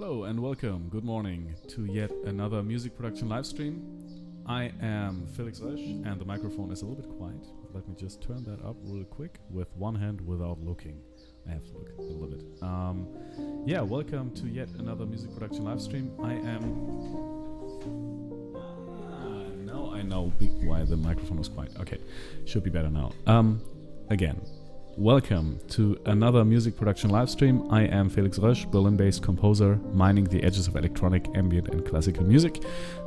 Hello and welcome, good morning, to yet another music production live stream. I am Felix Oesch and the microphone is a little bit quiet. Let me just turn that up real quick with one hand without looking. I have to look a little bit. Welcome to yet another music production live stream. I know why the microphone was quiet. Okay, should be better now. Again. Welcome to another music production live stream. I am Felix Oesch, Berlin-based composer, mining the edges of electronic, ambient and classical music.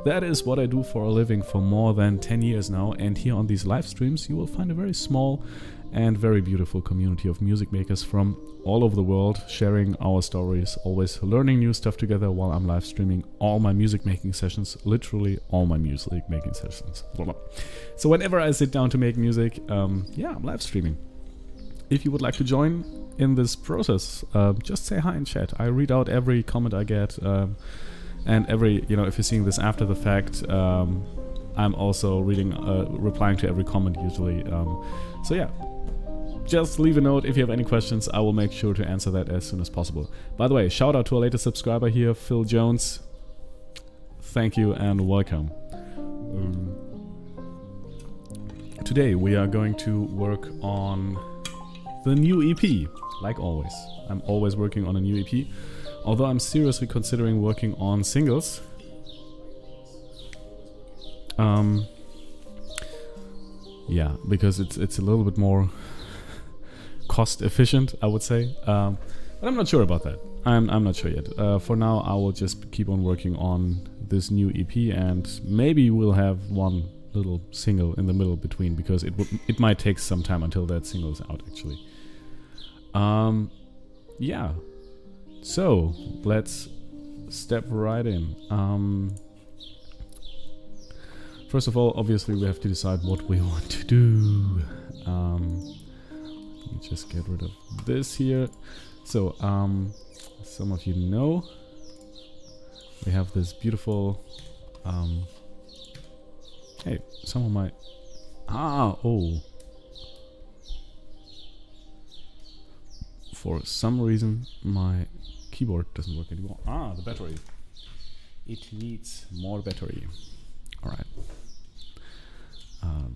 That is what I do for a living for more than 10 years now, and here on these live streams you will find a very small and very beautiful community of music makers from all over the world, sharing our stories, always learning new stuff together while I'm live streaming all my music making sessions, literally all my music making sessions. So whenever I sit down to make music, I'm live streaming. If you would like to join in this process, just say hi in chat. I read out every comment I get, and every, if you're seeing this after the fact, I'm also replying to every comment usually. Just leave a note if you have any questions. I will make sure to answer that as soon as possible. By the way, shout out to our latest subscriber here, Phil Jones. Thank you and welcome. Today we are going to work on the new EP, like always. I'm always working on a new EP, although I'm seriously considering working on singles. Because it's a little bit more cost efficient, I would say. But I'm not sure about that. I'm not sure yet. For now, I will just keep on working on this new EP, and maybe we'll have one little single in the middle between, because it might take some time until that single is out actually. So let's step right in. First of all, obviously we have to decide what we want to do. Let me just get rid of this here. So some of you know we have this beautiful hey, some of my for some reason my keyboard doesn't work anymore. The battery. It needs more battery. Alright.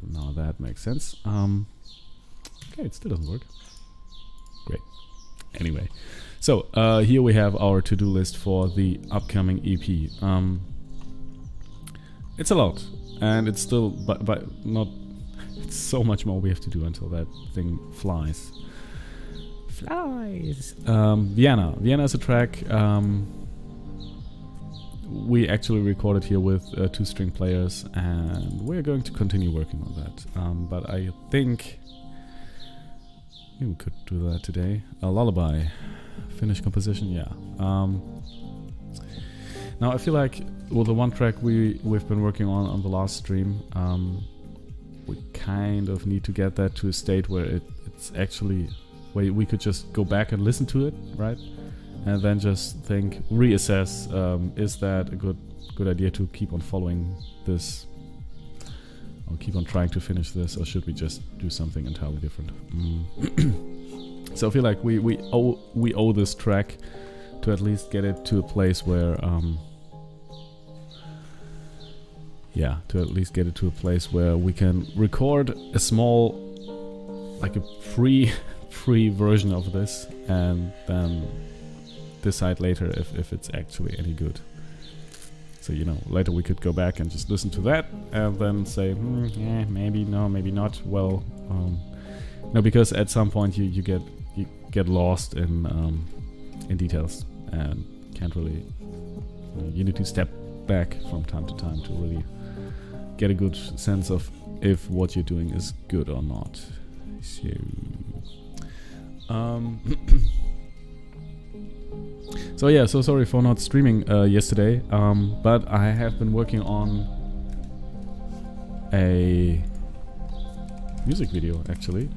Now that makes sense. Okay, it still doesn't work. Great. Anyway. So, here we have our to-do list for the upcoming EP. It's a lot. And it's still, but not, it's so much more we have to do until that thing flies. Vienna. Vienna is a track we actually recorded here with 2 string players, and we're going to continue working on that. But I think we could do that today. A lullaby, Finnish composition, yeah. Now I feel like with the one track we've been working on the last stream, we kind of need to get that to a state where it's actually where we could just go back and listen to it, right? And then just reassess, is that a good idea to keep on following this, or keep on trying to finish this, or should we just do something entirely different? So I feel like we owe this track to at least get it to a place where we can record a small, like a free version of this, and then decide later if it's actually any good. So later we could go back and just listen to that and then say maybe no, maybe not. Well, no, because at some point you get lost in details and can't really. You need to step back from time to time to really get a good sense of if what you're doing is good or not. So sorry for not streaming yesterday, but I have been working on a music video actually.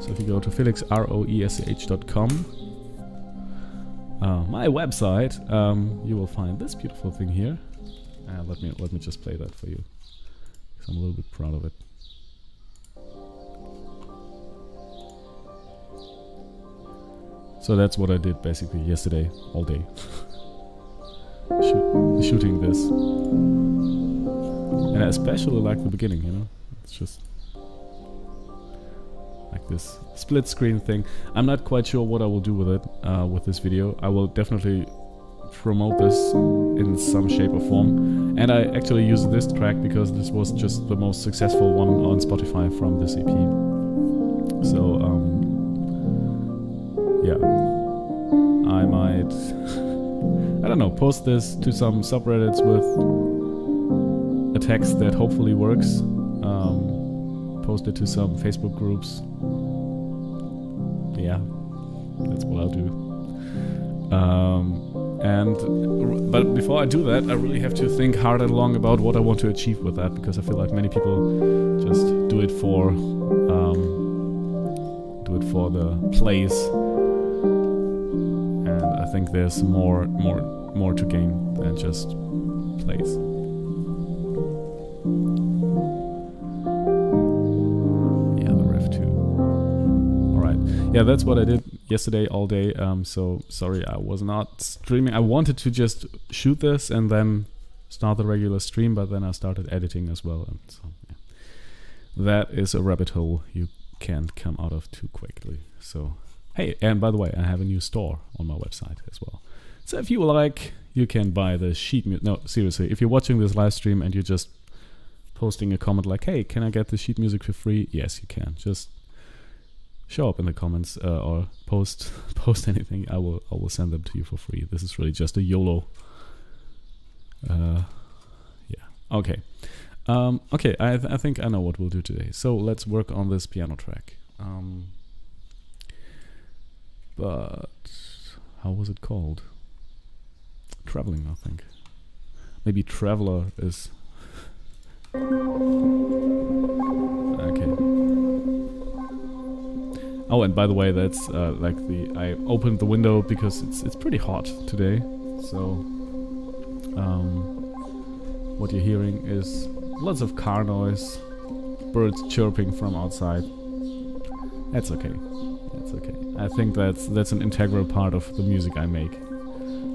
So if you go to felixroesch.com, my website, you will find this beautiful thing here. Let me just play that for you, because I'm a little bit proud of it. So that's what I did basically yesterday, all day. Shooting this. And I especially like the beginning, you know? It's just like this split screen thing. I'm not quite sure what I will do with it, with this video. I will definitely promote this in some shape or form. And I actually used this track because this was just the most successful one on Spotify from this EP. So, yeah. I might, I don't know, post this to some subreddits with a text that hopefully works. Post it to some Facebook groups. Yeah, that's what I'll do. But before I do that, I really have to think hard and long about what I want to achieve with that, because I feel like many people just do it for the plays, and I think there's more to gain than just plays. Yeah, that's what I did yesterday all day. So sorry, I was not streaming. I wanted to just shoot this and then start the regular stream, but then I started editing as well. And so yeah. That is a rabbit hole you can't come out of too quickly. So hey, and by the way, I have a new store on my website as well. So if you like, you can buy the sheet music. No, seriously, if you're watching this live stream and you're just posting a comment like, "Hey, can I get the sheet music for free?" Yes, you can. Just show up in the comments or post anything. I will send them to you for free. This is really just a YOLO. Yeah. Okay. Okay. I think I know what we'll do today. So let's work on this piano track. But how was it called? Traveling, I think. Maybe Traveler is. Okay. Oh, and by the way, that's like I opened the window because it's pretty hot today. So what you're hearing is lots of car noise, birds chirping from outside. That's okay. That's okay. I think that's an integral part of the music I make.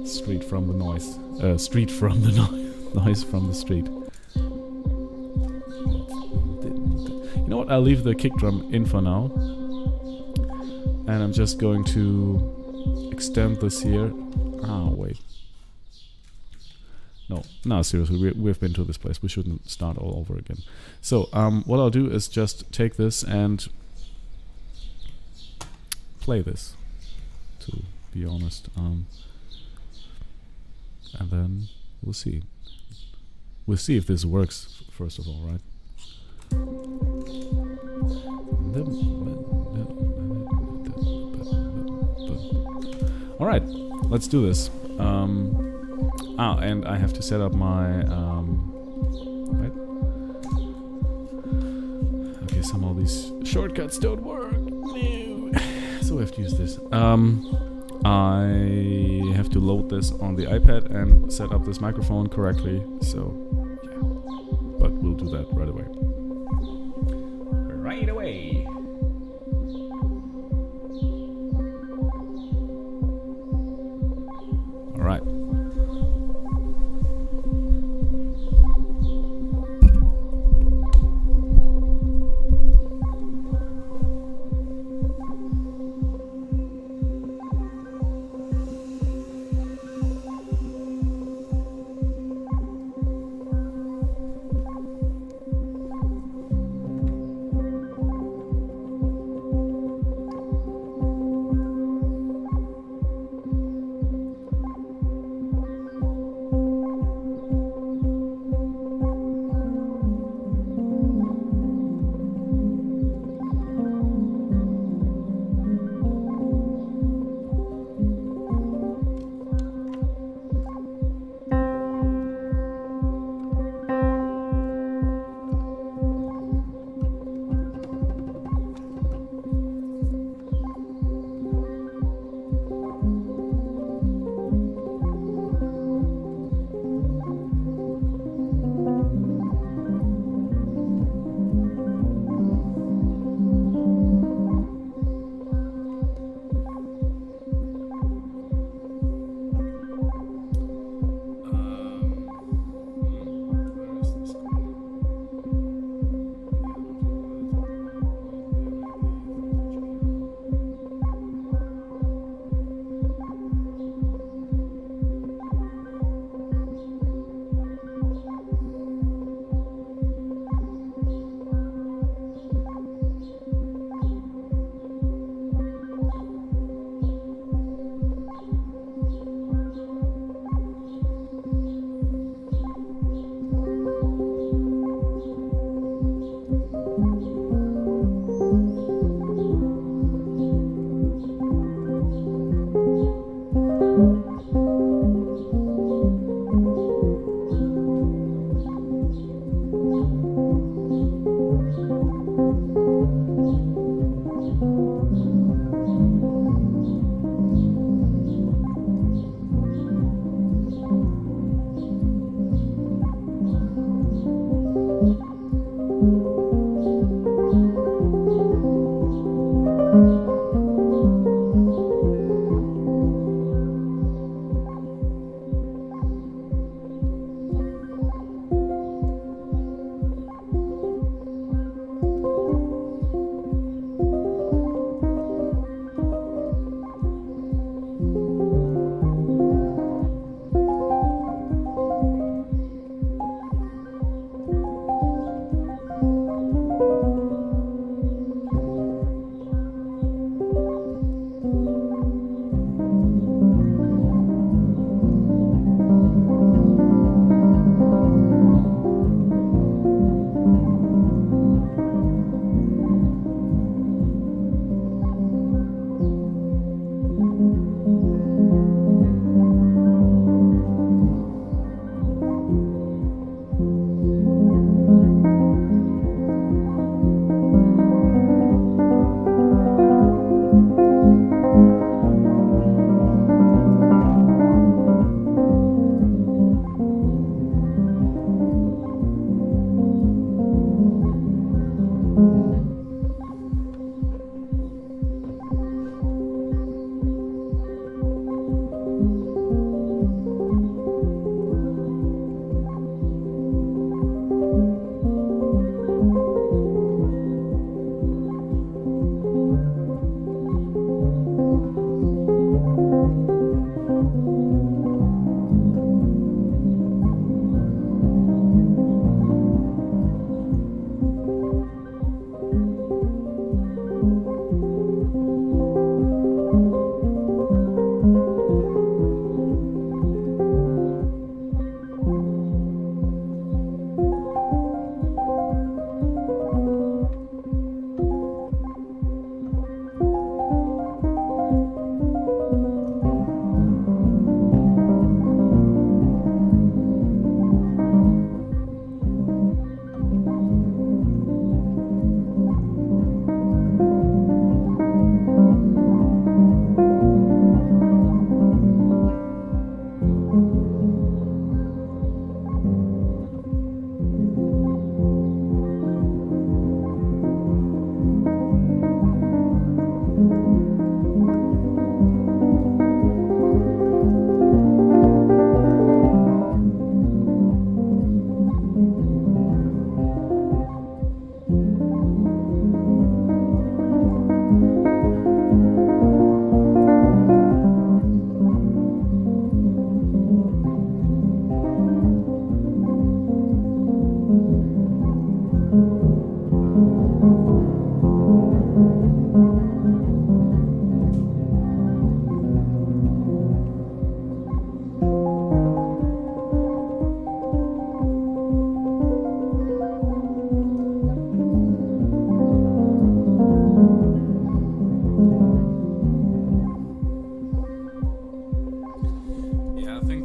Street from the noise. Street from the noise from the street. You know what? I'll leave the kick drum in for now. And I'm just going to extend this here. Oh, wait. No, seriously, we've been to this place. We shouldn't start all over again. So, what I'll do is just take this and play this, to be honest. And then we'll see. We'll see if this works, first of all, right? Alright, let's do this. And I have to set up my... right? Okay, some of these shortcuts don't work. No. So we have to use this. I have to load this on the iPad and set up this microphone correctly. So, yeah. But we'll do that right away. Right away. Alright.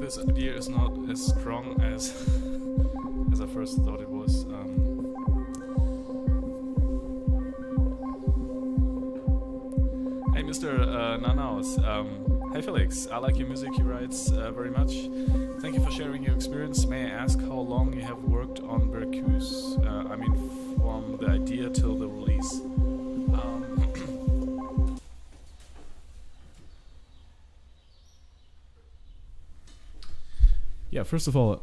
this idea is not as strong as as I first thought it was. Hey, Mr. Nanaus. Hey, Felix. I like your music, he writes, very much. Thank you for sharing your experience. May I ask how long you have worked on Bercuse? I mean, from the idea till the release. Yeah, first of all,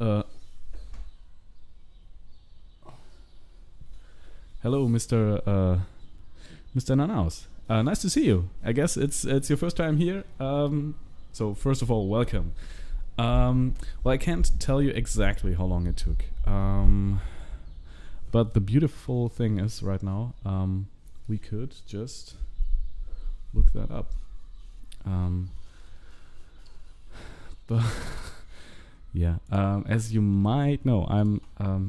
hello, Mr. Nanaus. Nice to see you. I guess it's your first time here. So first of all, welcome. Well, I can't tell you exactly how long it took. But the beautiful thing is, right now, we could just look that up. But yeah, as you might know,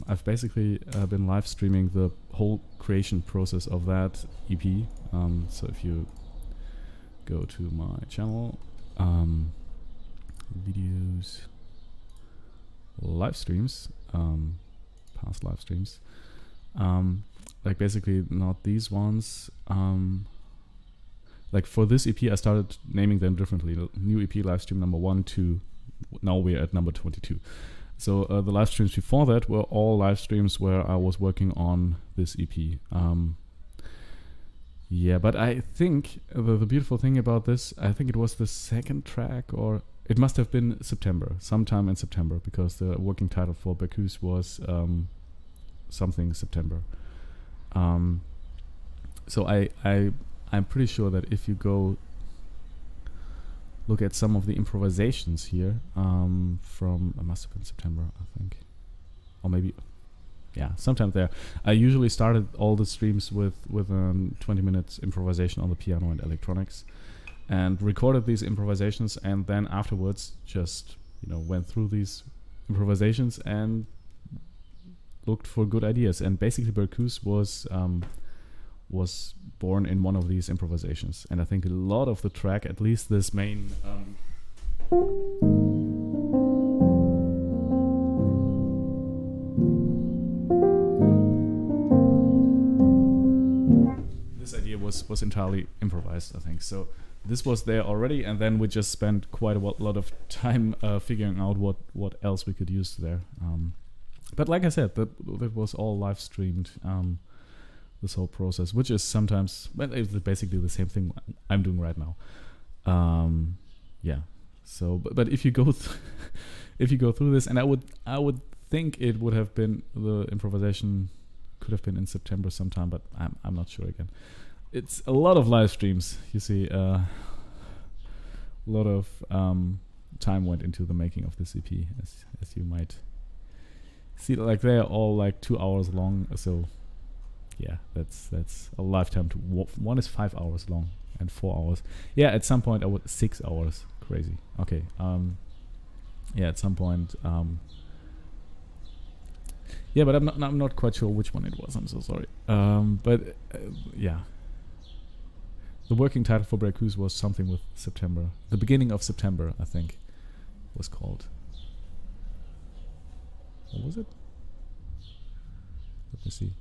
I've basically been live streaming the whole creation process of that EP. So if you go to my channel, videos, live streams, past live streams, like basically not these ones. Like for this EP, I started naming them differently. New EP live stream number 1, 2. Now we're at number 22. So the live streams before that were all live streams where I was working on this EP. Yeah, but I think the beautiful thing about this, I think it was the second track, or it must have been September, sometime in September, because the working title for Bercuse was something September. So I'm pretty sure that if you go look at some of the improvisations here from, it must have been September, I think, or maybe, yeah, sometime there. I usually started all the streams with 20 minutes improvisation on the piano and electronics, and recorded these improvisations, and then afterwards just went through these improvisations and looked for good ideas. And basically Bercuse was born in one of these improvisations, and I think a lot of the track, at least this main this idea was entirely improvised, I think. So this was there already, and then we just spent quite a lot of time figuring out what else we could use there. But like I said, that was all live streamed. This whole process, which is sometimes, well, it's basically the same thing I'm doing right now. Yeah. So, but if you go if you go through this, and I would think it would have been, the improvisation could have been in September sometime, but I'm not sure again. It's a lot of live streams. You see, a lot of time went into the making of this EP, as you might see. Like they're all like 2 hours long, so. Yeah, that's a lifetime to one is 5 hours long and 4 hours. Yeah, at some point I would 6 hours. Crazy. Okay. Yeah, at some point. Yeah, but I'm not quite sure which one it was. I'm so sorry. But yeah, the working title for Bercuse was something with September. The beginning of September, I think, was called. What was it? Let me see.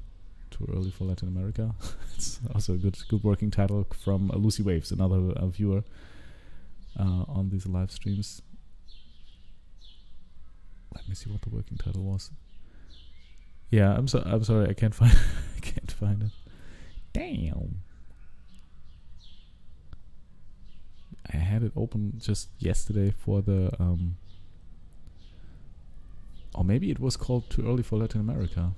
Too Early for Latin America. It's also a good working title from Lucy Waves, another viewer on these live streams. Let me see what the working title was. Yeah, I'm sorry, I can't find I can't find it. Damn. I had it open just yesterday for the or maybe it was called Too Early for Latin America.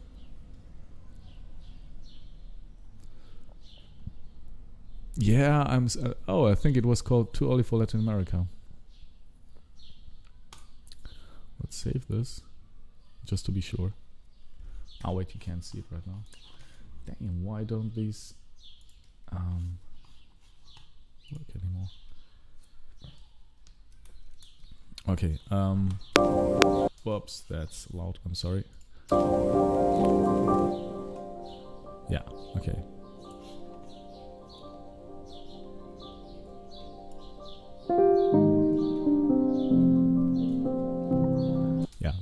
Yeah, I think it was called Too Early for Latin America. Let's save this, just to be sure. Oh wait, you can't see it right now. Damn, why don't these work anymore? Okay, whoops, that's loud, I'm sorry. Yeah, okay.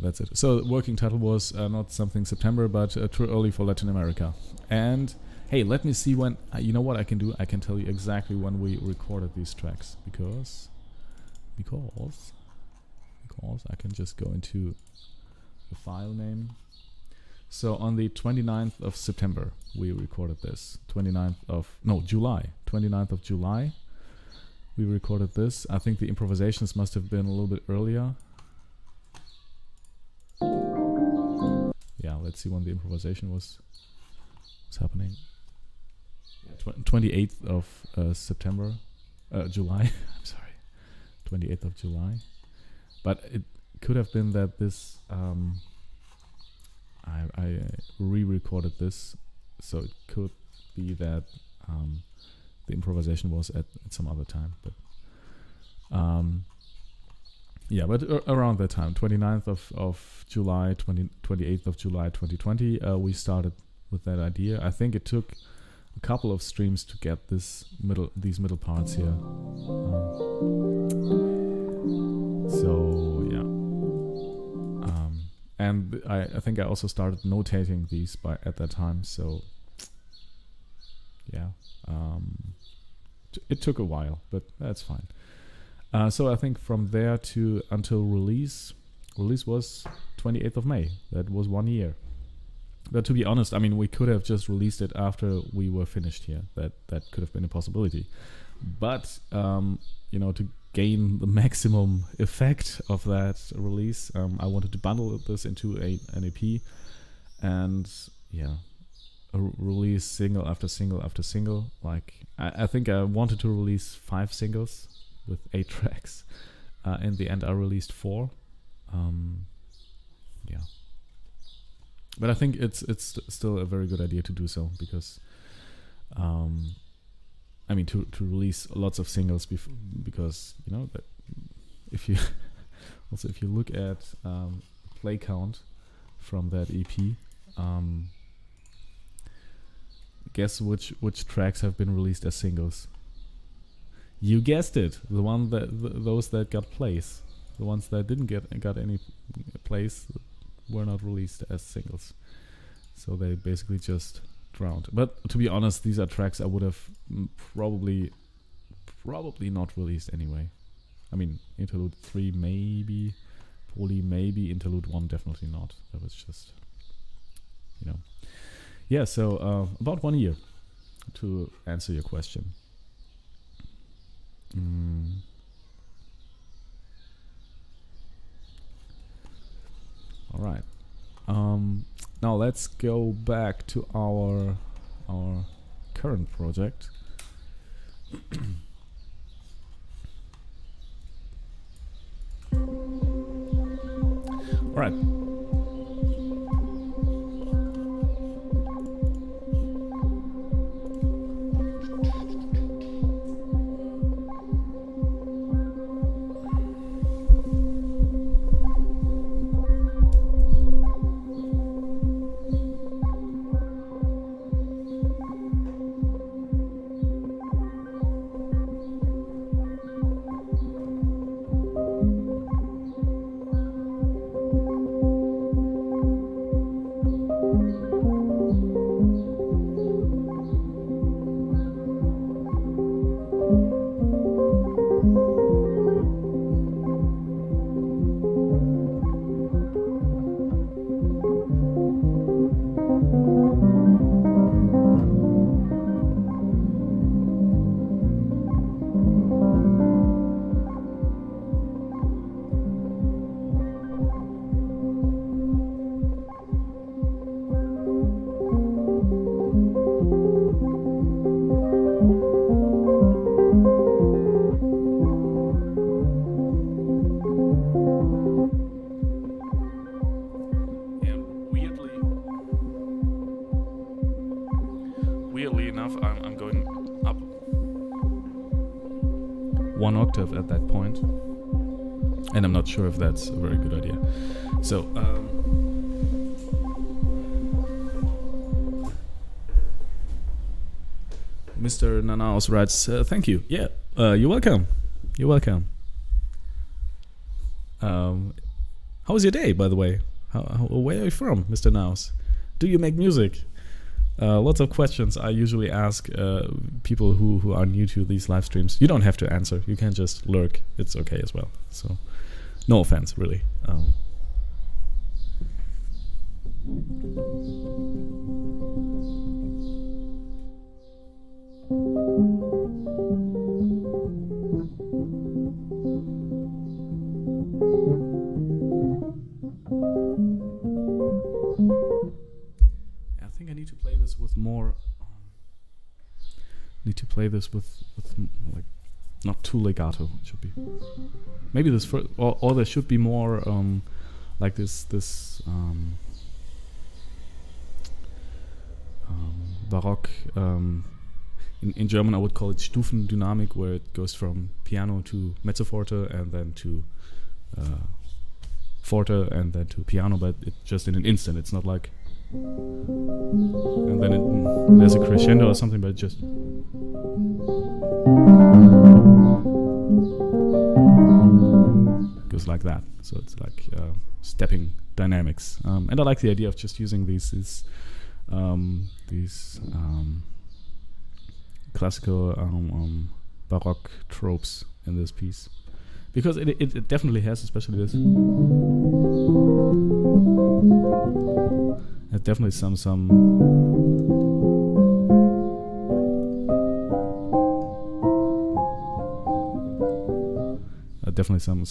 that's it. So the working title was not something September, but too early for Latin America. And hey, let me see when. You know what I can do? I can tell you exactly when we recorded these tracks because I can just go into the file name. So on the 29th of September we recorded this. 29th of July. We recorded this. I think the improvisations must have been a little bit earlier. Yeah, let's see when the improvisation was happening. 28th of July. I'm sorry, 28th of July. But it could have been that this I re-recorded this, so it could be that the improvisation was at some other time. But around that time, 29th of July, 28th of July 2020, we started with that idea. I think it took a couple of streams to get these middle parts here. So yeah, and I think I also started notating these at that time. So yeah, it took a while, but that's fine. So I think from there until release was 28th of May. That was 1 year. But to be honest, I mean, we could have just released it after we were finished here. That could have been a possibility. But to gain the maximum effect of that release, I wanted to bundle this into an EP, and release single after single after single. Like I think I wanted to release 5 singles with 8 tracks. In the end, I released 4. But I think it's still a very good idea to do so because, to release lots of singles because that if you look at play count from that EP, guess which tracks have been released as singles. You guessed it, those that got plays. The ones that didn't got any plays were not released as singles, so they basically just drowned. But to be honest, these are tracks I would have probably not released anyway. I mean, Interlude 3 maybe, Poly maybe, Interlude 1 definitely not. That was just, yeah. So about 1 year to answer your question. All right. Now let's go back to our current project. All right. Weirdly enough, I'm going up 1 octave at that point, and I'm not sure if that's a very good idea. So Mr. Nanaos writes, thank you. Yeah, you're welcome. You're welcome. How was your day, by the way? Where are you from, Mr. Naus? Do you make music? Lots of questions I usually ask people who are new to these live streams. You don't have to answer. You can just lurk. It's okay as well. So, no offense, really. I think I need to play this with more. Need to play this with like not too legato. It should be maybe this or there should be more like this Baroque. In German, I would call it Stufendynamik, where it goes from piano to mezzoforte and then to forte and then to piano, but it just in an instant. It's not like and then there's a crescendo or something, but it just goes like that. So it's like stepping dynamics, and I like the idea of just using these classical Baroque tropes in this piece, because it definitely has, especially this. It definitely some definitely some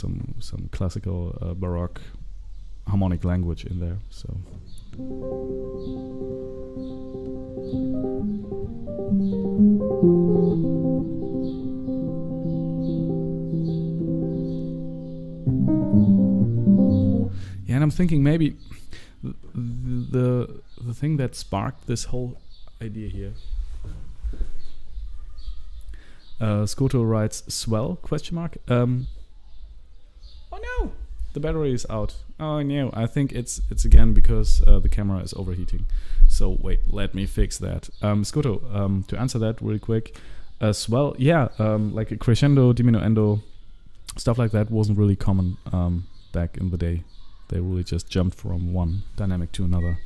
classical Baroque harmonic language in there. So. Yeah, and I'm thinking maybe the thing that sparked this whole idea here. Skoto writes swell ? Oh no, the battery is out. Oh no, I think it's again because the camera is overheating. So wait, let me fix that. Skoto, to answer that really quick, swell, yeah, like a crescendo, diminuendo, stuff like that wasn't really common back in the day. They really just jumped from one dynamic to another.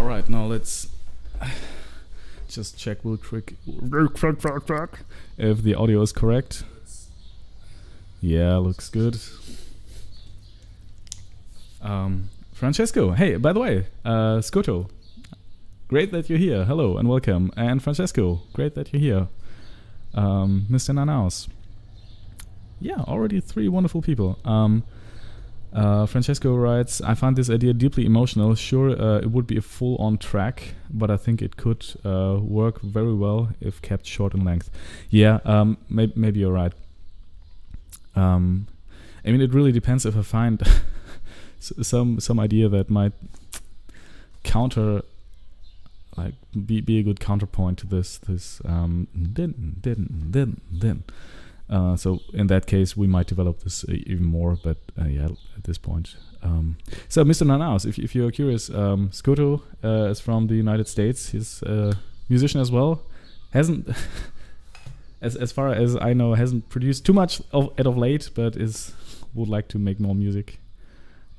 Alright, now let's just check real quick if the audio is correct. Yeah, looks good. Francesco, hey, by the way, Skoto, great that you're here. Hello and welcome. And Francesco, great that you're here. Mr. Nanaus. Yeah, already 3 wonderful people. Francesco writes, I find this idea deeply emotional. Sure, it would be a full-on track, but I think it could work very well if kept short in length. Yeah, maybe you're right. I mean, it really depends if I find some idea that might counter, like, be a good counterpoint to this din. So in that case, we might develop this even more. But yeah, at this point. So Mr. Nanaus, if you're curious, Skoto is from the United States. He's a musician as well. Hasn't, as far as I know, hasn't produced too much of late, but would like to make more music.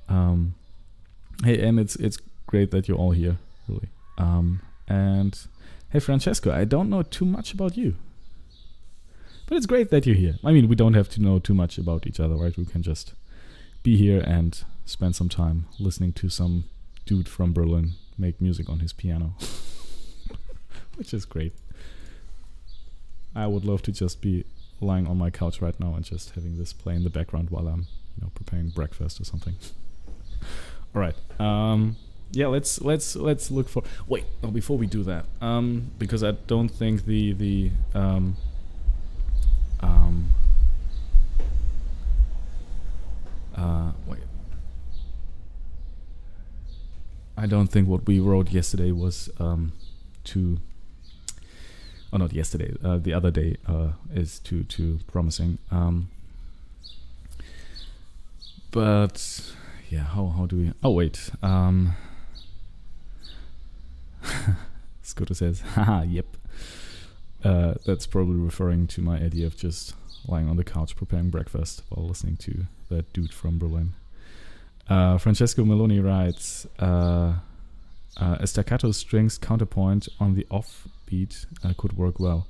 Hey, and it's great that you're all here, really. And hey, Francesco, I don't know too much about you. But it's great that you're here. I mean, we don't have to know too much about each other, right? We can just be here and spend some time listening to some dude from Berlin make music on his piano. Which is great. I would love to just be lying on my couch right now and just having this play in the background while I'm, preparing breakfast or something. All right. Yeah, let's look for. Wait, no, before we do that, because I don't think the wait. I don't think what we wrote yesterday was too. Oh, not yesterday. The other day is too promising. But yeah, how do we? Oh wait. Scooter says, haha, yep. That's probably referring to my idea of just lying on the couch preparing breakfast while listening to that dude from Berlin. Francesco Meloni writes, a staccato strings counterpoint on the offbeat could work well.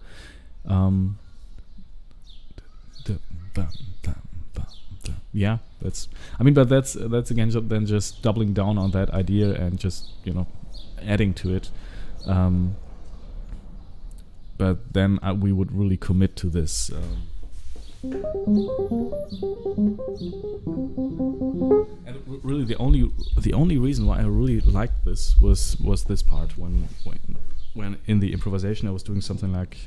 Yeah, that's. I mean, but that's again then just doubling down on that idea and just adding to it. But then we would really commit to this. And really, the only reason why I really liked this was this part when in the improvisation I was doing something like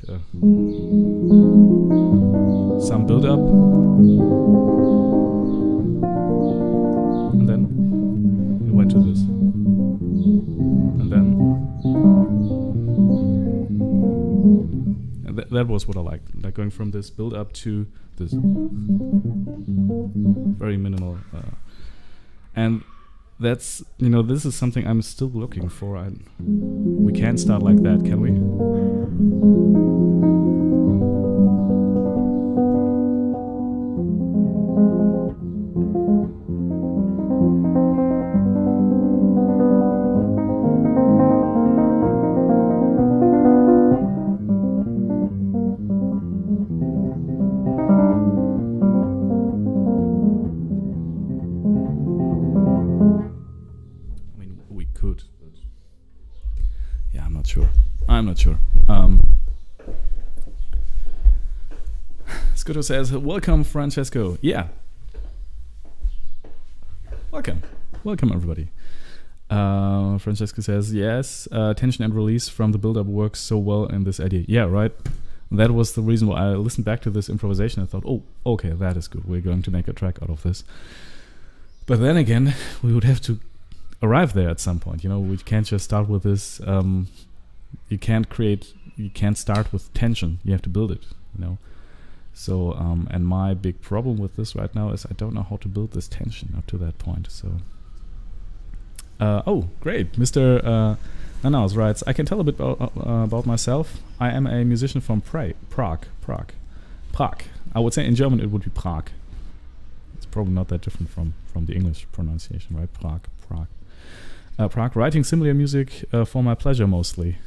some build up, and then it went to this, and then that was what I liked, like going from this build up to this very minimal, and that's this is something I'm still looking for. We can't start like that, can we? I'm not sure. Scotto says, welcome, Francesco. Yeah. Welcome everybody. Francesco says, yes, tension and release from the build-up works so well in this idea. Yeah, right. That was the reason why I listened back to this improvisation. I thought, oh, okay, that is good. We're going to make a track out of this. But then again, we would have to arrive there at some point. We can't just start with this. You can't start with tension. You have to build it, So, and my big problem with this right now is I don't know how to build this tension up to that point. So, oh, great. Mr. Nanas writes, I can tell a bit about myself. I am a musician from Prague. I would say in German it would be Prague. It's probably not that different from the English pronunciation, right? Prague. Prague, writing similar music for my pleasure mostly.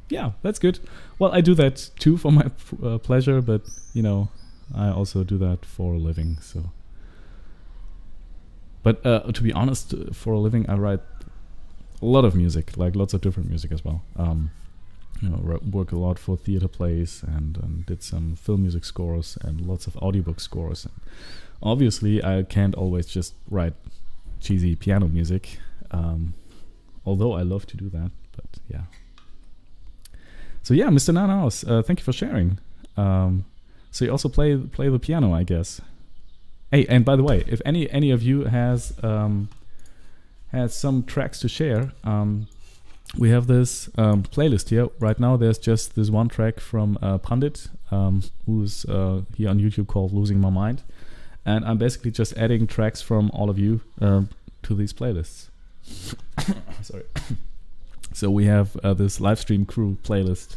Yeah, that's good. Well, I do that too for my pleasure, but I also do that for a living. So, but to be honest, for a living, I write a lot of music, like lots of different music as well. Work a lot for theater plays and did some film music scores and lots of audiobook scores. And obviously, I can't always just write cheesy piano music, although I love to do that. But yeah. So yeah, Mr. Nanaus, thank you for sharing. So you also play the piano, I guess. Hey, and by the way, if any of you has some tracks to share, we have this playlist here. Right now, there's just this one track from Pandit, who's here on YouTube called "Losing My Mind," and I'm basically just adding tracks from all of you to these playlists. Sorry. So we have this live stream crew playlist.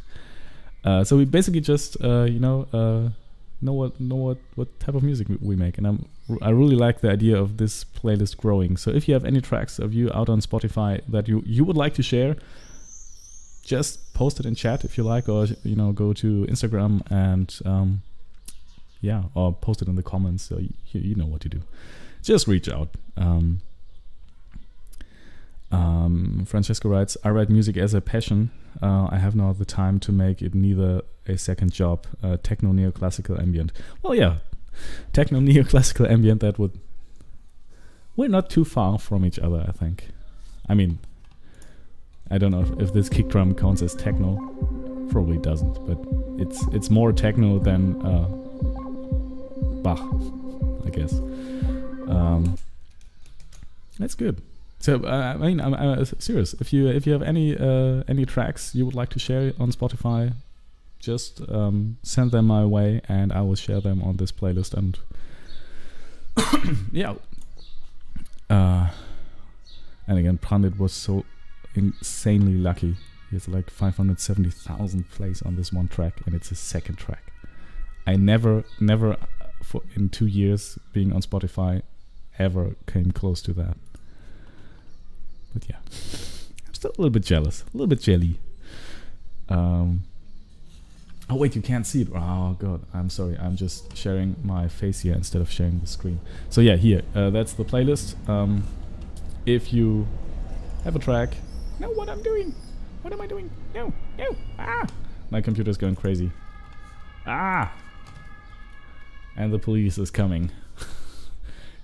So we basically just know what type of music we make, and I really like the idea of this playlist growing. So if you have any tracks of you out on Spotify that you would like to share, just post it in chat if you like, or go to Instagram and or post it in the comments. So you know what to do. Just reach out. Francesco writes, I write music as a passion. I have now the time to make it neither a second job. Techno neoclassical ambient. Well, yeah, techno neoclassical ambient, that would we're not too far from each other, I think. I mean, I don't know if this kick drum counts as techno. Probably doesn't, but it's more techno than Bach, I guess. That's good. So I mean, I'm serious. If you have any tracks you would like to share on Spotify, just send them my way, and I will share them on this playlist. And yeah. And again, Pandit was so insanely lucky. He has like 570,000 plays on this one track, and it's his second track. I never, in 2 years being on Spotify, ever came close to that. But yeah, I'm still a little bit jealous, a little bit jelly. Oh wait, you can't see it. Oh god, I'm sorry. I'm just sharing my face here instead of sharing the screen. So yeah, here, that's the playlist. If you have a track, know what I'm doing. What am I doing? No, my computer's going crazy. And the police is coming.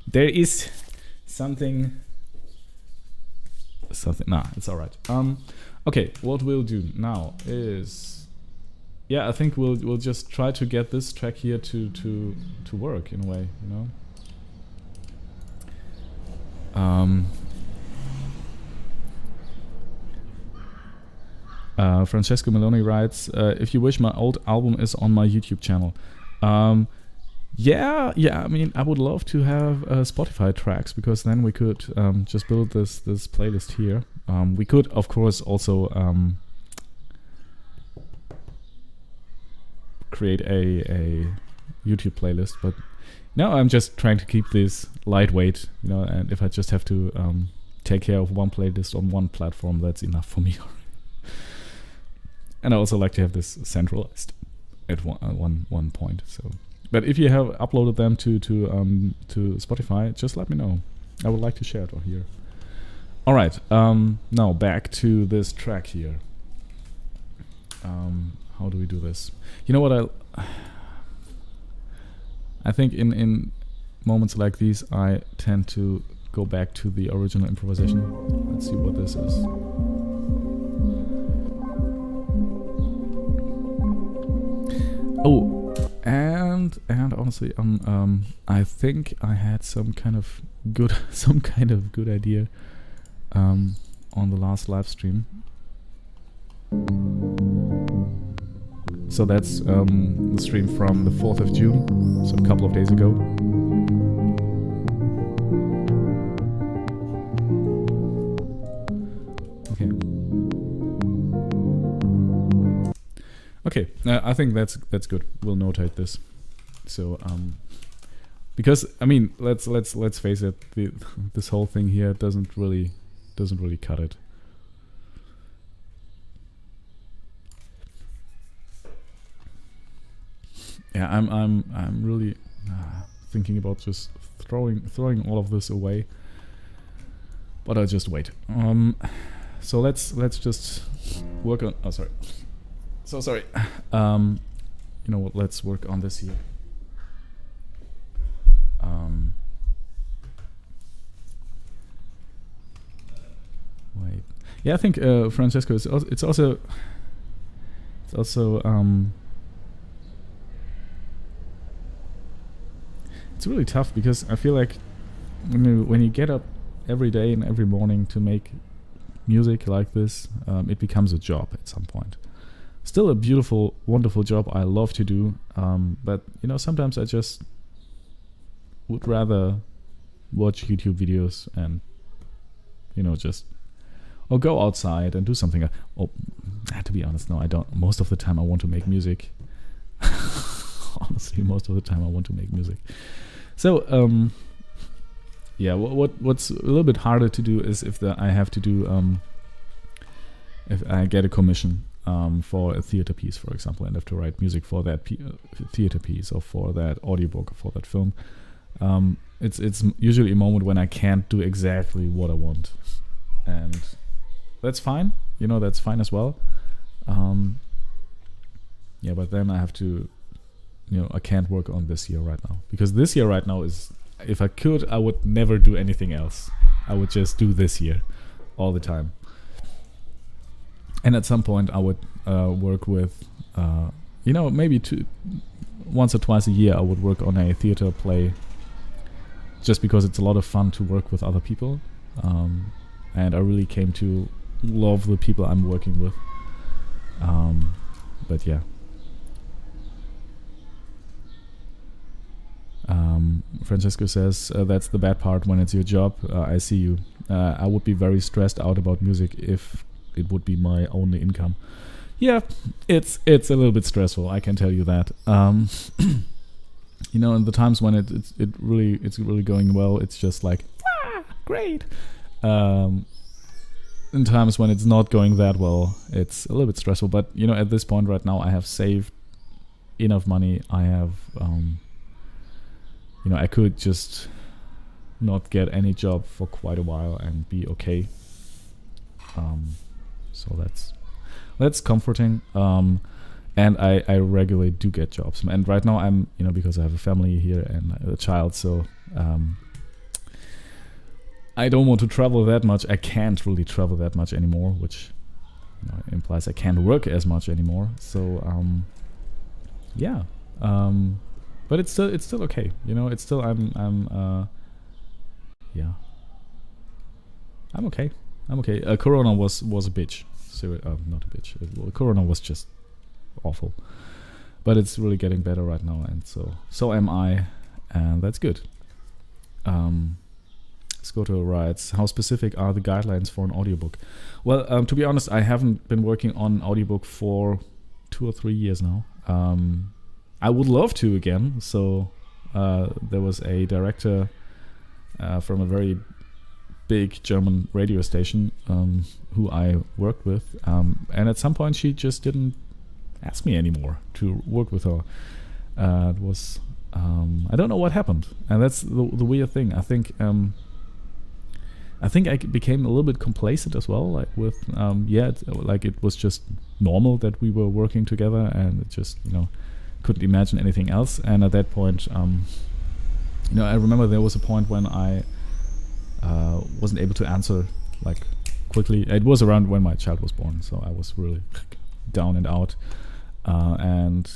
There is something. Nah, it's all right. Okay, what we'll do now is, yeah, I think we'll just try to get this track here to work in a way, you know. Francesco Meloni writes, if you wish, my old album is on my YouTube channel. Yeah, I mean, I would love to have Spotify tracks, because then we could just build this playlist here. We could, of course, also create a YouTube playlist, but now I'm just trying to keep this lightweight, you know, and if I just have to take care of one playlist on one platform, that's enough for me already. And I also like to have this centralized at one point. So, but if you have uploaded them to Spotify, just let me know. I would like to share it on here. All right. Now back to this track here. How do we do this? You know what? I think in moments like these, I tend to go back to the original improvisation. Let's see what this is. Oh, and honestly, I think I had some kind of good idea on the last live stream. So that's the stream from the 4th of June, so a couple of days ago. Okay, I think that's good. We'll notate this. So, because I mean, let's face it, this whole thing here doesn't really cut it. Yeah, I'm really thinking about just throwing all of this away, but I'll just wait. So let's just work on. Oh, sorry. So sorry. You know what? Let's work on this here. Wait. Yeah, I think Francesco is. It's also. It's really tough because I feel like when you get up every day and every morning to make music like this, it becomes a job at some point. Still a beautiful, wonderful job I love to do, but you know, sometimes I just would rather watch YouTube videos and, you know, or go outside and do something. Oh, to be honest, no, I don't. Most of the time I want to make music. Honestly, most of the time I want to make music. So, yeah, what's a little bit harder to do is if I have to do, if I get a commission for a theater piece, for example, and have to write music for that theater piece or for that audiobook or for that film. It's usually a moment when I can't do exactly what I want, and that's fine. You know, that's fine as well. Yeah, but then I have to, you know, I can't work on this year right now because this year right now is if I could, I would never do anything else. I would just do this here all the time. And at some point, I would work with, maybe once or twice a year, I would work on a theater play, just because it's a lot of fun to work with other people. And I really came to love the people I'm working with. But yeah. Francesco says, that's the bad part when it's your job. I see you. I would be very stressed out about music if it would be my only income. Yeah, it's a little bit stressful, I can tell you that. In the times when it's really going well, it's just like, great. In times when it's not going that well, it's a little bit stressful. But at this point right now, I have saved enough money. I have, I could just not get any job for quite a while and be okay. So that's comforting. And I regularly do get jobs. And right now I'm, because I have a family here and a child, so I don't want to travel that much. I can't really travel that much anymore, which implies I can't work as much anymore. So yeah. But it's still okay. It's still yeah. I'm okay. Corona was a bitch. Not a bitch. Corona was just awful. But it's really getting better right now, and so am I, and that's good. Let's go to rights. How specific are the guidelines for an audiobook? Well, to be honest, I haven't been working on audiobook for 2 or 3 years now. I would love to again. So there was a director from a very big German radio station who I worked with, and at some point she just didn't ask me anymore to work with her. It was I don't know what happened, and that's the weird thing. I think I became a little bit complacent as well, like with it was just normal that we were working together, and it just couldn't imagine anything else. And at that point, I remember there was a point when I wasn't able to answer like quickly. It was around when my child was born, so I was really down and out. And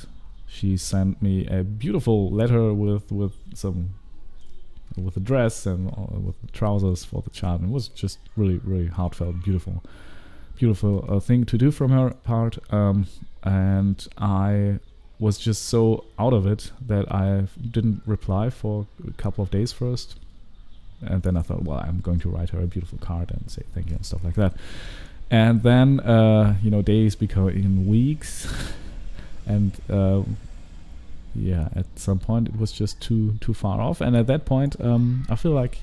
she sent me a beautiful letter with a dress and with trousers for the child. And it was just really, really heartfelt, beautiful thing to do from her part. And I was just so out of it that I didn't reply for a couple of days first. And then I thought, well, I'm going to write her a beautiful card and say thank you and stuff like that. And then, days become weeks. And at some point it was just too far off. And at that point, I feel like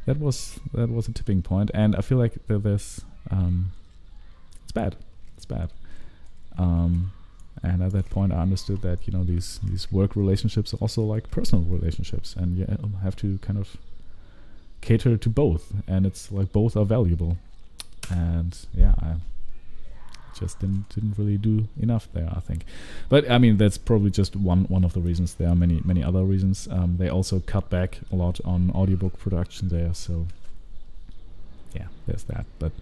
that was a tipping point. And I feel like there's it's bad. And at that point, I understood that these work relationships are also like personal relationships, and you have to kind of cater to both, and it's like both are valuable. And I just didn't really do enough there, I think. But I mean, that's probably just one of the reasons. There are many other reasons. They also cut back a lot on audiobook production there, so yeah, there's that. But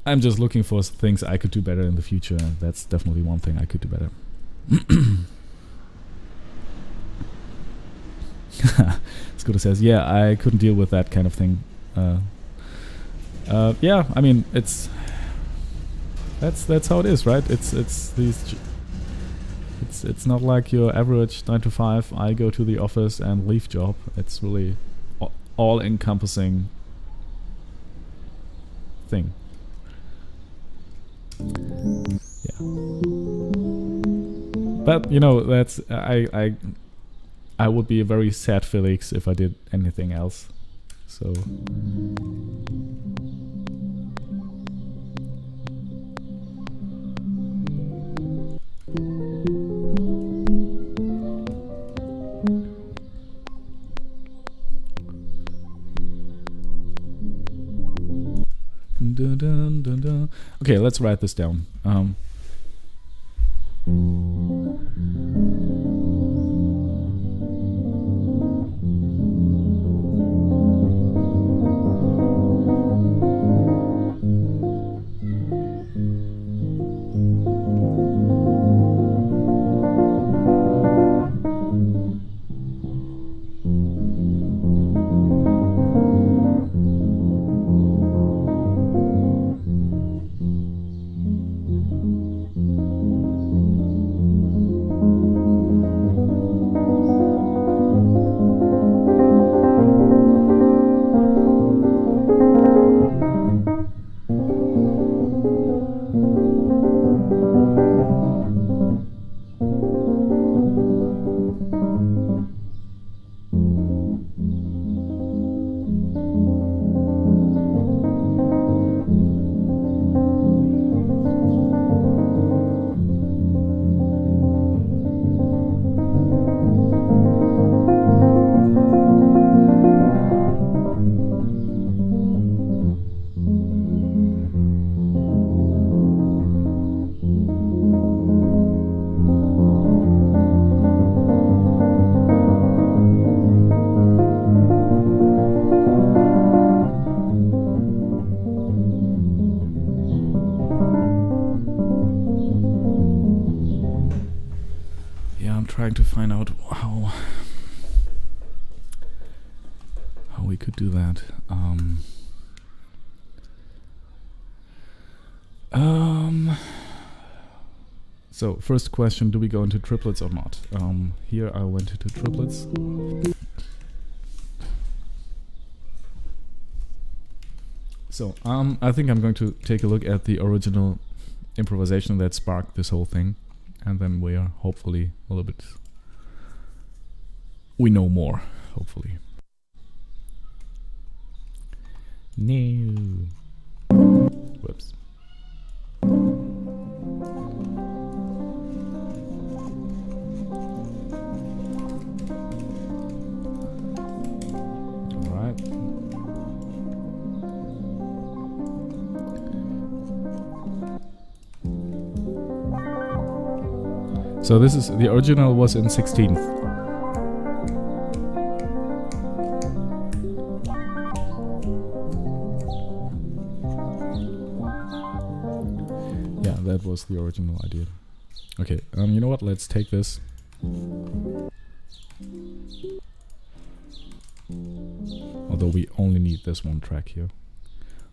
I'm just looking for things I could do better in the future, and that's definitely one thing I could do better. Scooter says, yeah, I couldn't deal with that kind of thing. I mean, that's how it is, right? It's not like your average 9 to 5. I go to the office and leave job. It's really all-encompassing thing. Yeah. But that's I would be a very sad Felix if I did anything else. So dun, dun, dun, dun. Okay, let's write this down. trying to find out how we could do that. So first question, do we go into triplets or not? Here I went into triplets. So I think I'm going to take a look at the original improvisation that sparked this whole thing, and then we are hopefully a little bit, we know more, hopefully. No. Whoops. So this is, the original was in 16th. Yeah, that was the original idea. Okay, you know what, let's take this. Although we only need this one track here.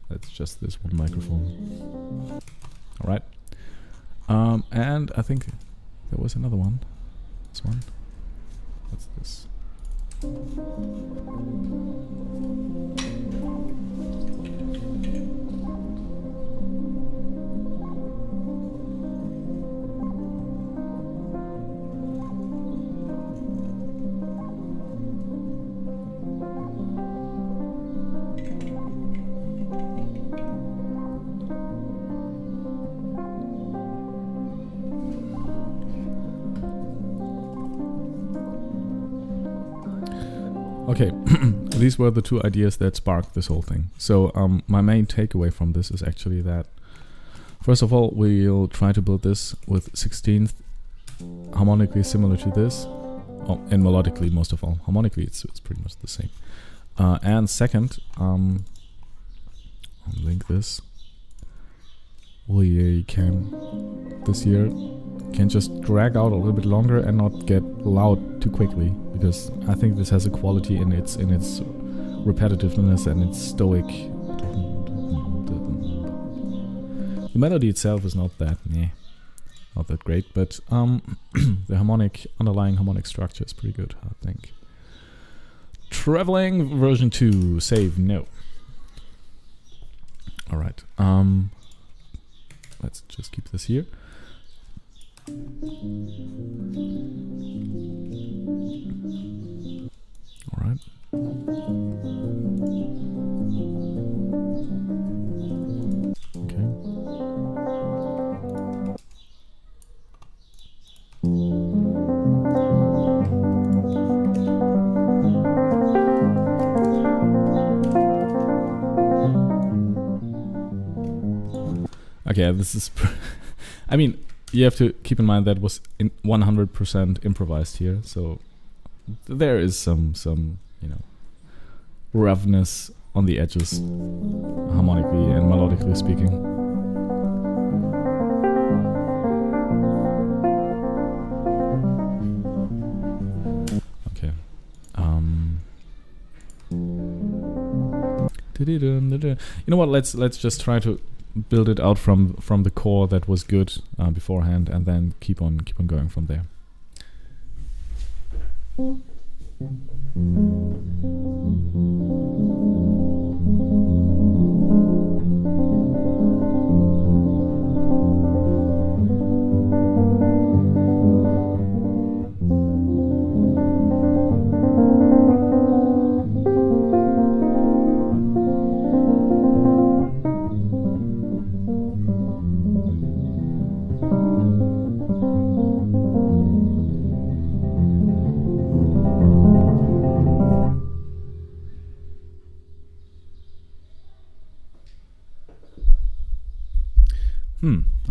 That's just this one microphone. Alright. And I think there was another one. This one. What's this? Okay, these were the two ideas that sparked this whole thing. So my main takeaway from this is actually that, first of all, we'll try to build this with 16th harmonically similar to this, and melodically most of all. Harmonically it's pretty much the same. And second, I'll link this. We can, this year, can just drag out a little bit longer and not get loud too quickly, because I think this has a quality in its repetitiveness and its stoic. The melody itself is not that great, but the underlying harmonic structure is pretty good, I think. Traveling version 2, save no. All right. Let's just keep this here. All right. Okay. Okay, this is I mean, you have to keep in mind that was 100% improvised here, so there is some roughness on the edges, harmonically and melodically speaking. Okay. You know what? Let's just try to build it out from the core that was good beforehand, and then keep on going from there.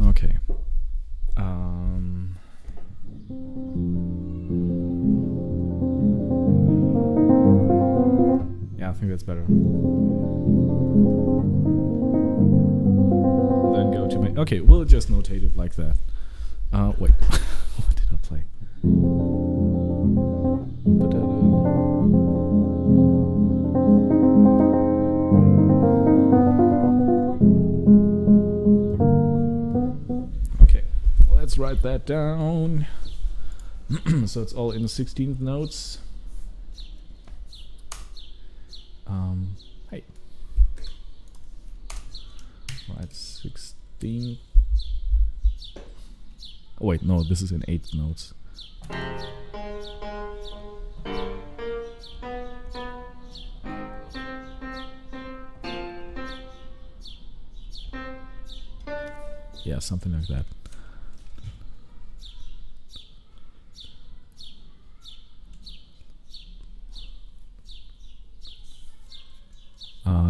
Okay. Yeah, I think that's better. Then go to okay, we'll just notate it like that. Wait, what did I play? let's write that down. So it's all in 16th notes. Hey. Right, 16. Oh wait, no, this is in 8th notes. Yeah, something like that.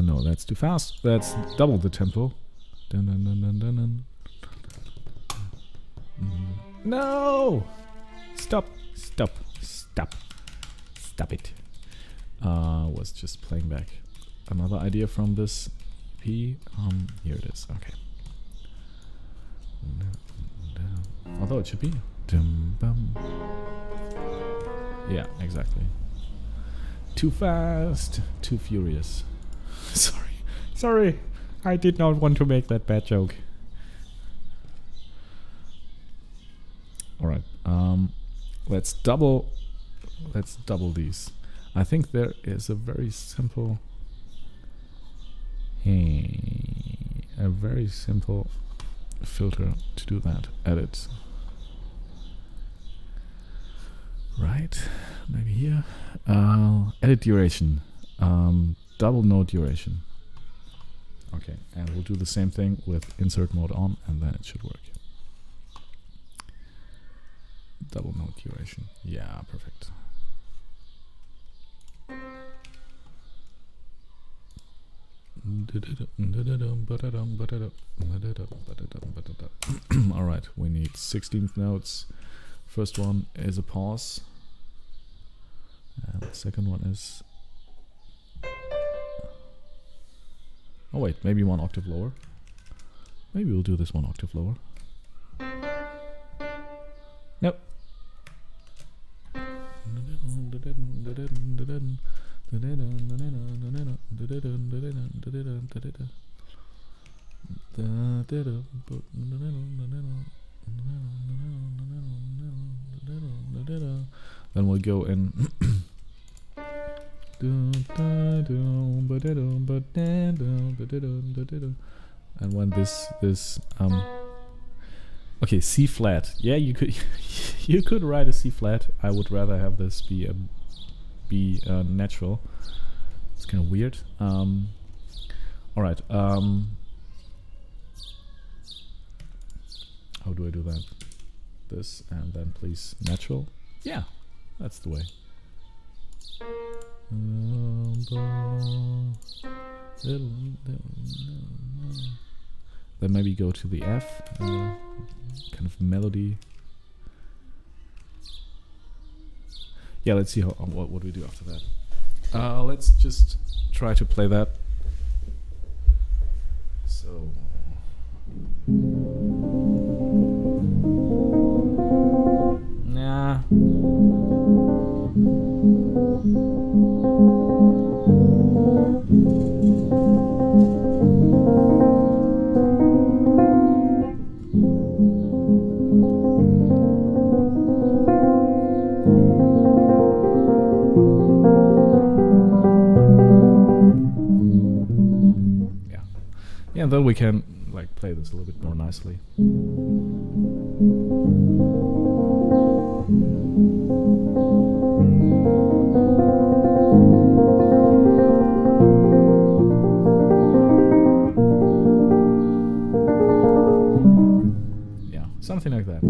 No, that's too fast. That's double the tempo. Dun, dun, dun, dun, dun, dun. No! Stop! Stop! Stop! Stop it! Was just playing back another idea from this EP. Here it is. Okay. Although it should be. Yeah, exactly. Too fast, too furious. Sorry. I did not want to make that bad joke. All right. Let's double these. I think there is a very simple filter to do that. Edit. Right. Maybe here. Edit duration. Double note duration. Okay, and we'll do the same thing with insert mode on, and then it should work. Double note duration. Yeah, perfect. Alright, we need 16th notes. First one is a pause. And the second one is... Oh wait, maybe one octave lower. Maybe we'll do this one octave lower. Nope. Then we'll go in. And when this okay, C flat. Yeah, you could you could write a C flat. I would rather have this be a B natural. It's kind of weird. All right. How do I do that? This and then please natural. Yeah, that's the way. Then maybe go to the F, kind of melody. Yeah, let's see what we do after that. Let's just try to play that. So. Nah. Yeah, and then we can like play this a little bit more nicely. Yeah, something like that.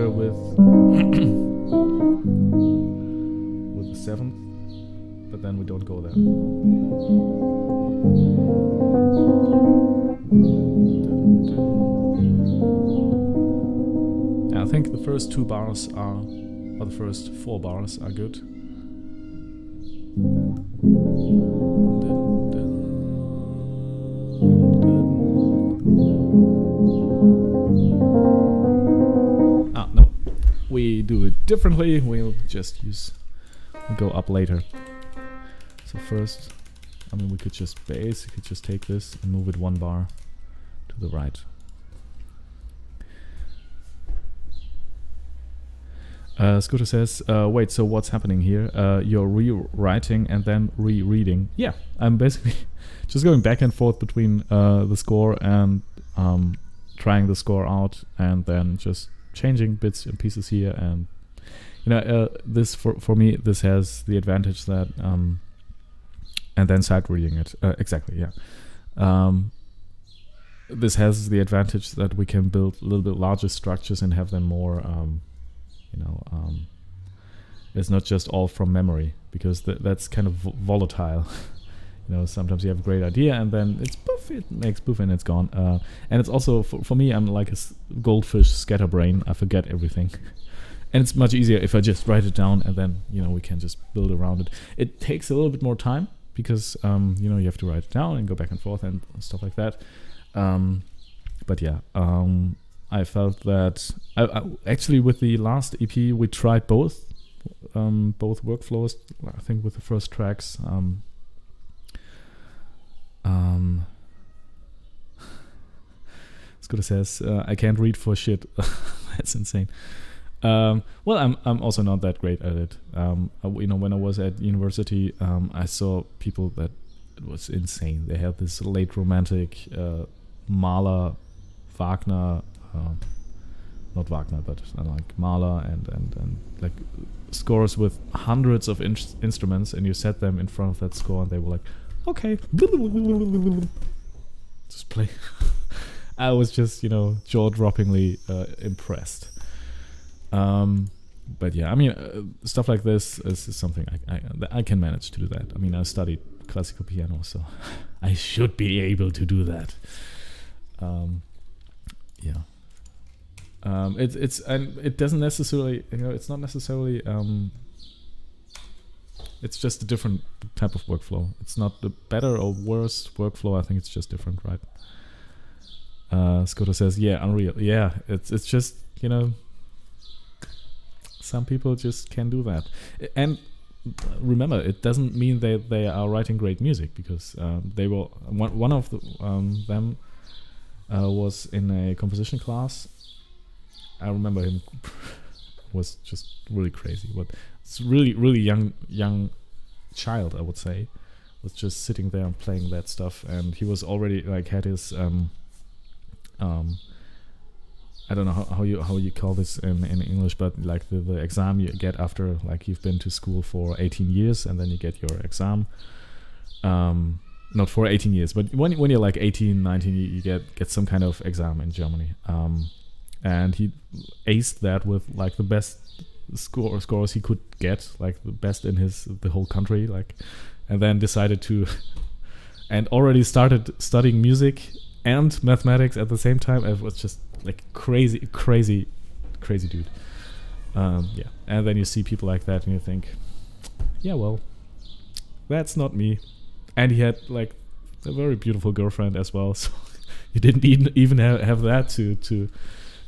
With the 7th, but then we don't go there. first 2 bars are, or the first 4 bars are good. No, we do it differently. We'll just go up later. So first, I mean, we could just basically just take this and move it 1 bar to the right. Scooter says, wait, so what's happening here? You're rewriting and then rereading. Yeah, I'm basically just going back and forth between the score and trying the score out, and then just changing bits and pieces here. And this for me, this has the advantage that and then sight reading it. Exactly, yeah. This has the advantage that we can build a little bit larger structures and have them more it's not just all from memory, because that's kind of volatile. Sometimes you have a great idea and then it's poof, it makes poof and it's gone. And it's also, for me, I'm like a goldfish scatterbrain. I forget everything. And it's much easier if I just write it down and then, we can just build around it. It takes a little bit more time because, you have to write it down and go back and forth and stuff like that. But yeah, I felt that I actually with the last EP we tried both workflows. I think with the first tracks, Scooter says I can't read for shit. That's insane. Well, I'm also not that great at it. When I was at university, I saw people that it was insane. They had this late romantic Mahler, Wagner. Not Wagner, but like Mahler and like scores with hundreds of instruments, and you set them in front of that score, and they were like, okay, just play. I was just, jaw-droppingly impressed. But yeah, I mean, stuff like this is something I can manage to do that. I mean, I studied classical piano, so I should be able to do that. Yeah. It doesn't necessarily, it's not necessarily, it's just a different type of workflow. It's not the better or worse workflow. I think it's just different, right? Scooter says, yeah, Unreal. Yeah, it's just, some people just can do that. And remember, it doesn't mean they are writing great music, because they will, one of them was in a composition class. I remember him was just really crazy. But it's really young child, I would say, was just sitting there and playing that stuff, and he was already like had his I don't know how you call this in English, but like the exam you get after like you've been to school for 18 years, and then you get your exam. Not for 18 years, but when you're like 18, 19, you get some kind of exam in Germany. And he aced that with like the best scores he could get, like the best in the whole country, like, and then decided to and already started studying music and mathematics at the same time. It was just like crazy dude. Yeah, and then you see people like that and you think, yeah, well, that's not me. And he had like a very beautiful girlfriend as well, so you didn't even have that to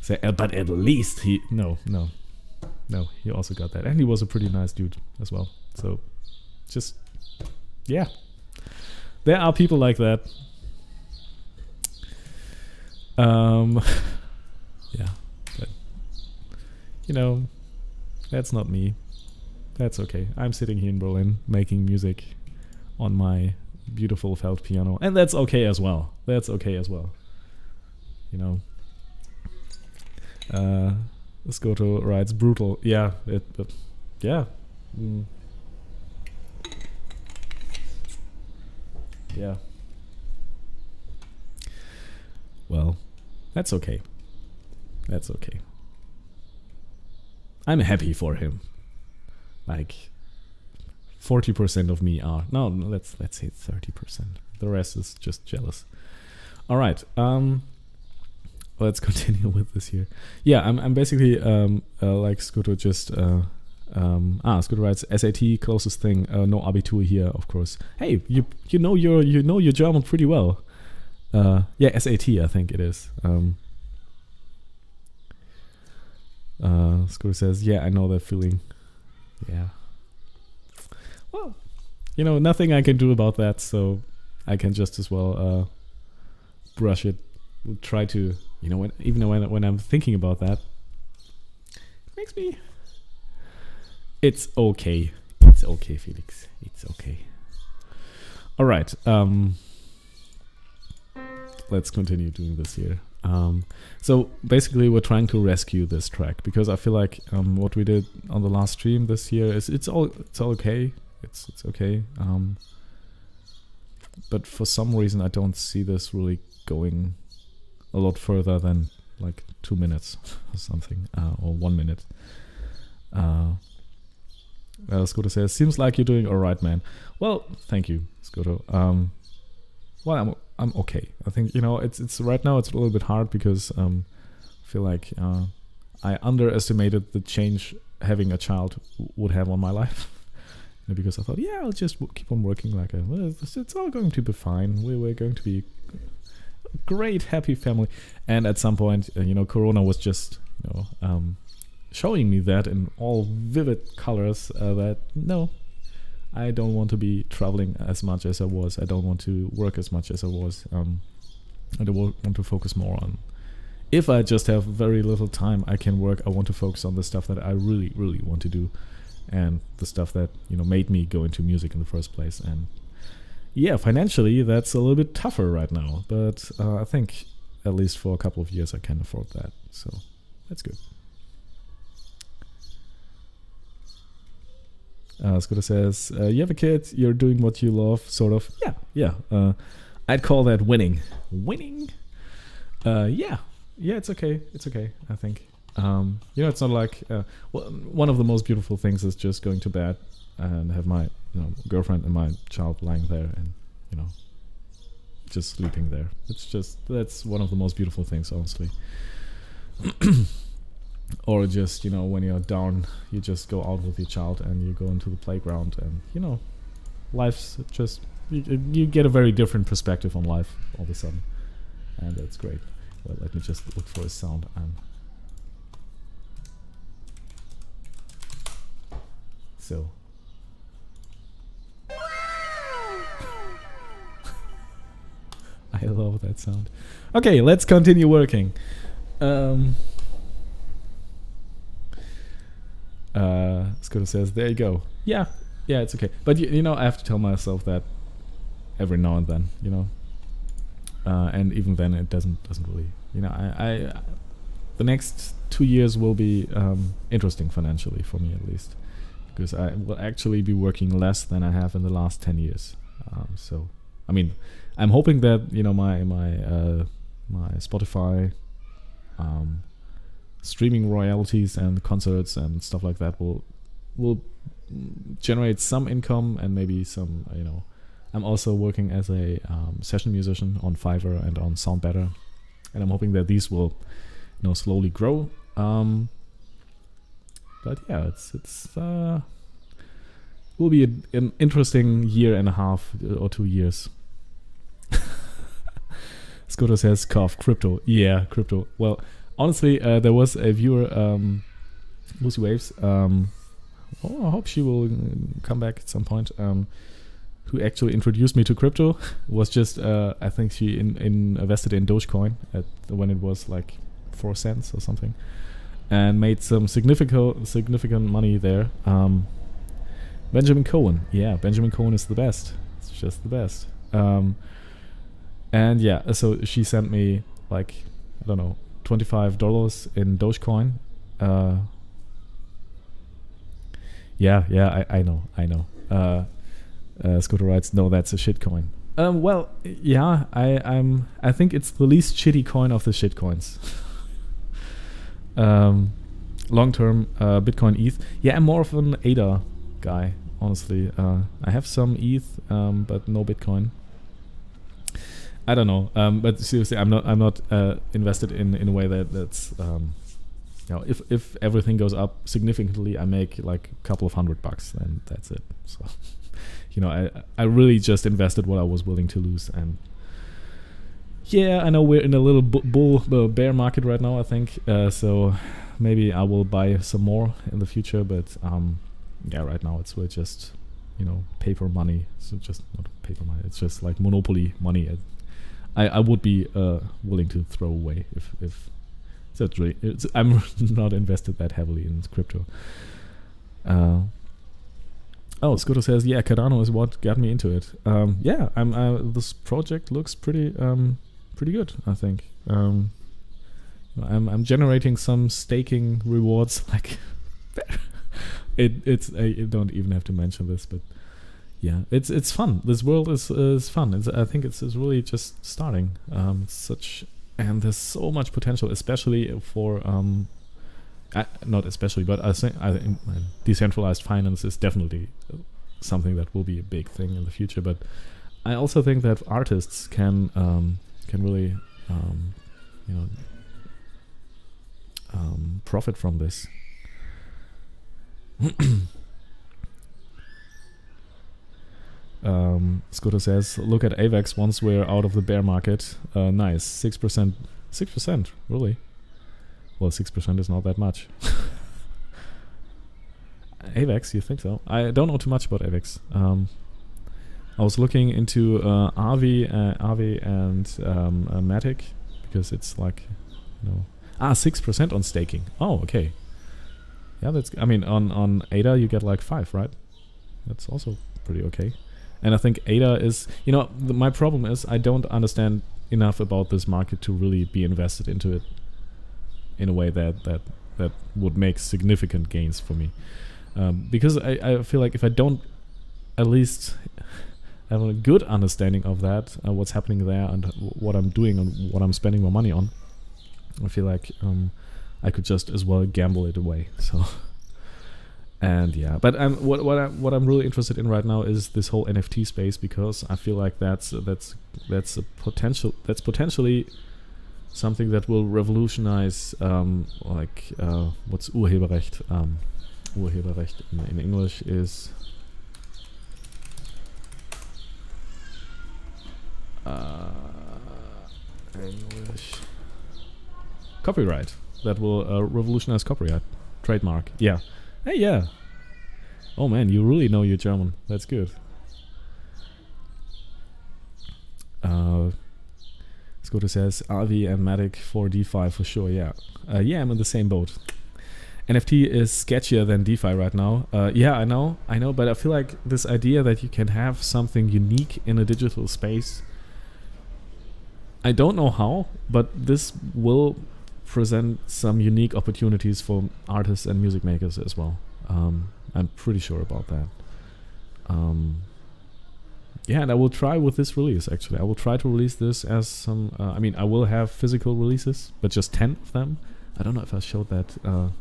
say, but at least he no, he also got that, and he was a pretty nice dude as well. So just, yeah, there are people like that. Yeah, but that's not me. That's okay. I'm sitting here in Berlin making music on my beautiful felt piano, and that's okay as well. Scoto writes brutal. Yeah, but yeah. Yeah. Well, that's okay. I'm happy for him. Like 40% of me are. No, let's say 30%. The rest is just jealous. All right. let's continue with this here. Yeah, I'm basically like Scooter just Scooter writes SAT closest thing, no Abitur here, of course. Hey, you know your German pretty well. Yeah, SAT I think it is. Scooter says, yeah, I know that feeling. Yeah. Well, nothing I can do about that, so I can just as well brush it. Try to, when I'm thinking about that, it makes me. It's okay. It's okay, Felix. It's okay. All right. Let's continue doing this here. So basically, we're trying to rescue this track because I feel like what we did on the last stream this year is it's all okay. It's okay. But for some reason, I don't see this really going a lot further than like 2 minutes or something, or 1 minute. Scooter says, "Seems like you're doing all right, man." Well, thank you, Scooter. Well, I'm okay. I think it's right now it's a little bit hard because I feel like I underestimated the change having a child would have on my life. Because I thought, yeah, I'll just keep on working like it's all going to be fine. We're going to be a great, happy family. And at some point, Corona was just showing me that in all vivid colors that no, I don't want to be traveling as much as I was. I don't want to work as much as I was. I don't want to focus more on. If I just have very little time I can work, I want to focus on the stuff that I really, really want to do. And the stuff that, made me go into music in the first place. And yeah, financially, that's a little bit tougher right now. But I think at least for a couple of years I can afford that. So that's good. Scooter says, you have a kid, you're doing what you love, sort of. Yeah. I'd call that winning. Winning? Yeah, it's okay. It's okay, I think. It's not like one of the most beautiful things is just going to bed and have my girlfriend and my child lying there and just sleeping there. That's one of the most beautiful things, honestly. Or just when you're down, you just go out with your child and you go into the playground and life's just you get a very different perspective on life all of a sudden, and that's great. Well, let me just look for a sound. So I love that sound. Okay, let's continue working. Scooter says, there you go. Yeah, it's okay. But I have to tell myself that every now and then, and even then it doesn't really, I the next 2 years will be interesting financially for me at least, because I will actually be working less than I have in the last 10 years. So, I mean, I'm hoping that my Spotify streaming royalties and concerts and stuff like that will generate some income and maybe some. I'm also working as a session musician on Fiverr and on Sound Better, and I'm hoping that these will slowly grow. But yeah, it's will be an interesting year and a half or 2 years. Scooter says, cough, crypto. Yeah, crypto. Well, honestly, there was a viewer, Lucy Waves, I hope she will come back at some point, who actually introduced me to crypto. Was just, I think she invested in Dogecoin when it was like 4 cents or something, and made some significant money there. Benjamin Cohen. Yeah, Benjamin Cohen is the best. It's just the best. And yeah, so she sent me like, I don't know, $25 in Dogecoin. I know. Scooter writes, no, that's a shitcoin. Well, yeah, I think it's the least shitty coin of the shitcoins. Long-term Bitcoin ETH. Yeah, I'm more of an ADA guy, honestly. I have some ETH, but no Bitcoin. I don't know. But seriously, I'm not invested in a way that's if everything goes up significantly, I make like a couple of $100, then that's it. So I really just invested what I was willing to lose. And yeah, I know we're in a little bear market right now, I think. So maybe I will buy some more in the future. But right now we're just paper money. So just not paper money. It's just like monopoly money. I would be willing to throw away if I'm not invested that heavily in crypto. Scooter says, yeah, Cardano is what got me into it. This project looks pretty good, I think. I'm generating some staking rewards. Like, I don't even have to mention this, but yeah, it's fun. This world is fun. I think it's really just starting. And there's so much potential, especially for not especially, but I think decentralized finance is definitely something that will be a big thing in the future. But I also think that artists can really profit from this. Scooter says, look at AVAX once we're out of the bear market. Nice. 6%. 6%, really? Well, 6% is not that much. AVAX, you think so? I don't know too much about AVAX. I was looking into RV and Matic, because it's like, 6% on staking. Oh, okay. Yeah, on ADA you get like 5, right? That's also pretty okay. And I think ADA is, my problem is I don't understand enough about this market to really be invested into it in a way that would make significant gains for me. Because I feel like if I don't at least have a good understanding of that, what's happening there and what I'm doing and what I'm spending my money on, I feel like I could just as well gamble it away. So. And yeah, but what I'm really interested in right now is this whole NFT space, because I feel like that's potentially something that will revolutionize what's Urheberrecht. Urheberrecht in English is copyright. That will revolutionize copyright, trademark. Yeah. Hey, yeah. Oh man, you really know your German. That's good. Scooter says RV and Matic for DeFi for sure. Yeah. I'm in the same boat. NFT is sketchier than DeFi right now. I know. But I feel like this idea that you can have something unique in a digital space, I don't know how, but this will present some unique opportunities for artists and music makers as well. I'm pretty sure about that. And I will try with this release, actually. I will try to release this as some... I will have physical releases, but just 10 of them. I don't know if I showed that,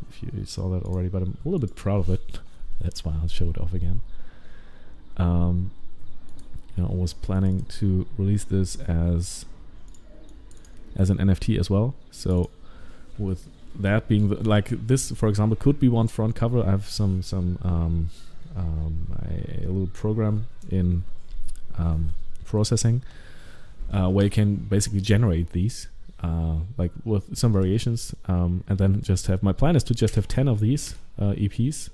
if you saw that already, but I'm a little bit proud of it. That's why I'll show it off again. I was planning to release this as an NFT as well. So with that being this, for example, could be one front cover. I have a little program in processing where you can basically generate these with some variations, and then just have, my plan is to just have 10 of these EPs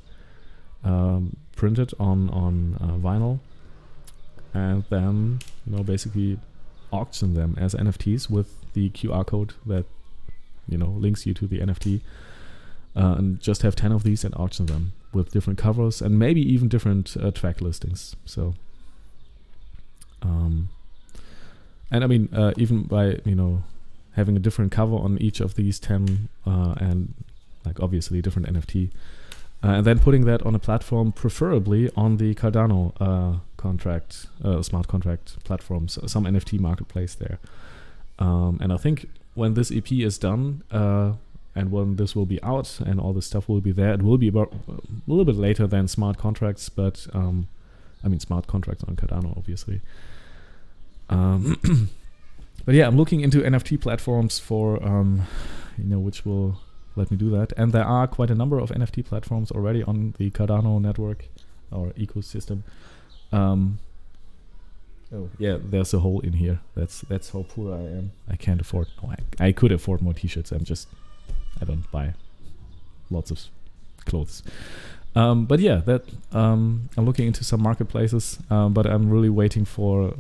printed on vinyl, and then basically auction them as NFTs with the QR code that links you to the NFT, and just have 10 of these and auction them with different covers and maybe even different track listings. So even by having a different cover on each of these 10 and obviously different NFT, and then putting that on a platform, preferably on the Cardano smart contract platforms, some NFT marketplace there. And I think when this EP is done, and when this will be out and all this stuff will be there, it will be about a little bit later than smart contracts, but smart contracts on Cardano, obviously. But yeah, I'm looking into NFT platforms for which will let me do that. And there are quite a number of NFT platforms already on the Cardano network or ecosystem. Oh yeah, there's a hole in here. That's how poor I am. I can't afford. No, I could afford more T-shirts. I don't buy lots of clothes. But yeah, that I'm looking into some marketplaces. But I'm really waiting for.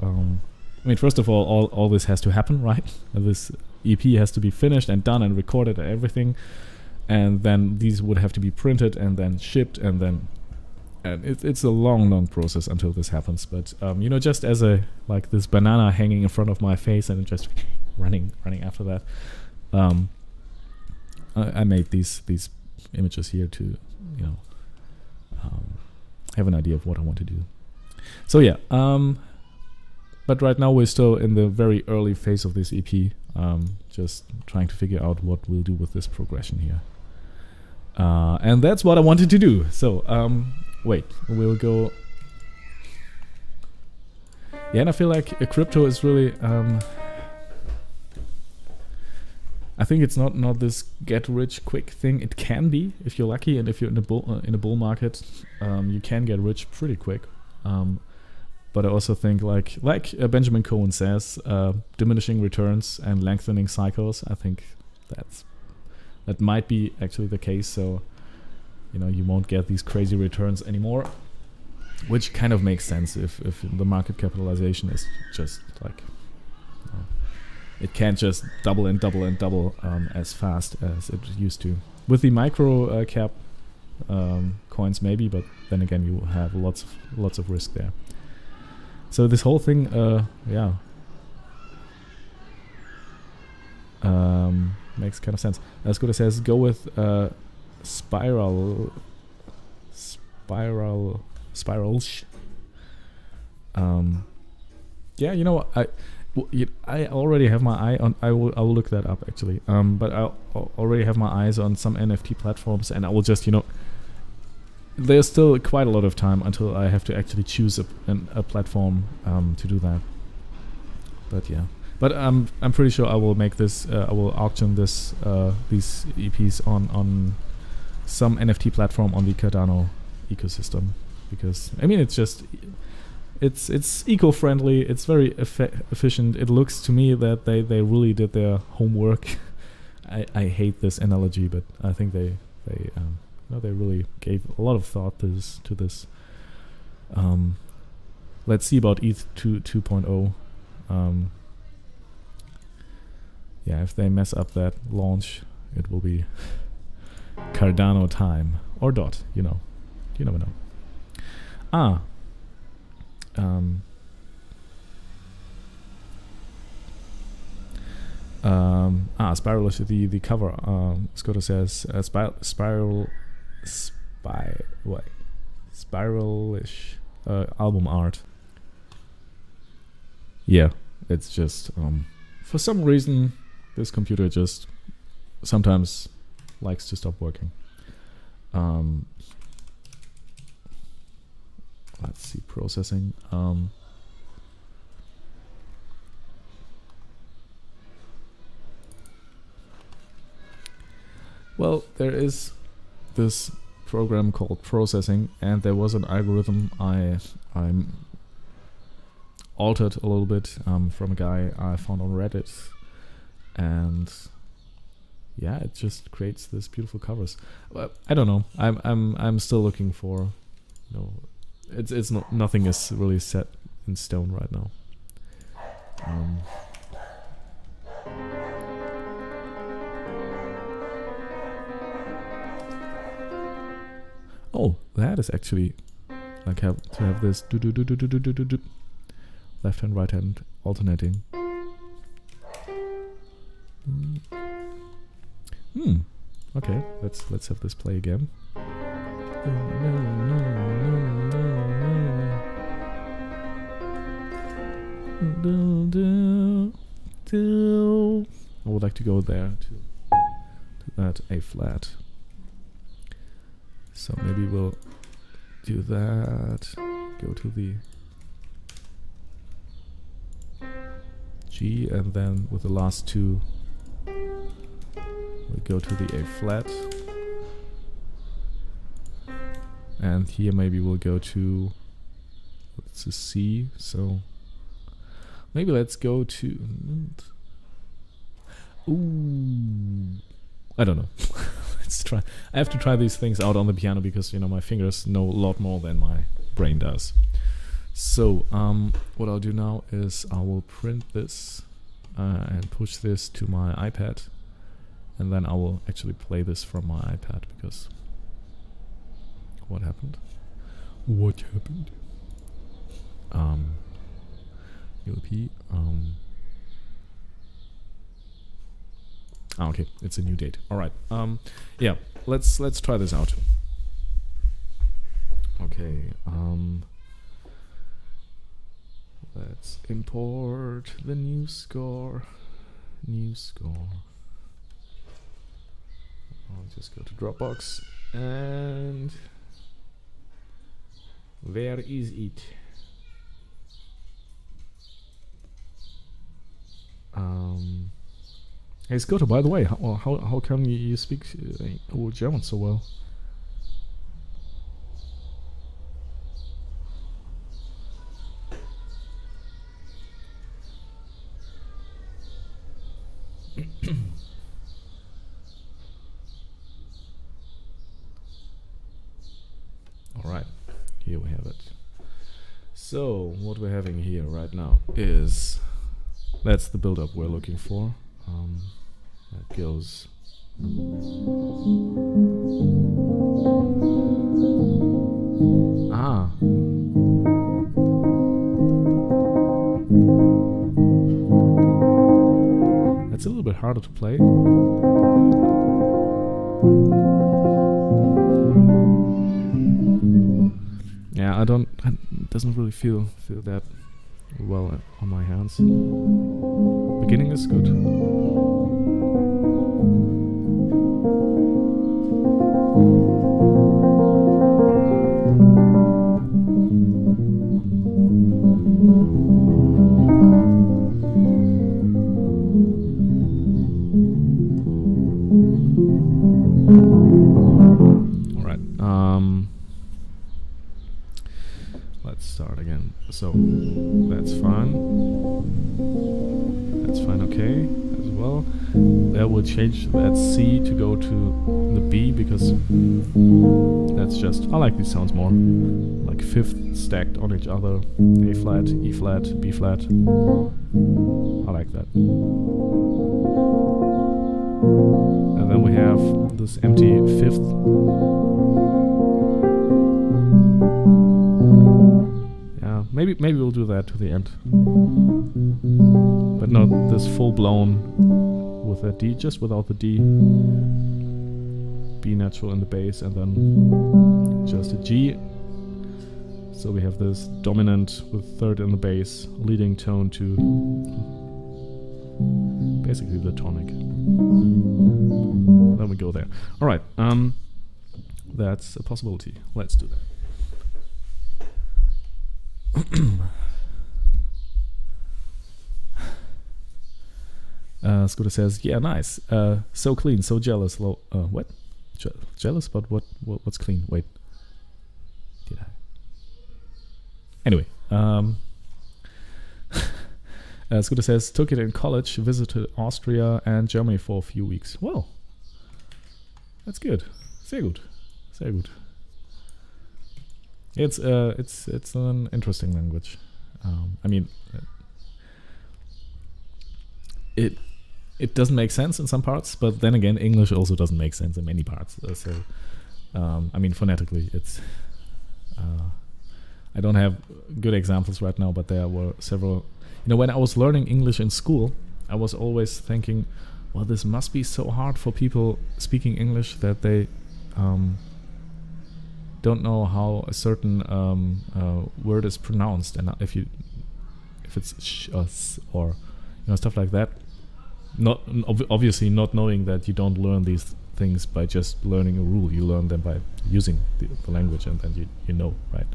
First of all this has to happen, right? This EP has to be finished and done and recorded and everything, and then these would have to be printed and then shipped, and it's a long process until this happens. But just as this banana hanging in front of my face and just running after that, I made these images here to have an idea of what I want to do. So yeah. But right now we're still in the very early phase of this EP, just trying to figure out what we'll do with this progression here. And that's what I wanted to do. So, wait, we'll go... Yeah, and I feel like crypto is really... I think it's not this get-rich-quick thing. It can be, if you're lucky, and if you're in a bull market, you can get rich pretty quick. But I also think, like Benjamin Cohen says, diminishing returns and lengthening cycles. I think that might be actually the case. So, you won't get these crazy returns anymore, which kind of makes sense if the market capitalization is just like it can't just double and double and double as fast as it used to. With the micro cap coins, maybe, but then again, you have lots of risk there. So this whole thing, makes kind of sense. As good as says, go with spirals. I already have my eye on. I will look that up actually. But I already have my eyes on some NFT platforms, and I will just there's still quite a lot of time until I have to actually choose a platform to do that. But yeah, I'm pretty sure I will make this. I will auction these EPs on some NFT platform on the Cardano ecosystem, because it's eco-friendly. It's very efficient. It looks to me that they really did their homework. I hate this analogy, but I think they really gave a lot of thought to this. Let's see about ETH 2.0. If they mess up that launch, it will be Cardano time or dot. You never know. Spiralish, the cover. Scotto says spiralish album art. Yeah, it's just for some reason this computer just sometimes likes to stop working. Let's see, processing. Well, there is this program called processing, and there was an algorithm I altered a little bit from a guy I found on Reddit, and yeah, it just creates this beautiful covers. I don't know. I'm still looking for, it's not, nothing is really set in stone right now. Oh, that is actually like to have this left hand, right hand alternating. Okay, let's have this play again. I would like to go there to that A flat. So maybe we'll do that. Go to the G, and then with the last two we go to the A flat. And here maybe we'll go to, it's a C, so maybe let's go to, ooh, I don't know. Let's try. I have to try these things out on the piano because, you know, my fingers know a lot more than my brain does. So what I'll do now is I will print this and push this to my iPad, and then I will actually play this from my iPad because what happened? What happened? ULP. Okay, it's a new date. All right. Yeah, let's try this out. Okay. Let's import the new score. New score. I'll just go to Dropbox and where is it? Hey Scotto, by the way, how come you speak German so well? Alright, here we have it. So, what we're having here right now is, that's the build-up we're looking for. That goes... Ah! That's a little bit harder to play. Yeah, it doesn't really feel that well on my hands. Beginning is good. All right. Let's start again. So that's fine. That's fine. Okay, as well. That will change that C to go to the B because that's just, I like these sounds more like fifth stacked on each other. A flat, E flat, B flat. I like that. And then we have this empty fifth. Yeah, maybe we'll do that to the end. But not this full blown with a D, just without the D. B natural in the bass and then just a G. So we have this dominant with third in the bass, leading tone to basically the tonic. Then we go there. All right, that's a possibility. Let's do that. Scooter says, "Yeah, nice. So clean, so jealous. What? Jealous? But what's clean? Wait, did I? Anyway, Scooter says, took it in college, visited Austria and Germany for a few weeks. Well, that's good. Sehr gut. Sehr gut. It's an interesting language. I mean, it doesn't make sense in some parts, but then again, English also doesn't make sense in many parts. I mean, phonetically, it's. I don't have good examples right now, but there were several. You know, when I was learning English in school, I was always thinking, well, this must be so hard for people speaking English that they don't know how a certain word is pronounced, and if it's sh, or you know, stuff like that. Not obviously not knowing that you don't learn these things by just learning a rule. You learn them by using the language, and then you know, right?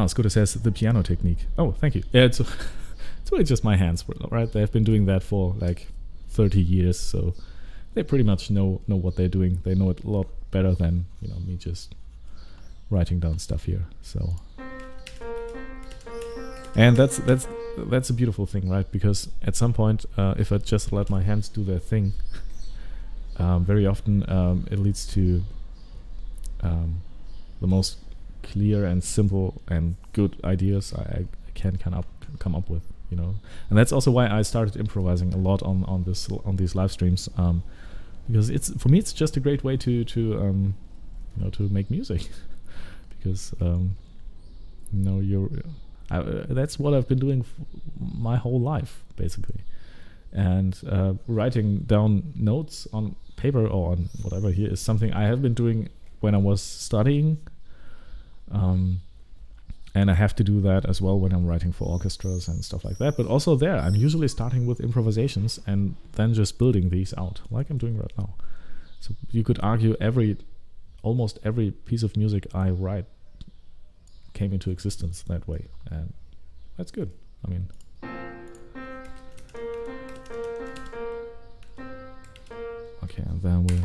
Scooter says the piano technique. Oh, thank you. Yeah, it's really just my hands, right? They've been doing that for like 30 years, so they pretty much know what they're doing. They know it a lot better than me just writing down stuff here. So, and that's a beautiful thing, right? Because at some point, if I just let my hands do their thing, very often it leads to the most clear and simple and good ideas I can come up with, and that's also why I started improvising a lot on these live streams, because for me it's just a great way to make music, because that's what I've been doing my whole life basically, and writing down notes on paper or on whatever here is something I have been doing when I was studying. And I have to do that as well when I'm writing for orchestras and stuff like that. But also there, I'm usually starting with improvisations and then just building these out, like I'm doing right now. So you could argue almost every piece of music I write came into existence that way, and that's good. I mean, okay, and then we'll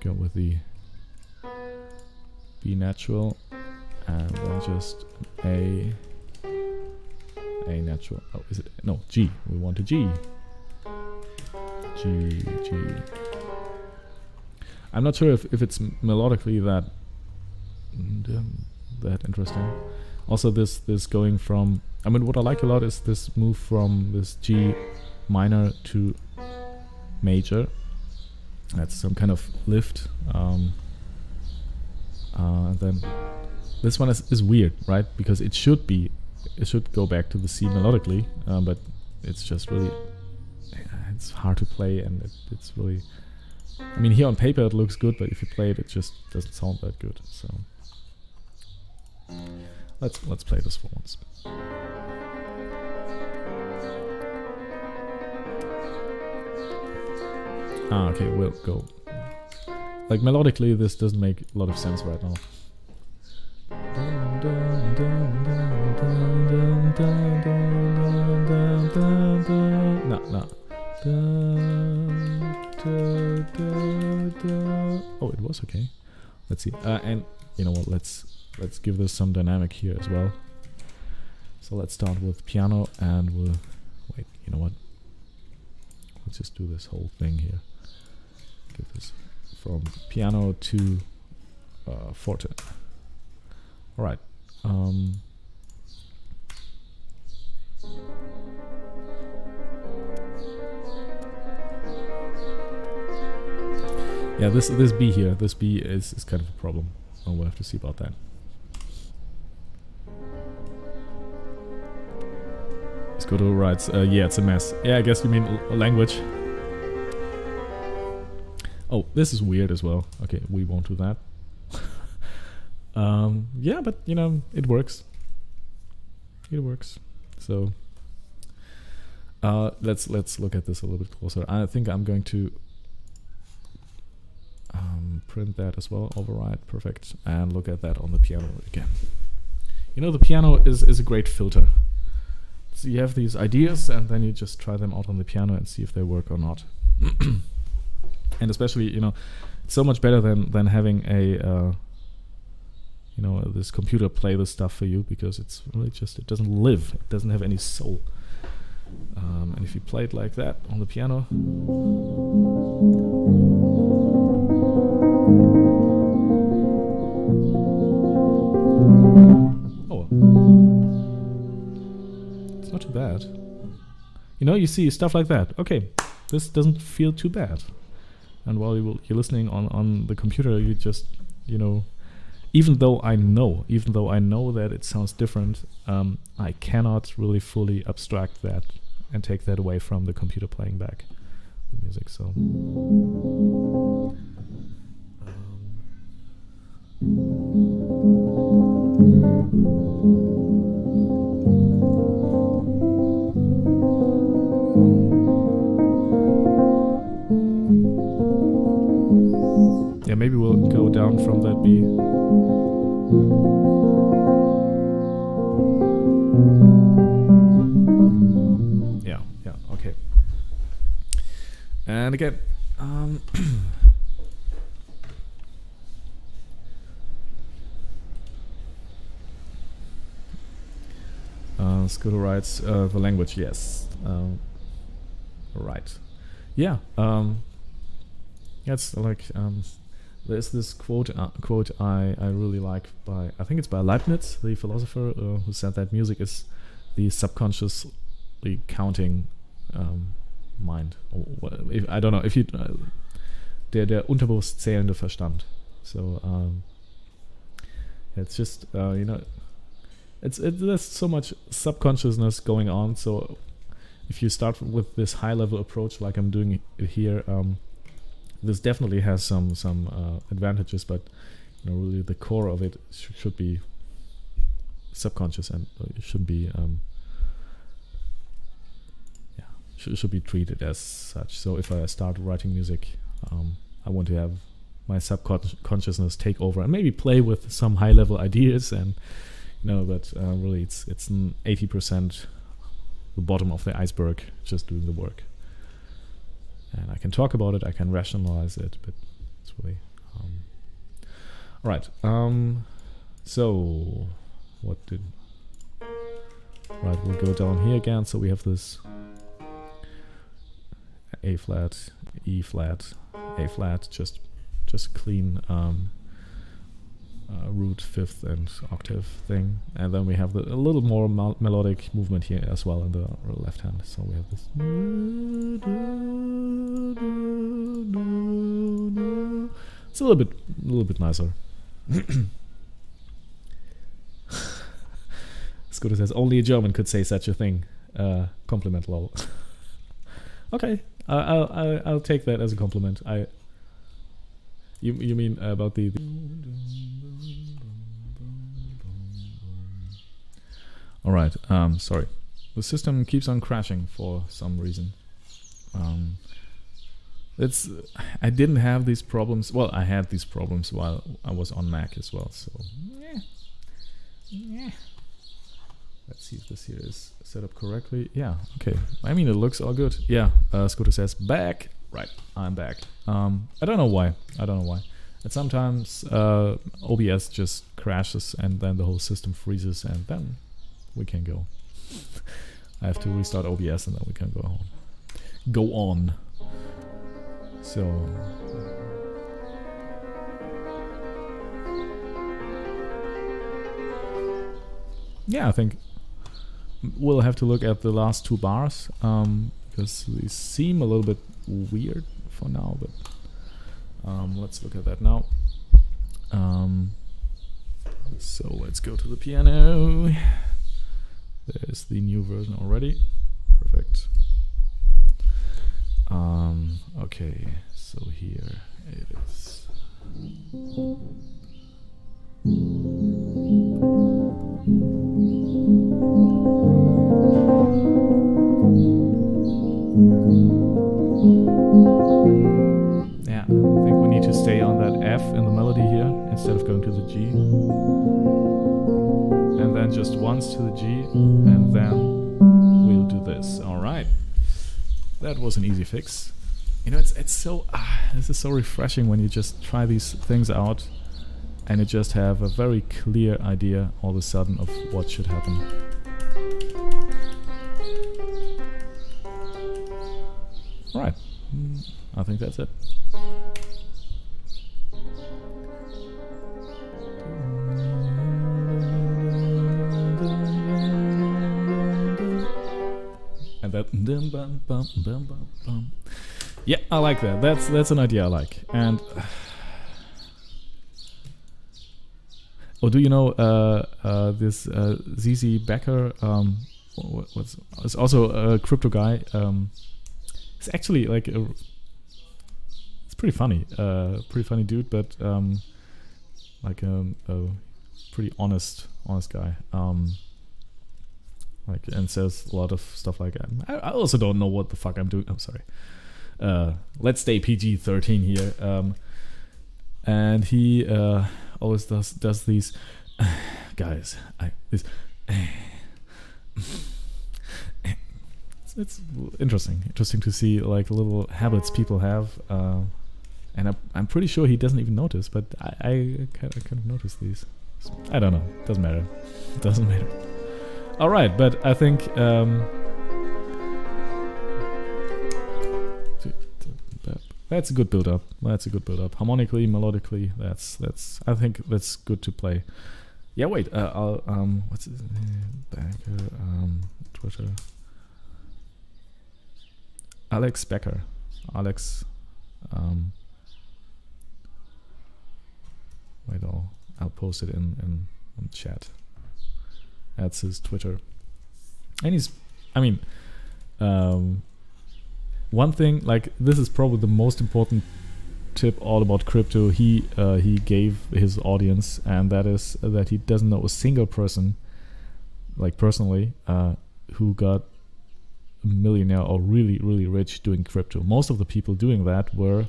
go with the B natural. And then just A natural. Oh, is it? No, G. We want a G. G. I'm not sure if it's melodically that interesting. Also, this going from. I mean, what I like a lot is this move from this G minor to major. That's some kind of lift. And then. This one is weird, right? Because it should go back to the C melodically, but it's just really, it's hard to play, and it's really, I mean, here on paper it looks good, but if you play it, it just doesn't sound that good. So let's play this for once. Okay, we'll go. Like melodically, this doesn't make a lot of sense right now. No. Oh, it was okay. Let's see. And you know what? Let's give this some dynamic here as well. So let's start with piano, and we'll wait. You know what? Let's just do this whole thing here. Give this from piano to forte. All right. Yeah, this B here, this B is kind of a problem. We'll have to see about that. Scoto writes, yeah, it's a mess. Yeah, I guess you mean language. Oh, this is weird as well. Okay, we won't do that. Yeah, but you know, it works. It works. So let's look at this a little bit closer. I think I'm going to print that as well, override, perfect, and look at that on the piano again. You know, the piano is a great filter. So you have these ideas, and then you just try them out on the piano and see if they work or not. And especially, you know, it's so much better than having a you know, this computer play this stuff for you, because it's really just, it doesn't live, it doesn't have any soul. And if you play it like that on the piano, oh, it's not too bad. You know, you see stuff like that. Okay, this doesn't feel too bad. And while you're listening on the computer, you just, you know, even though I know that it sounds different, I cannot really fully abstract that and take that away from the computer playing back the music. So yeah, maybe we'll go down from that B. And again, Scooter writes the language, yes. Right. Yeah. It's like there's this quote I really like by, I think it's by Leibniz, the philosopher, who said that music is the subconsciously counting mind. I don't know if you der unterbewusst zählende Verstand. So it's just there's so much subconsciousness going on. So if you start with this high level approach like I'm doing it here, this definitely has some advantages, but really the core of it should be subconscious, and it should be should be treated as such. So if I start writing music, I want to have my subconsciousness take over and maybe play with some high level ideas, and but really it's 80% the bottom of the iceberg, just doing the work. And I can talk about it, I can rationalize it, but it's really all right. So what did we'll go down here again. So we have this A flat, E flat, A flat, just clean root, fifth, and octave thing, and then we have a little more melodic movement here as well in the left hand. So we have this. It's a little bit nicer. Scooter says only a German could say such a thing. Compliment, lol. Okay, I'll take that as a compliment. You mean about the all right. Sorry, the system keeps on crashing for some reason. I didn't have these problems. Well, I had these problems while I was on Mac as well. So yeah. Let's see if this here is set up correctly. Yeah. Okay. I mean, it looks all good. Yeah. Scooter says back. Right. I'm back. I don't know why. And sometimes OBS just crashes and then the whole system freezes and then we can go. I have to restart OBS and then we can go on. So yeah, I think we'll have to look at the last two bars because they seem a little bit weird for now, but let's look at that now. So let's go to the piano. There's the new version already. Perfect. Okay, so here it is. Yeah, I think we need to stay on that F in the melody here instead of going to the G. And then just once to the G, and then we'll do this. All right. That was an easy fix. It's so this is so refreshing when you just try these things out and you just have a very clear idea all of a sudden of what should happen. Right. I think that's it. And that yeah, I like that. That's an idea I like. And do you know this ZZ Becker? Is also a crypto guy. It's actually like it's pretty funny dude, but like a pretty honest guy. Like, and says a lot of stuff like I also don't know what the fuck I'm doing. I'm sorry. Let's stay PG-13 here. And he always does these guys. it's interesting to see like little habits people have, and I'm pretty sure he doesn't even notice, but I kind of notice these. I don't know. Doesn't matter. Doesn't matter. All right, but I think that's a good build-up. Harmonically, melodically, that's. I think that's good to play. Yeah, wait. I'll what's his name? Twitter. Alex Becker. Alex. Wait, I'll post it in chat. That's his Twitter. And he's, I mean, one thing, like, this is probably the most important tip all about crypto he gave his audience, and that is that he doesn't know a single person, like personally, who got a millionaire or really, really rich doing crypto. Most of the people doing that were,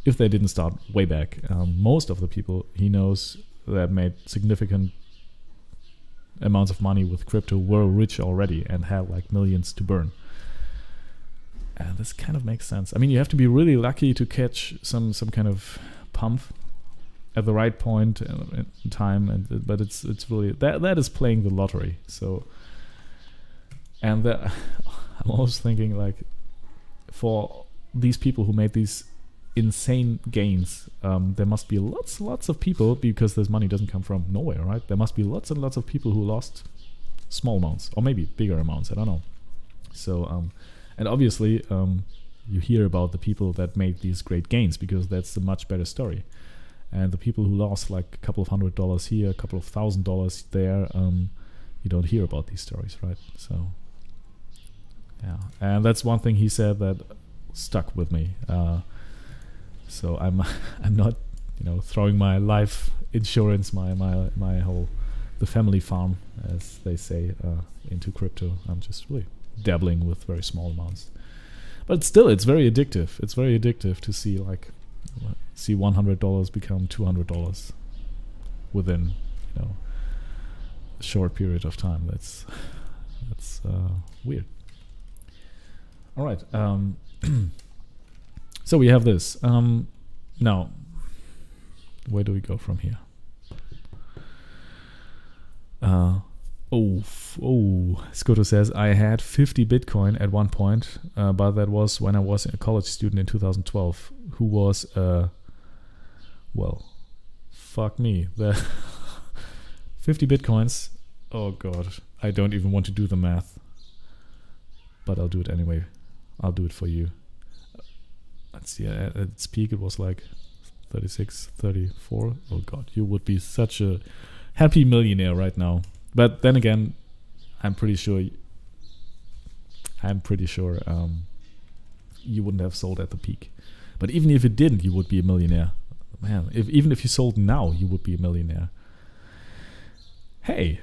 if they didn't start way back, most of the people he knows that made significant amounts of money with crypto were rich already and had like millions to burn. And this kind of makes sense. I mean, you have to be really lucky to catch some kind of pump at the right point in time, but it's really that is playing the lottery. So, and I'm always thinking, like, for these people who made these insane gains, there must be lots of people, because this money doesn't come from nowhere, right? There must be lots and lots of people who lost small amounts or maybe bigger amounts. I don't know. So, and obviously, you hear about the people that made these great gains, because that's a much better story. And the people who lost like a couple of $100 here, a couple of $1,000 there, you don't hear about these stories, right? So, yeah. And that's one thing he said that stuck with me. So I'm not, throwing my life insurance, my whole, the family farm, as they say, into crypto. I'm just really dabbling with very small amounts, but still, it's very addictive. It's very addictive to see $100 become $200 within a short period of time. That's weird. All right. So we have this. Now, where do we go from here? Scotto says, I had 50 Bitcoin at one point, but that was when I was a college student in 2012, who was, fuck me. The 50 Bitcoins, oh god, I don't even want to do the math, but I'll do it anyway. I'll do it for you. Let's see, at its peak it was like 36, 34. Oh god, you would be such a happy millionaire right now. But then again, I'm pretty sure you wouldn't have sold at the peak. But even if it didn't, you would be a millionaire. Man, even if you sold now, you would be a millionaire. Hey.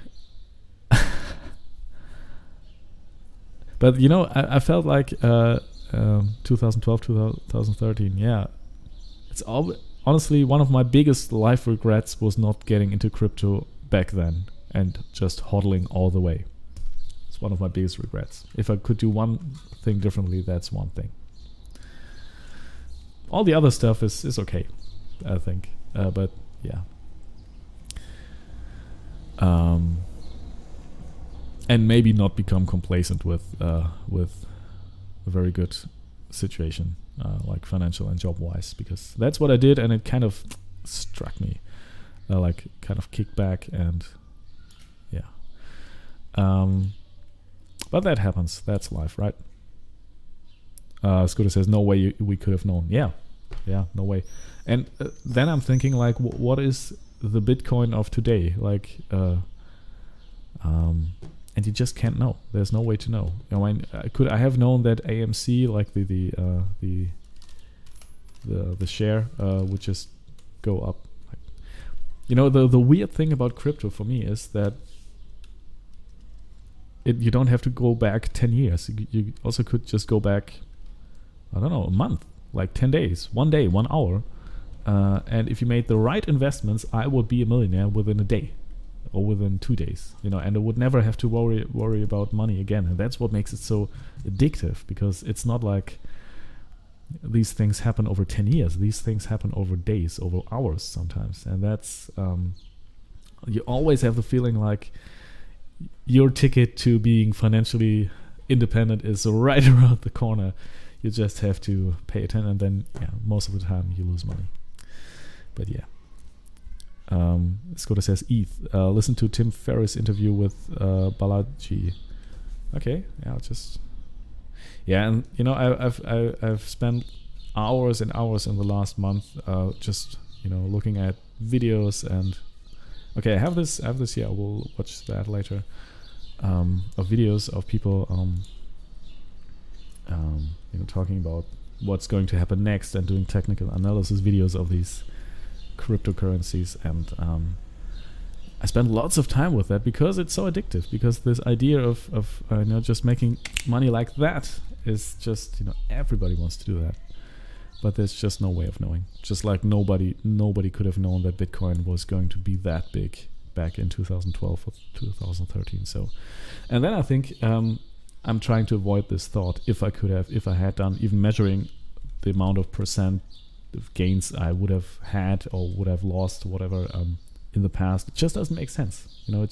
But I felt like 2012, 2013, yeah. It's honestly one of my biggest life regrets was not getting into crypto back then and just hodling all the way. It's one of my biggest regrets. If I could do one thing differently, that's one thing. All the other stuff is okay, I think. But yeah. And maybe not become complacent with a very good situation, like financial and job wise, because that's what I did, and it kind of struck me, like kind of kicked back, and yeah. But that happens. That's life, right? Scooter says, no way we could have known. Yeah, no way. And then I'm thinking, like, what is the Bitcoin of today? Like, and you just can't know. There's no way to know. I have known that AMC, like the share, would just go up. The weird thing about crypto for me is that you don't have to go back 10 years. You also could just go back, I don't know, a month, like 10 days, 1 day, 1 hour. And if you made the right investments, I would be a millionaire within a day or within 2 days, and I would never have to worry about money again. And that's what makes it so addictive, because it's not like these things happen over 10 years. These things happen over days, over hours sometimes. And that's, you always have the feeling like your ticket to being financially independent is right around the corner. You just have to pay attention, and then most of the time you lose money. But Skoda says ETH. Listen to Tim Ferriss' interview with Balaji. Okay, and I've spent hours and hours in the last month just looking at videos, and okay, I have this here. We'll watch that later. Of videos of people talking about what's going to happen next and doing technical analysis videos of these cryptocurrencies, and I spend lots of time with that because it's so addictive, because this idea of just making money like that is just everybody wants to do that, but there's just no way of knowing. Just like nobody could have known that Bitcoin was going to be that big back in 2012 or 2013. So, and then I think I'm trying to avoid this thought. If I had done even measuring the amount of percent of gains I would have had or would have lost, whatever, in the past, it just doesn't make sense. It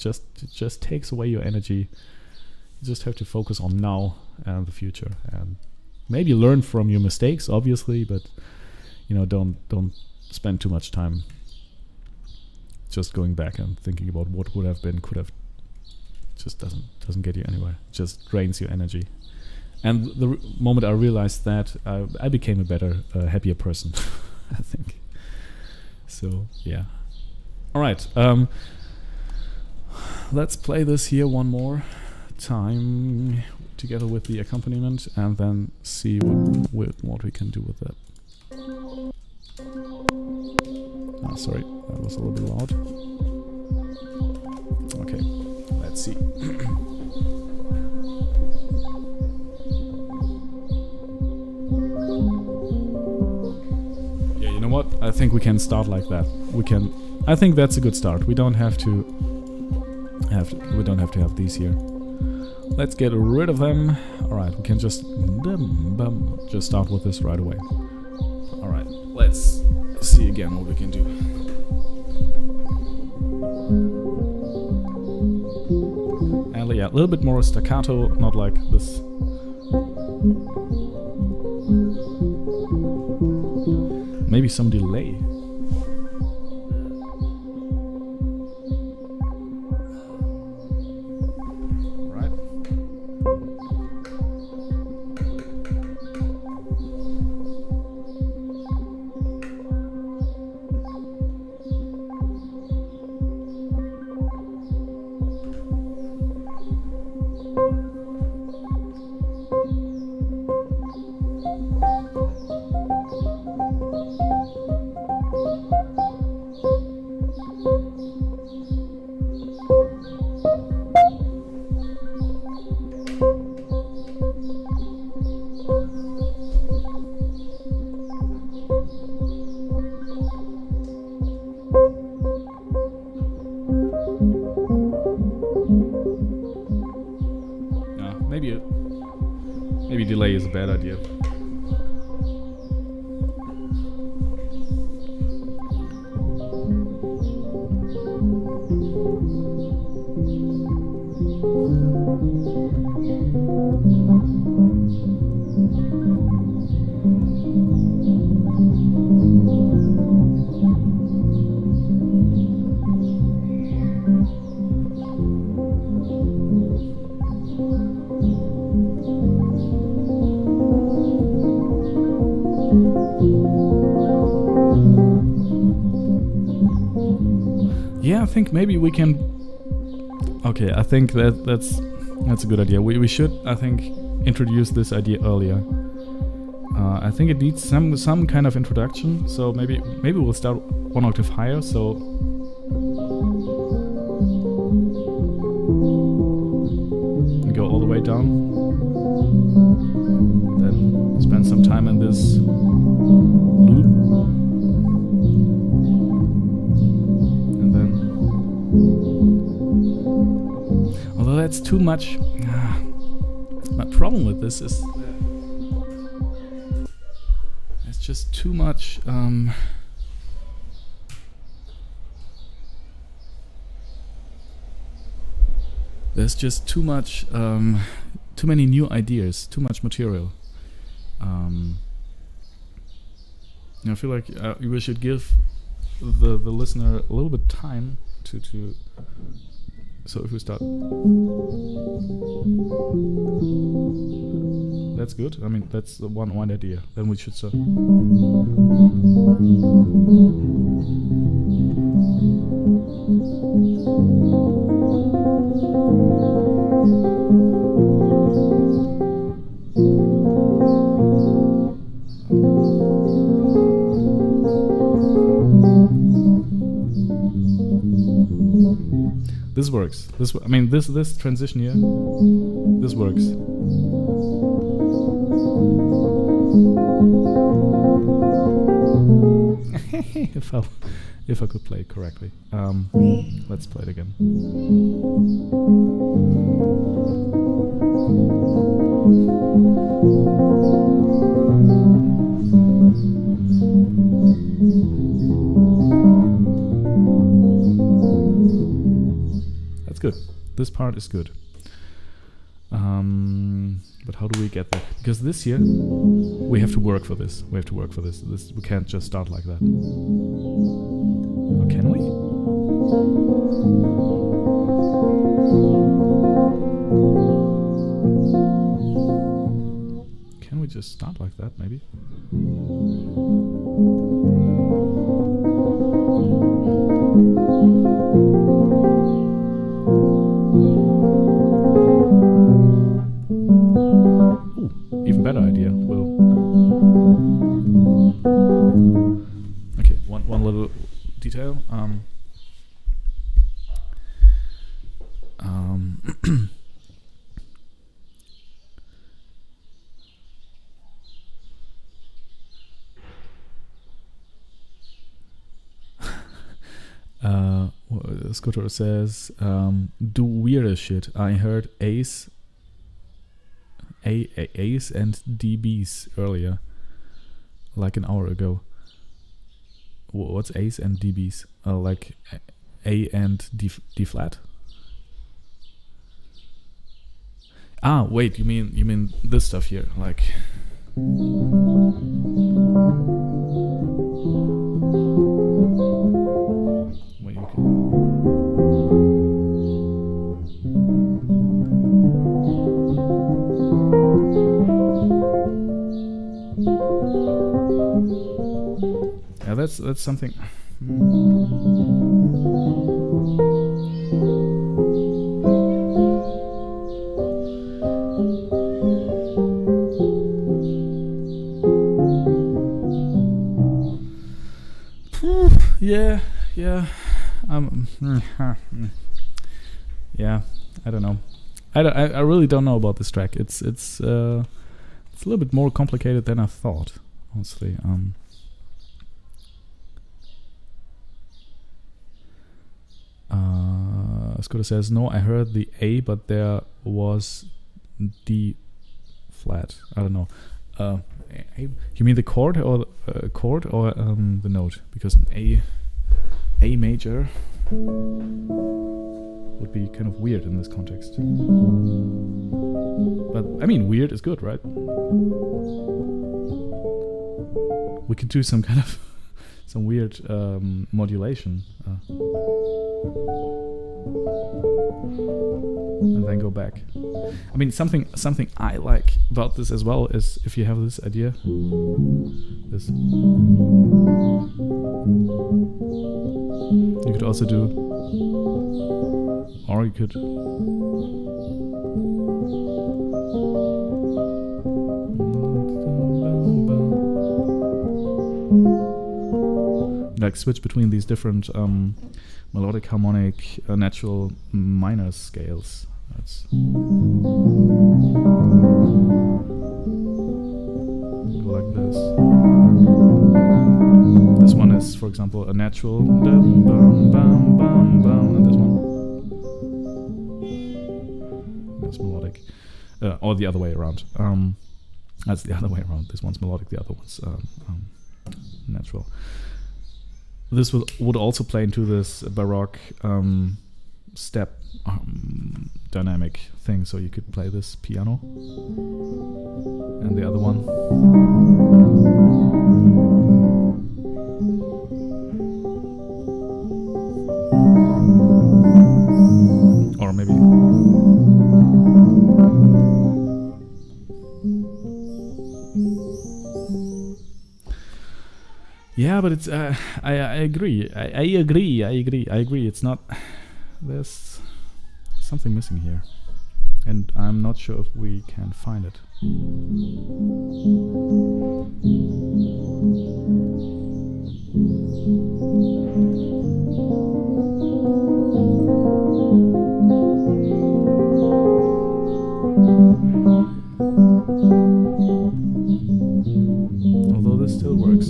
just takes away your energy. You just have to focus on now and the future, and maybe learn from your mistakes, obviously, but don't spend too much time just going back and thinking about what would have been, could have. Just doesn't get you anywhere. Just drains your energy. And the moment I realized that, I became a better, happier person, I think. So yeah. All right. Let's play this here one more time together with the accompaniment, and then see what we can do with that. Sorry, that was a little bit loud. Okay, let's see. Yeah, you know what? I think we can start like that. I think that's a good start. We don't have to have these here. Let's get rid of them. All right, we can just start with this right away. All right, let's see again what we can do. And yeah, a little bit more staccato, not like this. Maybe some delay. Maybe delay is a bad idea. Yeah, I think maybe we can. Okay, I think that's a good idea. We should, I think, introduce this idea earlier. I think it needs some kind of introduction. So maybe we'll start one octave higher. So and go all the way down. Then spend some time in this loop. it's too much. My problem with this is it's just too much. There's just too much, too many new ideas, too much material. I feel like we should give the listener a little bit time to. So if we start, that's good. I mean, that's the one idea. Then we should start. This works. I mean, this transition here, this works. if I could play it correctly. Let's play it again. Good. This part is good. But how do we get there? Because this year we have to work for this. We can't just start like that. Or can we? Can we just start like that, maybe? Even better idea. Okay, one little detail. Scooter says, do weirder shit. I heard Ace and DBs earlier, like an hour ago. What's Ace and DBs? Like A and D flat? Ah, wait, you mean this stuff here, like. Wait, you can. Yeah, that's something. Yeah. Yeah, I don't know. I really don't know about this track. It's a little bit more complicated than I thought, honestly. Scooter says, no, I heard the A, but there was D flat. I don't know. You mean the chord or the note? Because an A major would be kind of weird in this context. But I mean, weird is good, right? We could do some kind of some weird modulation, and then go back. I mean, something I like about this as well is if you have this idea, this. You could also do, or you could. Like switch between these different melodic, harmonic, natural minor scales. That's go like this. This one is, for example, a natural, and this one. one's melodic, or the other way around. That's the other way around. This one's melodic, the other one's natural. This would also play into this Baroque step dynamic thing, so you could play this piano and the other one. Or maybe yeah, but it's I agree. I agree. It's not, there's something missing here, and I'm not sure if we can find it. Although this still works.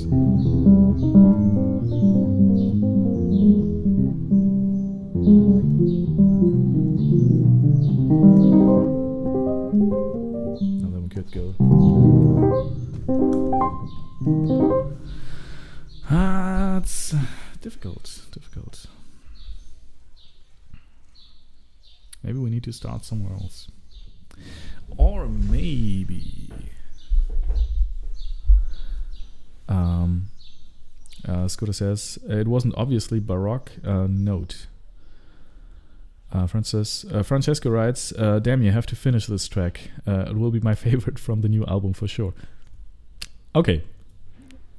Now then we could go. It's difficult. Maybe we need to start somewhere else. Or maybe Scooter says it wasn't obviously Baroque note. Francesco writes, damn, you have to finish this track. It will be my favorite from the new album for sure. Okay,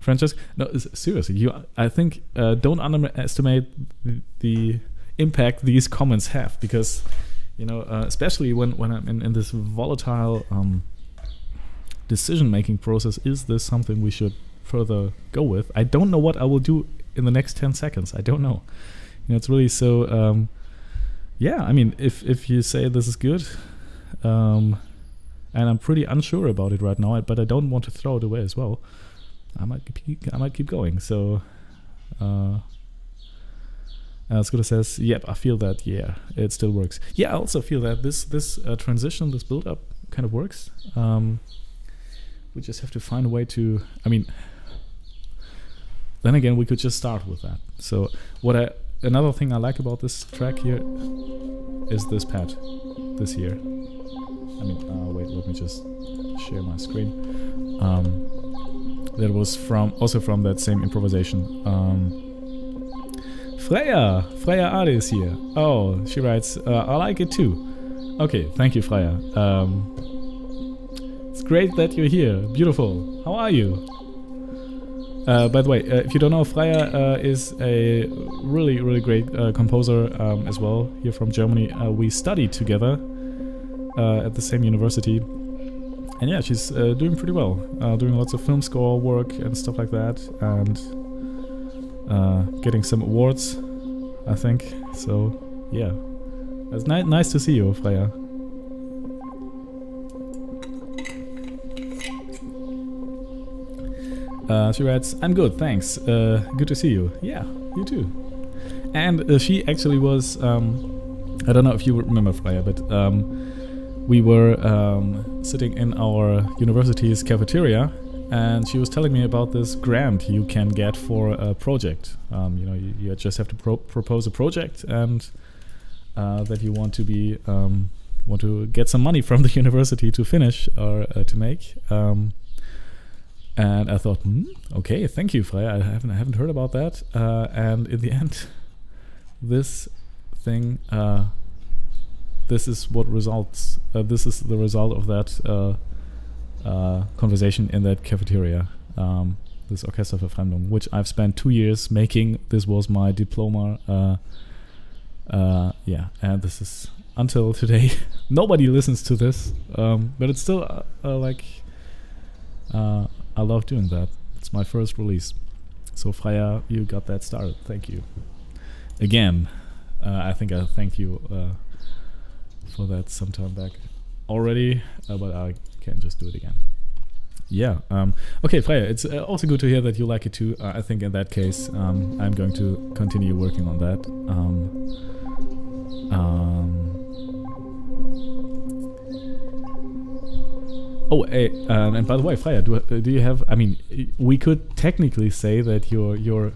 Francesco, no, seriously, I think don't underestimate the impact these comments have, because especially when I'm in this volatile decision-making process, is this something we should further go with? I don't know what I will do in the next 10 seconds. I don't know. It's really so... yeah, I mean, if you say this is good, and I'm pretty unsure about it right now, but I don't want to throw it away as well, I might keep going. So... Scooter says, yep, I feel that, yeah, it still works. Yeah, I also feel that this transition, this build-up kind of works. We just have to find a way to, then again, we could just start with that. So another thing I like about this track here is this pad, this here. Wait, let me just share my screen. That was also from that same improvisation. Freya Ade is here. Oh, she writes, I like it too. Okay, thank you, Freya. It's great that you're here. Beautiful. How are you? By the way, if you don't know, Freya is a really, really great composer as well, here from Germany. We studied together at the same university. And yeah, she's doing pretty well. Doing lots of film score work and stuff like that. And getting some awards, I think. So, yeah. It's nice to see you, Freya. She writes, I'm good, thanks. Good to see you. Yeah, you too. And she actually was, I don't know if you remember Freya, but we were sitting in our university's cafeteria, and she was telling me about this grant you can get for a project. You just have to propose a project, and that you want to get some money from the university to finish or to make. And I thought, okay, thank you, Freya. I haven't heard about that. And in the end, this thing, this is what results. This is the result of that conversation in that cafeteria. This Orchester für Fremdung, which I've spent 2 years making. This was my diploma. Yeah, and this is until today. Nobody listens to this, but it's still I love doing that. It's my first release. So Freya, you got that started. Thank you. Again, I think I thanked you for that some time back already, but I can just do it again. Yeah. Okay, Freya, it's also good to hear that you like it too. I think in that case, I'm going to continue working on that. Oh, and by the way, Freya, do you have? I mean, we could technically say that you're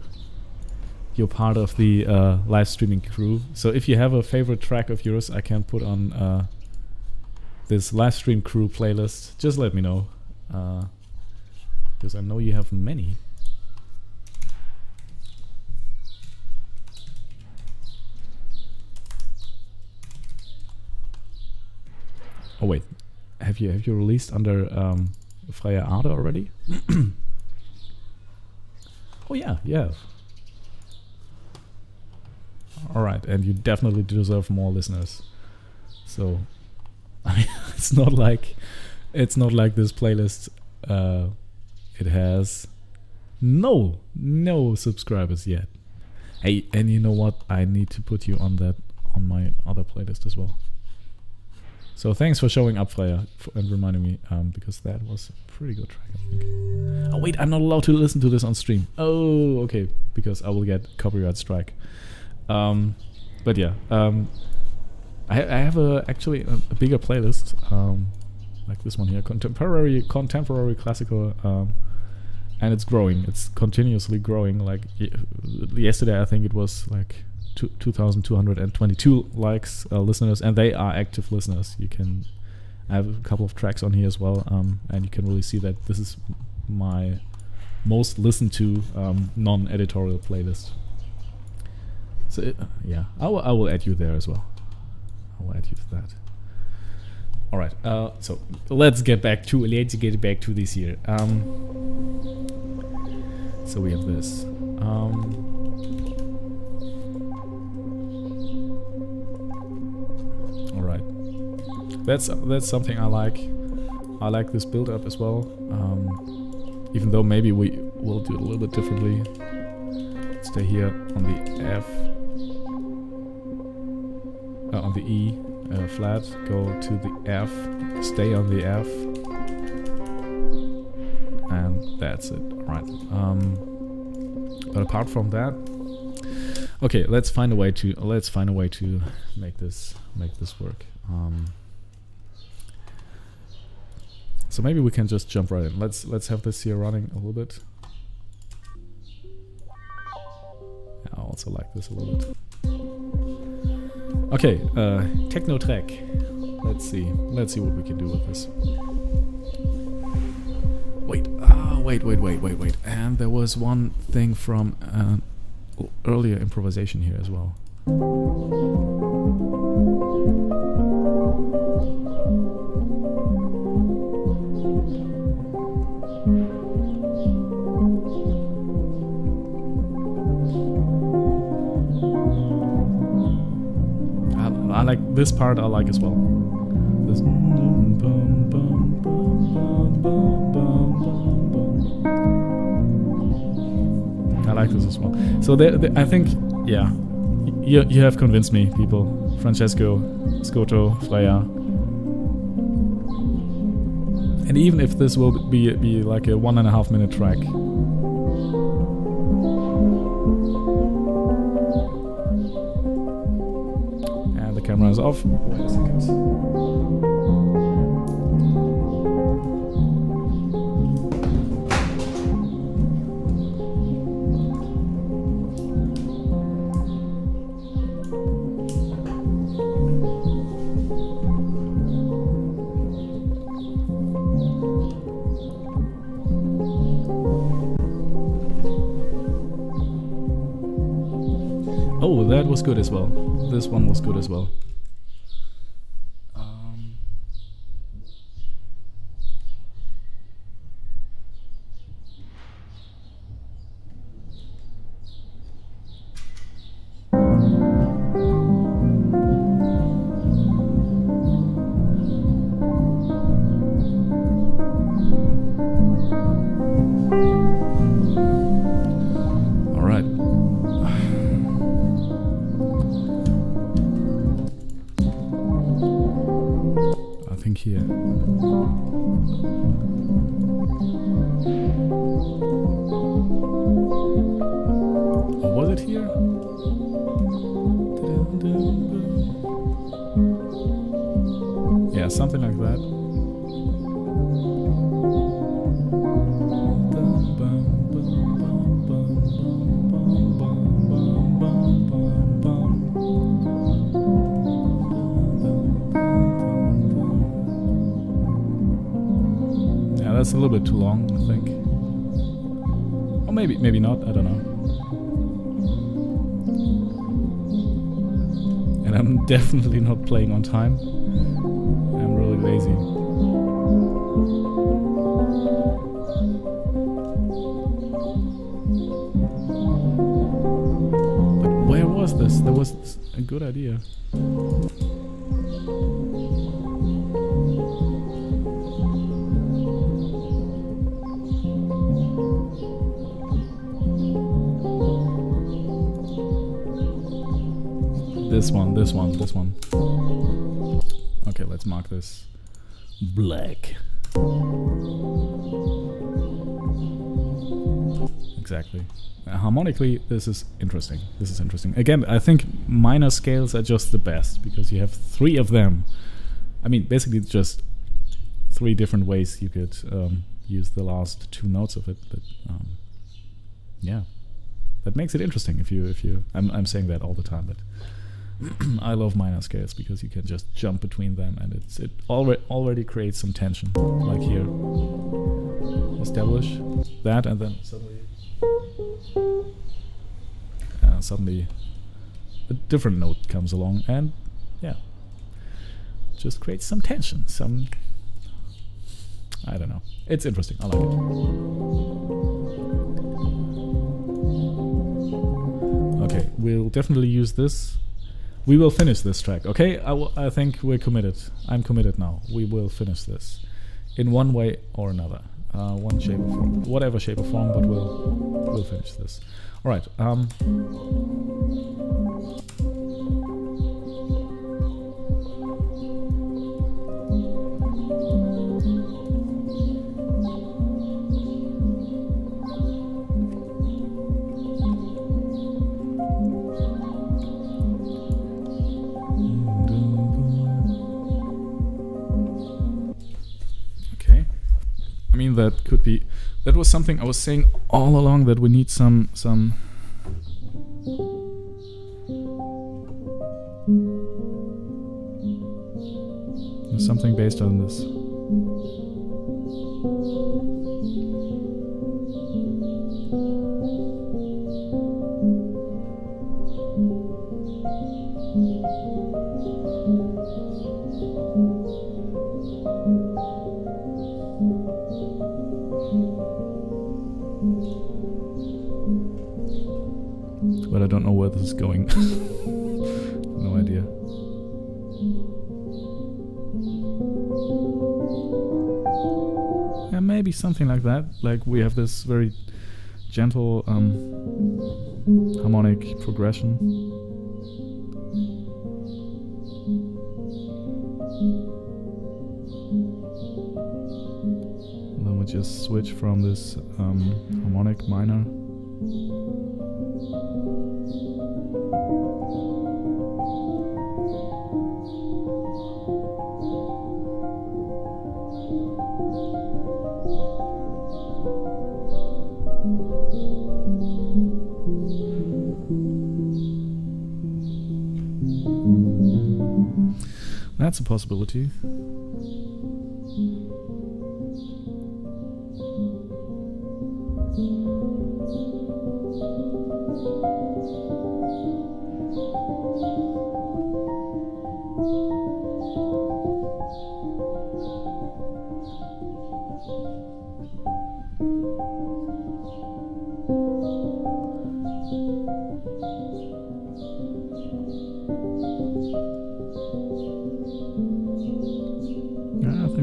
part of the live streaming crew. So if you have a favorite track of yours, I can put on this live stream crew playlist. Just let me know, because I know you have many. Oh wait, have you released under Freya Arte already? Oh yeah, yeah. All right, and you definitely deserve more listeners. So, I mean, it's not like this playlist. It has no subscribers yet. Hey, and you know what? I need to put you on my other playlist as well. So thanks for showing up, Freya, and reminding me, because that was a pretty good track, I think. Oh wait, I'm not allowed to listen to this on stream. Oh, okay, because I will get copyright strike. But yeah, I have actually a bigger playlist, like this one here, contemporary classical, and it's growing. It's continuously growing. Like yesterday, I think it was like 2,222 likes, listeners, and they are active listeners. I have a couple of tracks on here as well, and you can really see that this is my most listened to non-editorial playlist. So yeah, I will add you there as well. I will add you to that. All right. So let's get back to this here. So we have this. All right. That's something I like. I like this build up as well. Even though maybe we will do it a little bit differently. Stay here on the F. On the E flat, go to the F, stay on the F, and that's it. Right. But apart from that, okay, let's find a way to make this work. So maybe we can just jump right in. Let's have this here running a little bit. I also like this a little bit. Okay, techno track. Let's see what we can do with this. Wait. And there was one thing from earlier improvisation here as well. I like this part. I like as well. This I like this as well. So I think, yeah, you have convinced me, people. Francesco, Scoto, Freya, and even if this will be like a 1.5 minute track. Camera is off. Wait a second. Oh, that was good as well. This one was good as well. Here. Or was it here? Yeah, something like that. That's a little bit too long, I think. Or maybe not, I don't know. And I'm definitely not playing on time. I'm really lazy. But where was this? There was a good idea. This one. Okay, let's mark this black. Exactly. Harmonically, this is interesting. Again, I think minor scales are just the best because you have 3 of them. I mean, basically just 3 different ways you could use the last 2 notes of it. But yeah, that makes it interesting. If you, I'm saying that all the time, but I love minor scales because you can just jump between them, and it already creates some tension. Like here, establish that, and then suddenly a different note comes along, and yeah, just creates some tension. I don't know. It's interesting. I like it. Okay, we'll definitely use this. We will finish this track, okay? I think we're committed. I'm committed now. We will finish this in one way or another, one shape or form, whatever shape or form. But we'll finish this. All right. I mean, that was something I was saying all along, that we need something based on this. But I don't know where this is going. No idea. Yeah, maybe something like that. Like we have this very gentle harmonic progression. And then we just switch from this harmonic minor. That's a possibility.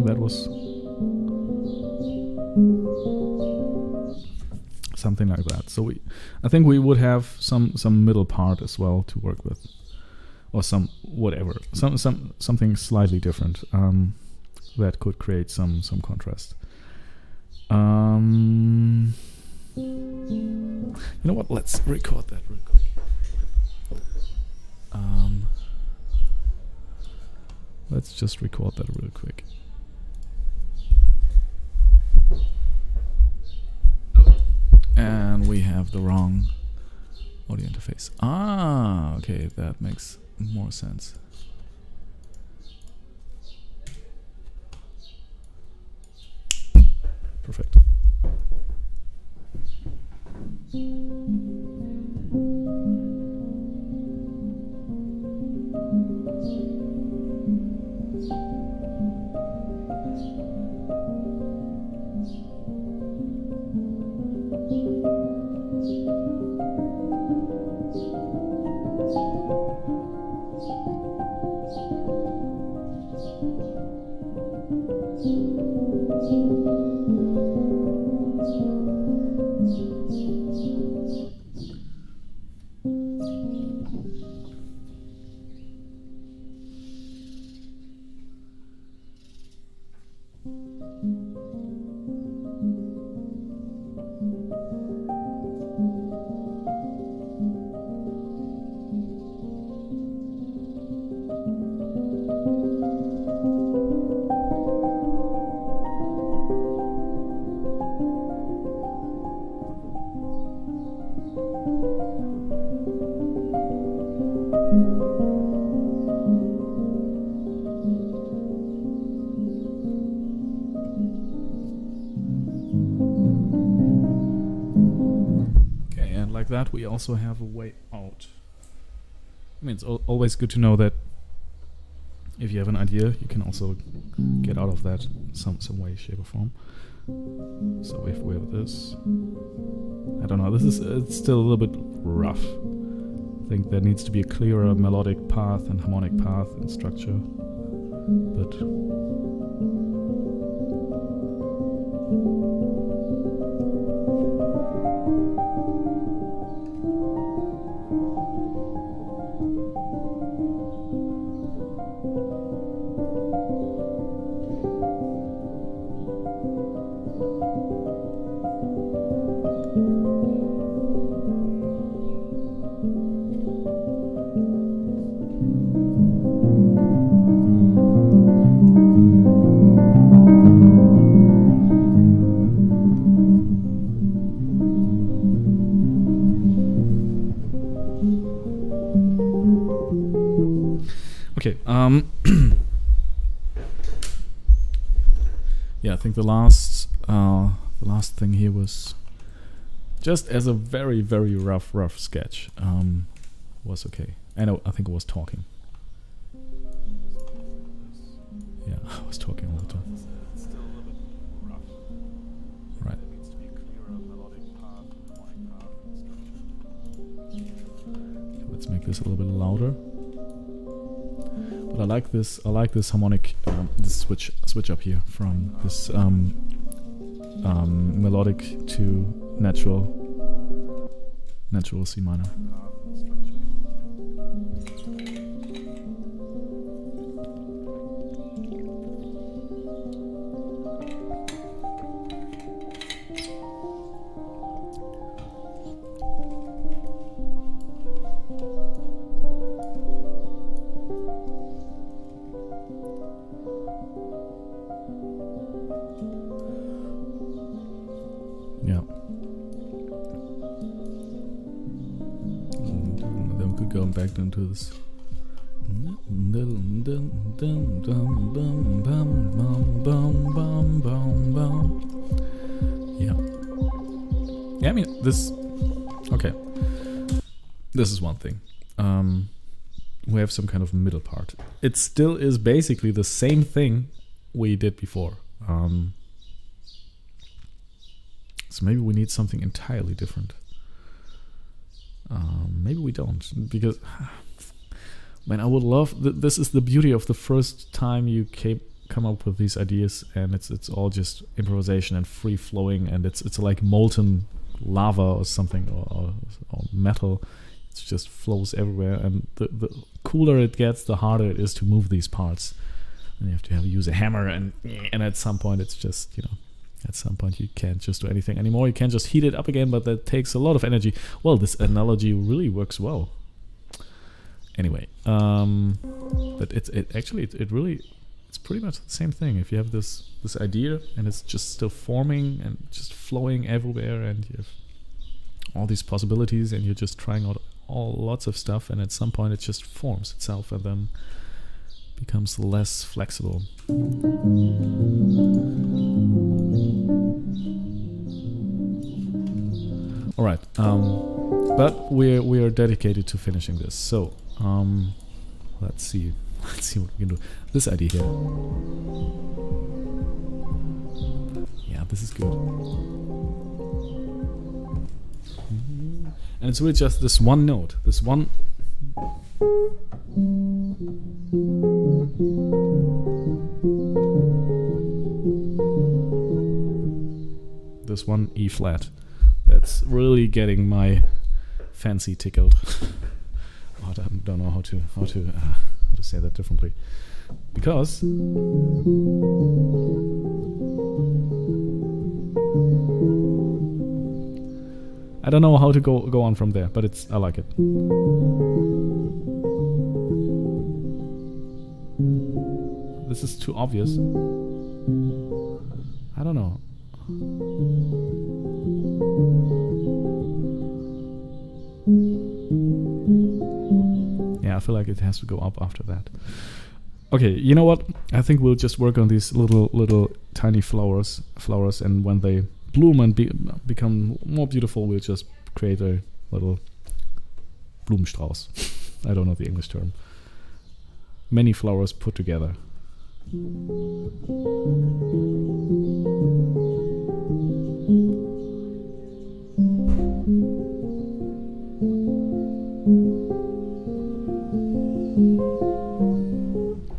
That was something like that. So I think we would have some middle part as well to work with, or something slightly different that could create some contrast. You know what? Let's record that real quick. Let's just record that real quick. And we have the wrong audio interface. Okay, that makes more sense. Perfect. Like that, we also have a way out. I mean, it's always good to know that if you have an idea, you can also get out of that some way, shape, or form. So if we have this, I don't know. It's still a little bit rough. I think there needs to be a clearer melodic path and harmonic path and structure, but. Okay, yeah, I think the last thing here was just as a very, very rough sketch. Was okay. I think I was talking. Yeah, I was talking all the time. It's still a little bit rough. Right. There needs to be a clearer melodic path, harmonic path, and structure. Let's make this a little bit louder. But I like this harmonic, this switch up here from this melodic to natural C minor. Yeah. And then we could go back into this. Yeah. Yeah, I mean, this... Okay. This is one thing. We have some kind of middle part. It still is basically the same thing we did before. So maybe we need something entirely different. Maybe we don't, because man, I would love. This is the beauty of the first time you come up with these ideas, and it's all just improvisation and free flowing, and it's like molten lava or something, or metal. It just flows everywhere, and the cooler it gets, the harder it is to move these parts. And you have to use a hammer, and at some point it's just, at some point you can't just do anything anymore. You can't just heat it up again, but that takes a lot of energy. Well, this analogy really works well. Anyway, but it's pretty much the same thing. If you have this idea and it's just still forming and just flowing everywhere, and you have all these possibilities, and you're just trying out lots of stuff, and at some point it just forms itself and then becomes less flexible. All right, but we're dedicated to finishing this. So let's see what we can do. This idea here. Yeah, this is good. And it's really just this one note, this one. This one E flat. That's really getting my fancy tickled. I don't know how to say that differently, because I don't know how to go on from there, but I like it. This is too obvious. I don't know. Yeah, I feel like it has to go up after that. Okay, you know what? I think we'll just work on these little tiny flowers, and when they bloom and become more beautiful, we'll just create a little Blumenstrauß. I don't know the English term. Many flowers put together.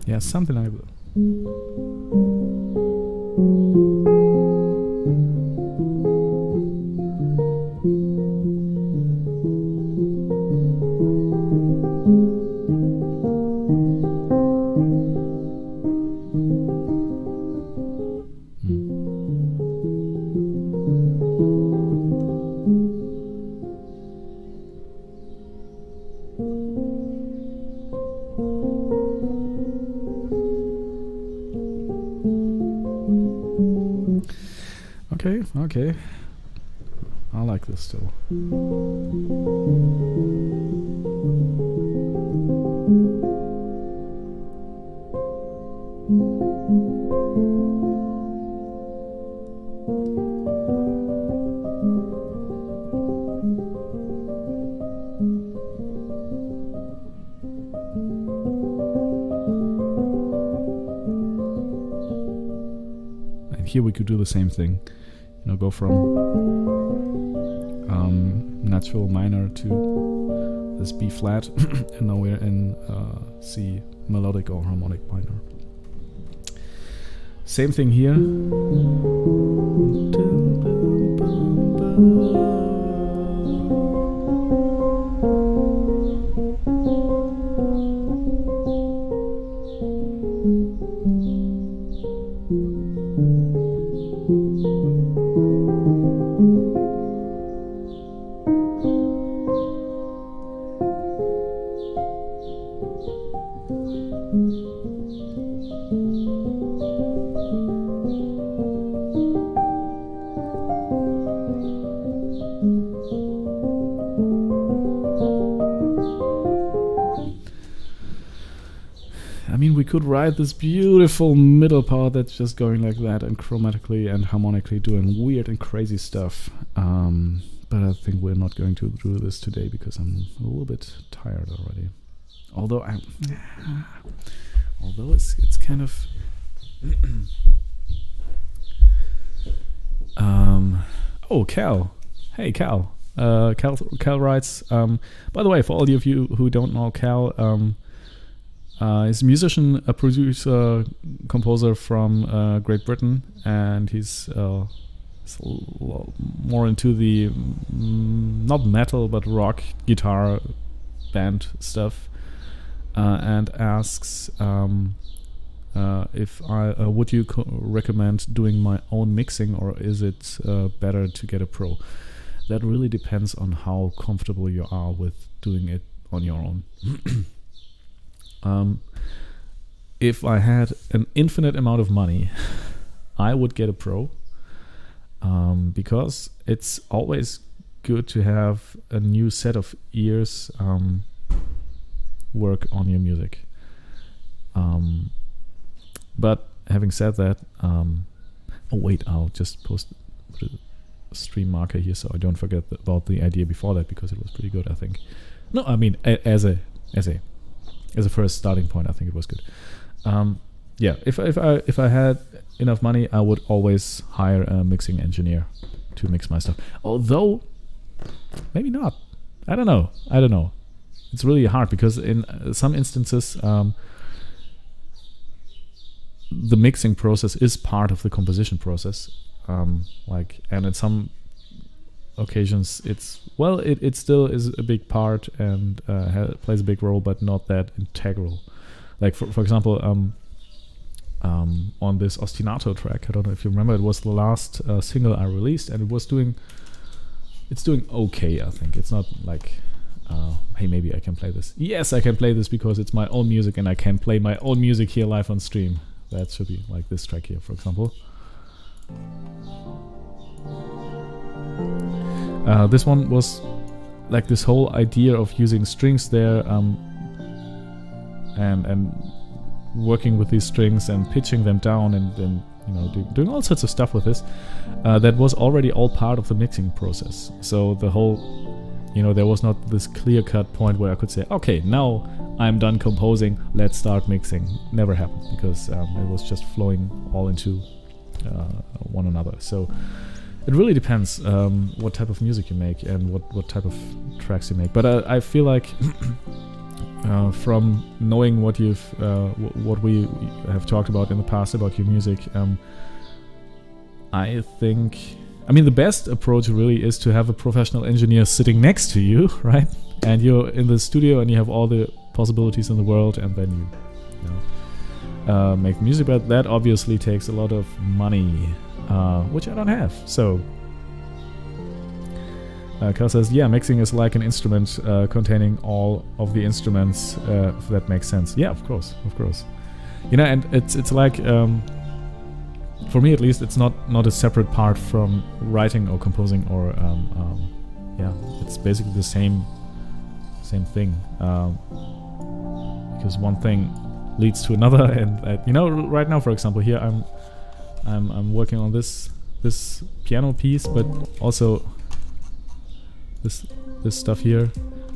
Yeah, something like that. Okay. I like this still. And here we could do the same thing. Go from natural minor to this B flat, and now we're in C melodic or harmonic minor. Same thing here. We could write this beautiful middle part that's just going like that and chromatically and harmonically doing weird and crazy stuff. But I think we're not going to do this today because I'm a little bit tired already. Although it's kind of oh, Cal. Hey, Cal. Cal writes, by the way, for all of you who don't know Cal, he's a musician, a producer, composer from Great Britain, and he's more into the not metal but rock guitar band stuff, and asks if I would you recommend doing my own mixing, or is it better to get a pro? That really depends on how comfortable you are with doing it on your own. If I had an infinite amount of money, I would get a pro, because it's always good to have a new set of ears work on your music. But having said that, oh wait, I'll just put it stream marker here, so I don't forget about the idea before that, because it was pretty good, I think. No, I mean as a first starting point, I think it was good. Yeah, if I had enough money, I would always hire a mixing engineer to mix my stuff. Although maybe not. I don't know. It's really hard, because in some instances the mixing process is part of the composition process. And in some occasions it still is a big part and plays a big role, but not that integral. Like for example, on this ostinato track, I don't know if you remember, it was the last single I released, and it's doing okay, I think. It's not like hey, maybe I can play this. Yes, I can play this because it's my own music, and I can play my own music here live on stream. That should be like this track here, for example. This one was like this whole idea of using strings there, and working with these strings and pitching them down, and doing all sorts of stuff with this. That was already all part of the mixing process. So the whole, there was not this clear-cut point where I could say, okay, now I'm done composing, let's start mixing. Never happened, because it was just flowing all into one another. So it really depends what type of music you make and what type of tracks you make. But I feel like from knowing what we have talked about in the past about your music, I think, the best approach really is to have a professional engineer sitting next to you, right? And you're in the studio and you have all the possibilities in the world, and then you make music. But that obviously takes a lot of money, which I don't have. So Carl says, yeah, mixing is like an instrument containing all of the instruments, if that makes sense. Yeah, of course. And it's like, for me at least, it's not a separate part from writing or composing, or it's basically the same thing, because one thing leads to another. And right now, for example, here I'm working on this piano piece, but also this stuff here,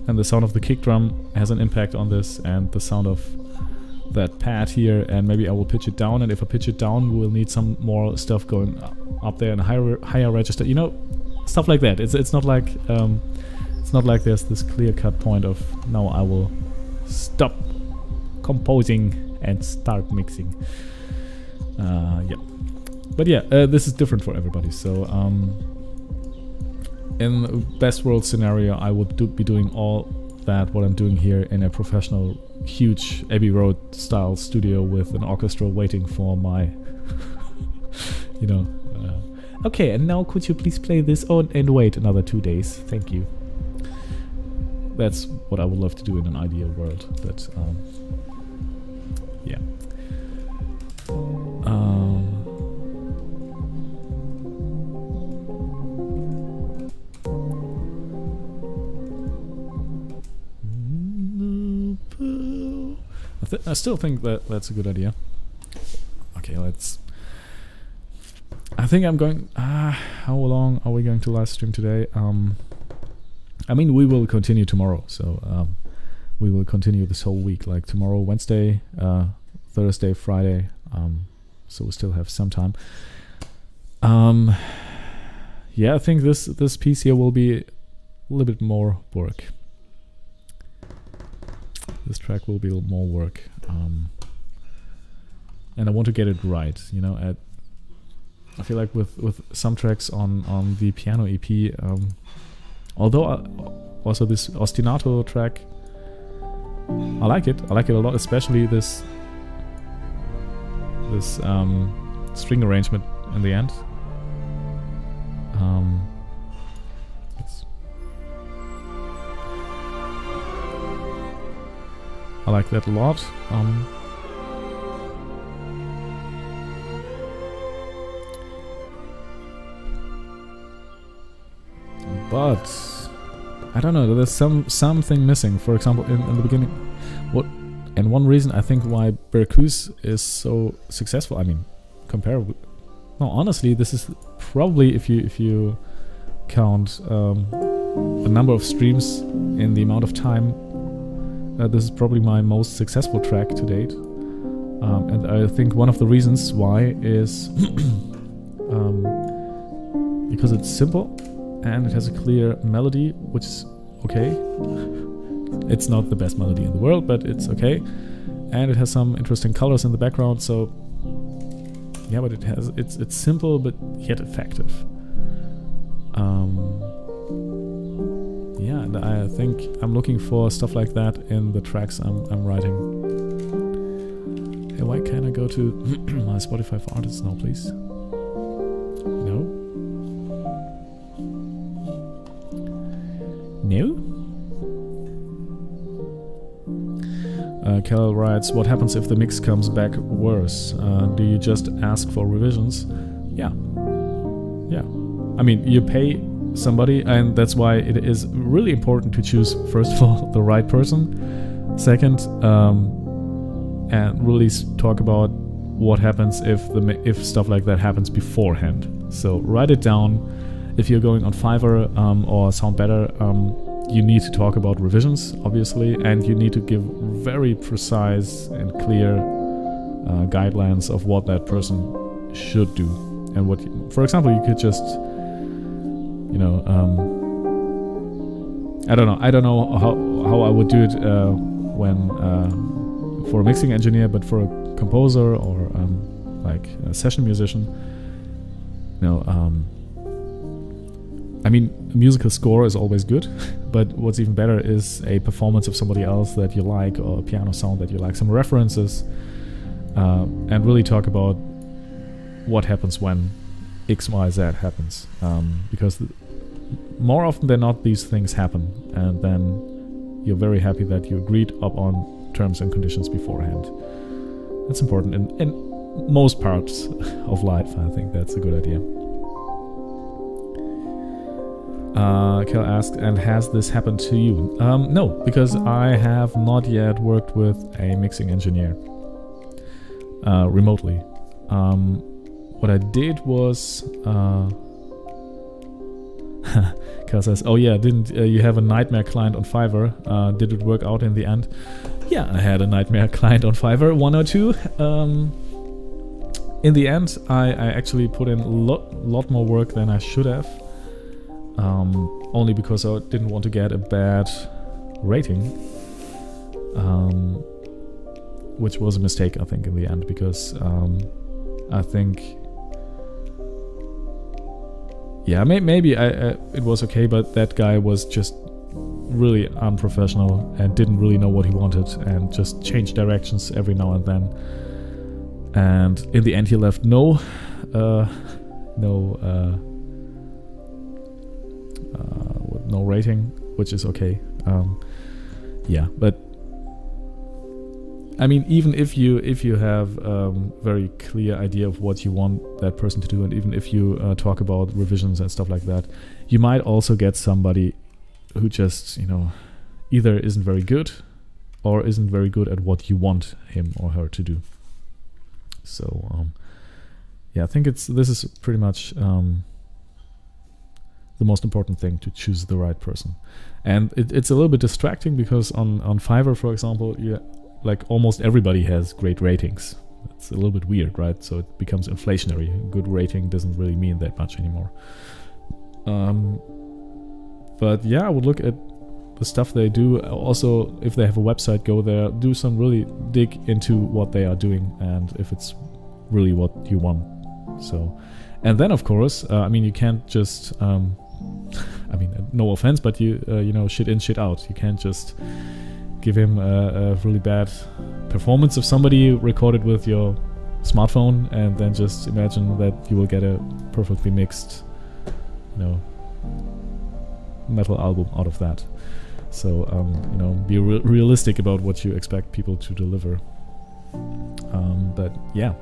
and the sound of the kick drum has an impact on this, and the sound of that pad here, and maybe I will pitch it down, and if I pitch it down, we'll need some more stuff going up there in a higher register, stuff like that. It's not like there's this clear-cut point of, now I will stop composing and start mixing. This is different for everybody. So in the best world scenario, I would be doing all that, what I'm doing here, in a professional, huge Abbey Road style studio with an orchestra waiting for my okay, and now could you please play this and wait another 2 days, thank you. That's what I would love to do in an ideal world, but yeah. I still think that's a good idea. Okay, I think I'm going. How long are we going to live stream today? We will continue tomorrow, so we will continue this whole week. Like tomorrow, Wednesday, Thursday, Friday. So we still have some time. I think this piece here will be a little bit more work. This track will be more work, and I want to get it right. I feel like with some tracks on the piano EP, although also this ostinato track, I like it a lot, especially this string arrangement in the end. I like that a lot. But I don't know. There's something missing. For example, in the beginning, one reason I think why Berkuz is so successful. Comparable. No, honestly, this is probably if you count the number of streams in the amount of time, this is probably my most successful track to date. And I think one of the reasons why is because it's simple and it has a clear melody, which is okay. It's not the best melody in the world, but it's okay. And it has some interesting colors in the background, so yeah, but it's simple but yet effective. Yeah, and I think I'm looking for stuff like that in the tracks I'm writing. Hey, why can't I go to my Spotify for artists now, please? No? No? Cal writes, what happens if the mix comes back worse? Do you just ask for revisions? Yeah. Yeah. I mean, you pay somebody, and that's why it is really important to choose, first of all, the right person. Second, and really talk about what happens if stuff like that happens beforehand. So write it down. If you're going on Fiverr or Sound Better, you need to talk about revisions, obviously, and you need to give very precise and clear guidelines of what that person should do. And what, for example, you could just, I don't know how I would do it when for a mixing engineer, but for a composer or like a session musician, I mean, a musical score is always good, but what's even better is a performance of somebody else that you like, or a piano sound that you like, some references, and really talk about what happens when X, Y, Z happens. Because more often than not, these things happen, and then you're very happy that you agreed upon terms and conditions beforehand. That's important in most parts of life. I think that's a good idea. Kel asked, and has this happened to you? No, because I have not yet worked with a mixing engineer remotely. What I did was Kel says, oh yeah, didn't you have a nightmare client on Fiverr? Did it work out in the end? Yeah, I had a nightmare client on Fiverr, 1 or 2. In the end, I actually put in a lot more work than I should have. Only because I didn't want to get a bad rating, which was a mistake, I think, in the end, because I think, yeah, maybe it was okay, but that guy was just really unprofessional and didn't really know what he wanted and just changed directions every now and then. And in the end, he left no rating, which is okay. Yeah, but I mean, even if you have very clear idea of what you want that person to do, and even if you talk about revisions and stuff like that, you might also get somebody who just either isn't very good or isn't very good at what you want him or her to do. So yeah, I think this is pretty much the most important thing, to choose the right person. And it's a little bit distracting because on Fiverr, for example, like almost everybody has great ratings. It's a little bit weird, right? So it becomes inflationary. A good rating doesn't really mean that much anymore. But yeah, I would look at the stuff they do. Also, if they have a website, go there, do some really dig into what they are doing and if it's really what you want. So, and then of course, I mean, you can't just, I mean, no offense, but you shit in, shit out. You can't just give him a really bad performance of somebody recorded with your smartphone and then just imagine that you will get a perfectly mixed, metal album out of that. So, be realistic about what you expect people to deliver. But yeah,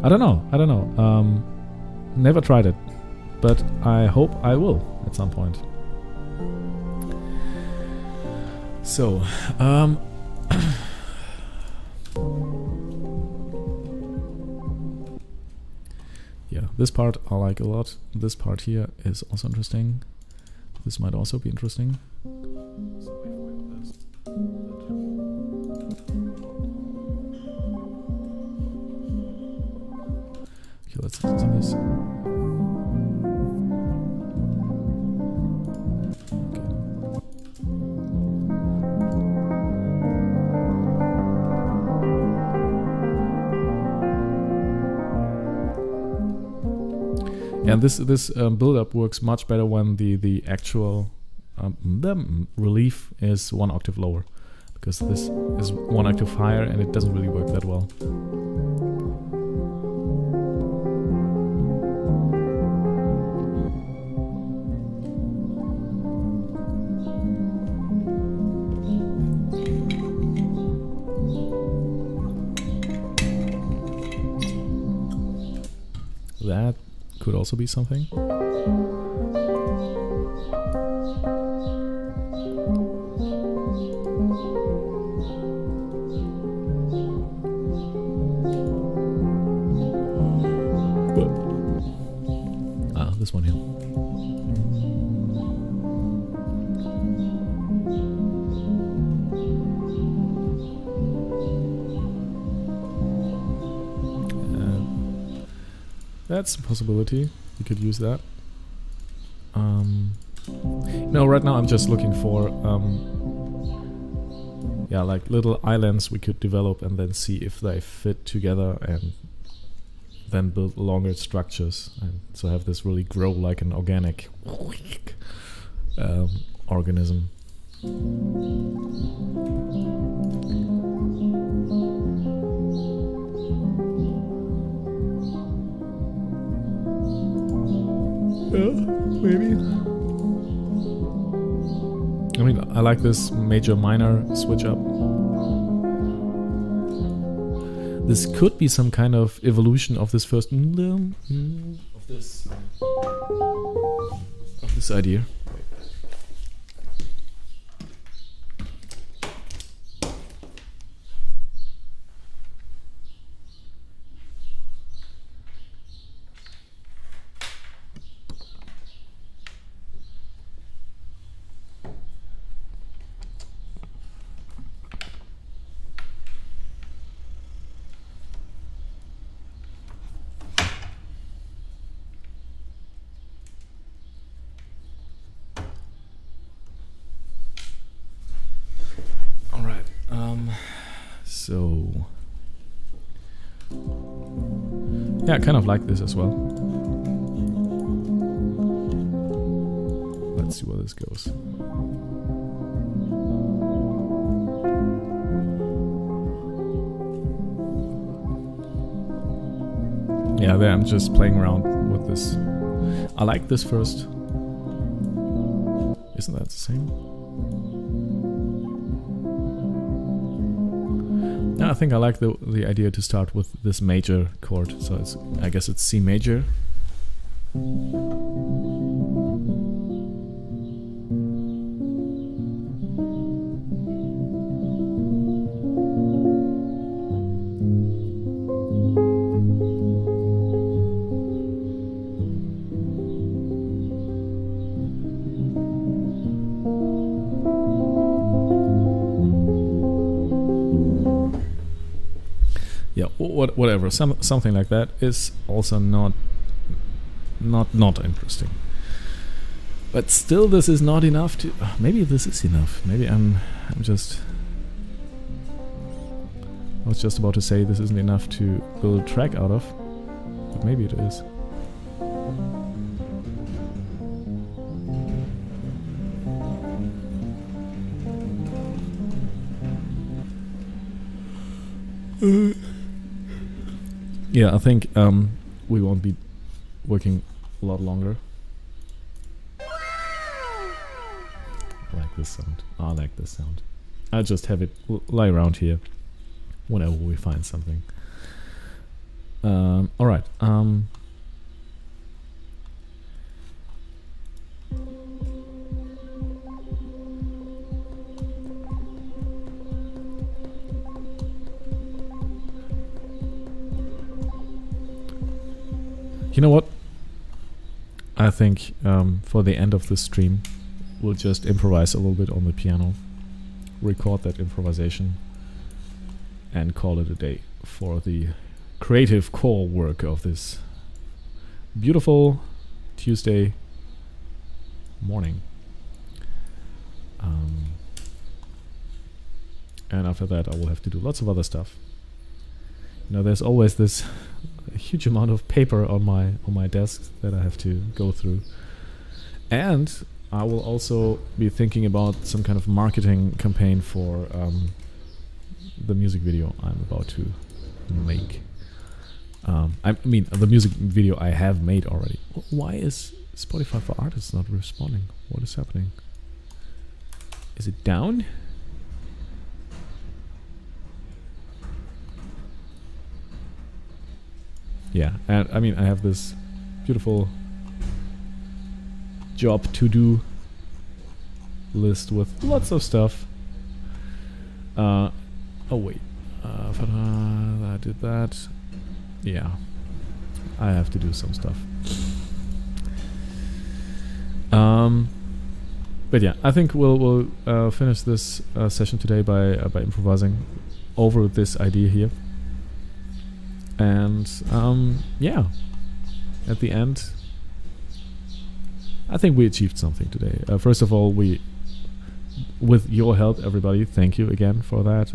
I don't know. Never tried it, but I hope I will at some point. So, yeah, This part I like a lot. This part here is also interesting. This might also be interesting. Okay, let's listen to this. And this build-up works much better when the actual relief is 1 octave lower, because this is 1 octave higher and it doesn't really work that well. That could also be something. But this one here. That's a possibility. You could use that. No, right now I'm just looking for yeah, like little islands we could develop and then see if they fit together, and then build longer structures, and so have this really grow like an organic organism. Maybe. I mean, I like this major minor switch up. This could be some kind of evolution of this first of this idea. So yeah, I kind of like this as well. Let's see where this goes. Yeah, there I'm just playing around with this. I like this first. Isn't that the same? Yeah, I think I like the idea to start with this major chord. So it's, I guess it's C major. Yeah, whatever. Something like that is also not interesting. But still, this is not enough to. Maybe this is enough. Maybe I'm just. I was just about to say this isn't enough to build a track out of, but maybe it is. Yeah, I think we won't be working a lot longer. I like this sound. I like this sound. I'll just have it lie around here whenever we find something. Alright. You know what? I think for the end of this stream, we'll just improvise a little bit on the piano, record that improvisation, and call it a day for the creative core work of this beautiful Tuesday morning. And after that, I will have to do lots of other stuff. You know, there's always this huge amount of paper on my desk that I have to go through. And I will also be thinking about some kind of marketing campaign for the music video I'm about to make. I mean, the music video I have made already. Why is Spotify for Artists not responding? What is happening? Is it down? Yeah, and I mean, I have this beautiful job to do list with lots of stuff. Oh wait, I did that. Yeah, I have to do some stuff. But yeah, I think we'll finish this session today by improvising over this idea here. And yeah, at the end, I think we achieved something today. First of all, with your help, everybody, thank you again for that.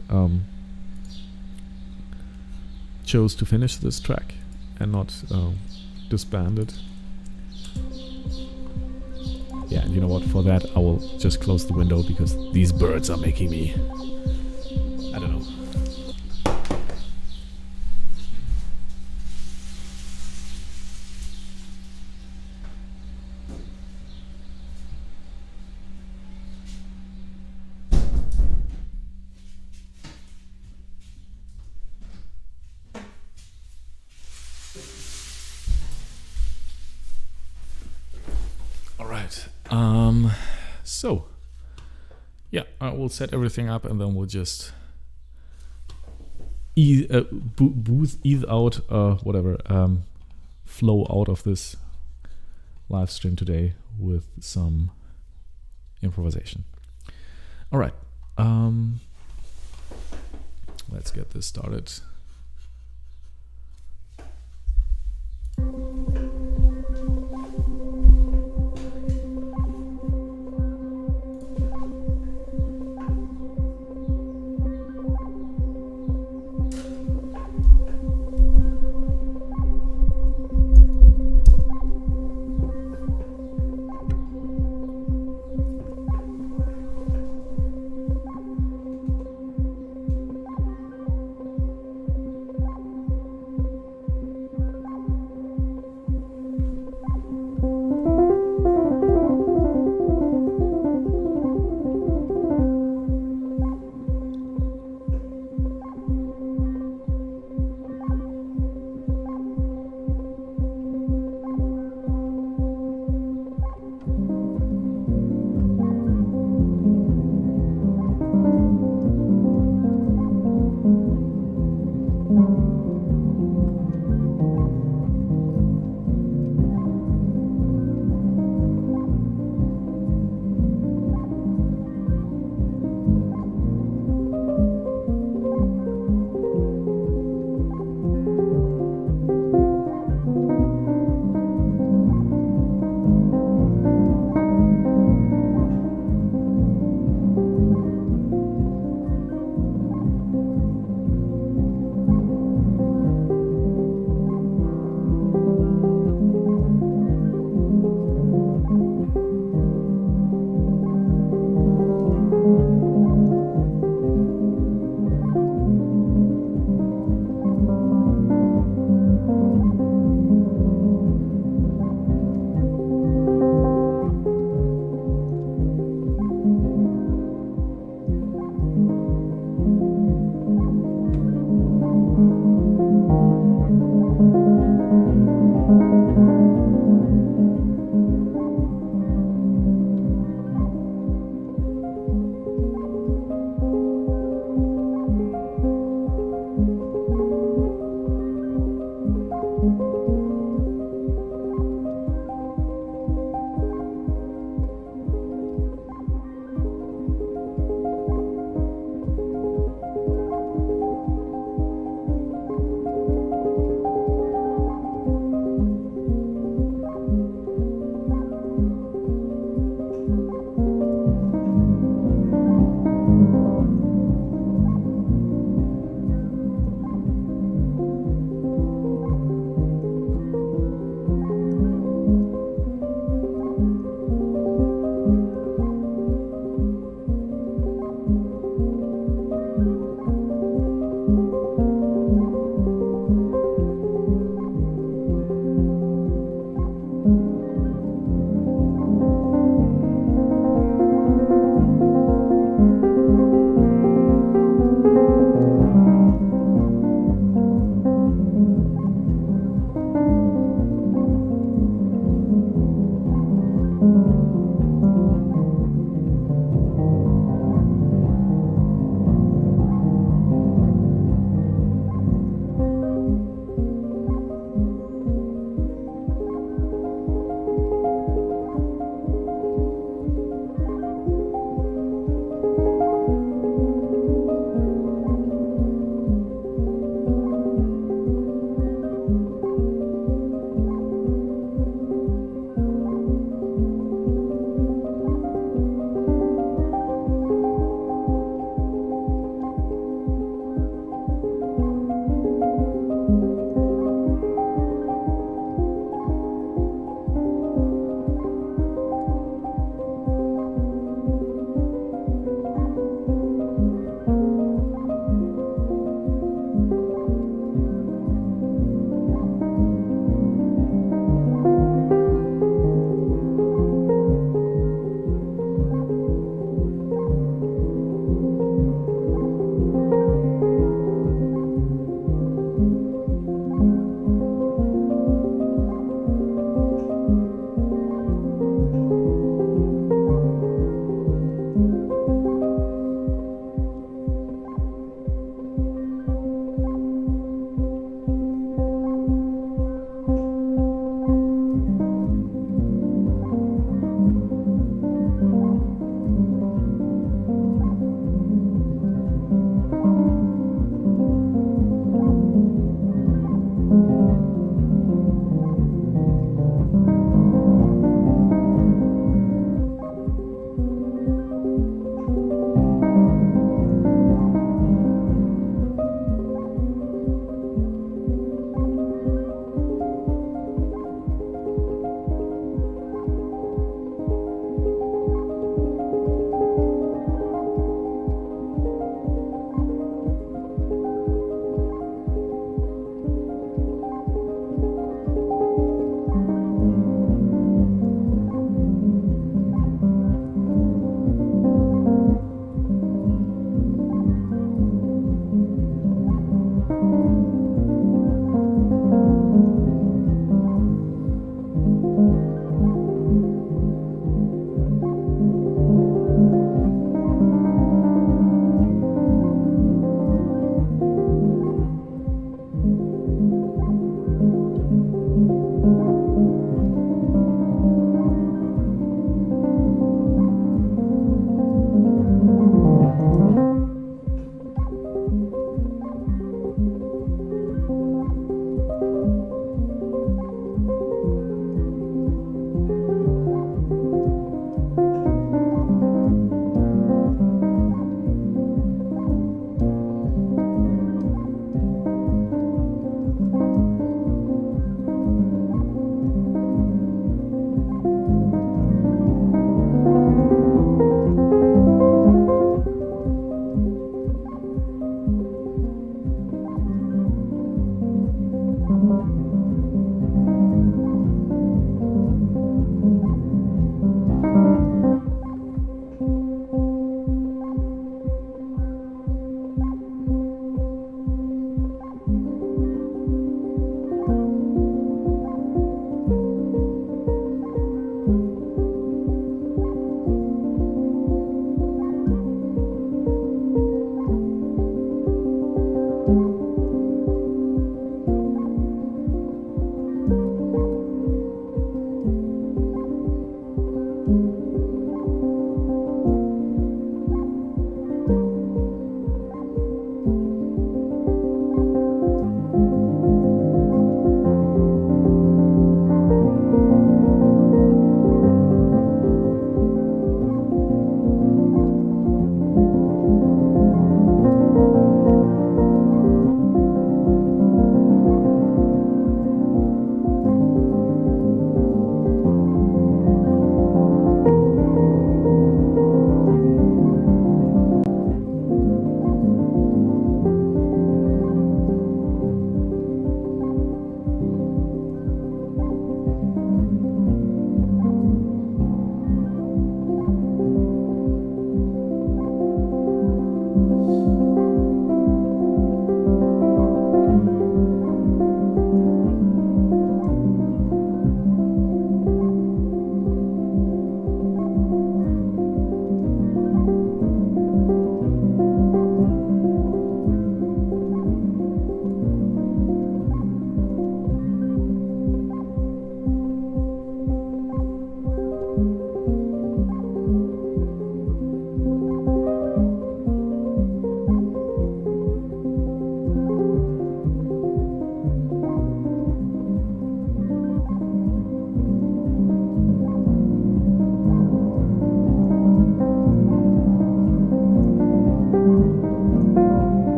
Chose to finish this track and not disband it. Yeah, and you know what? For that, I will just close the window because these birds are making me, I don't know. So, yeah, I will set everything up and then we'll just flow out of this live stream today with some improvisation. All right, let's get this started.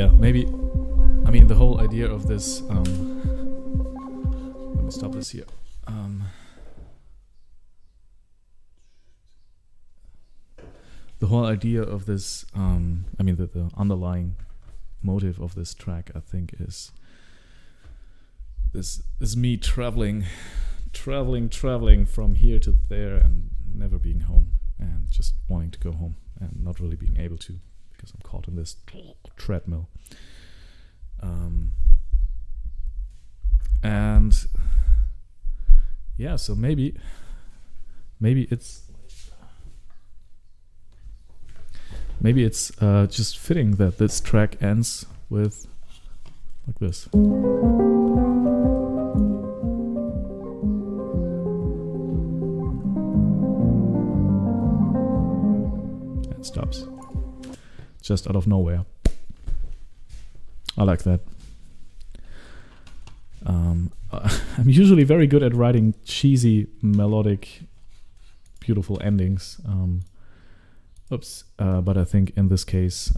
yeah, maybe. I mean, the whole idea of this. Let me stop this here. The whole idea of this. I mean, the underlying motive of this track, I think, is me traveling from here to there and never being home and just wanting to go home and not really being able to because I'm caught in this treadmill. And yeah, so maybe it's just fitting that this track ends with like this. And stops. Just out of nowhere. I like that. I'm usually very good at writing cheesy, melodic, beautiful endings. But I think in this case,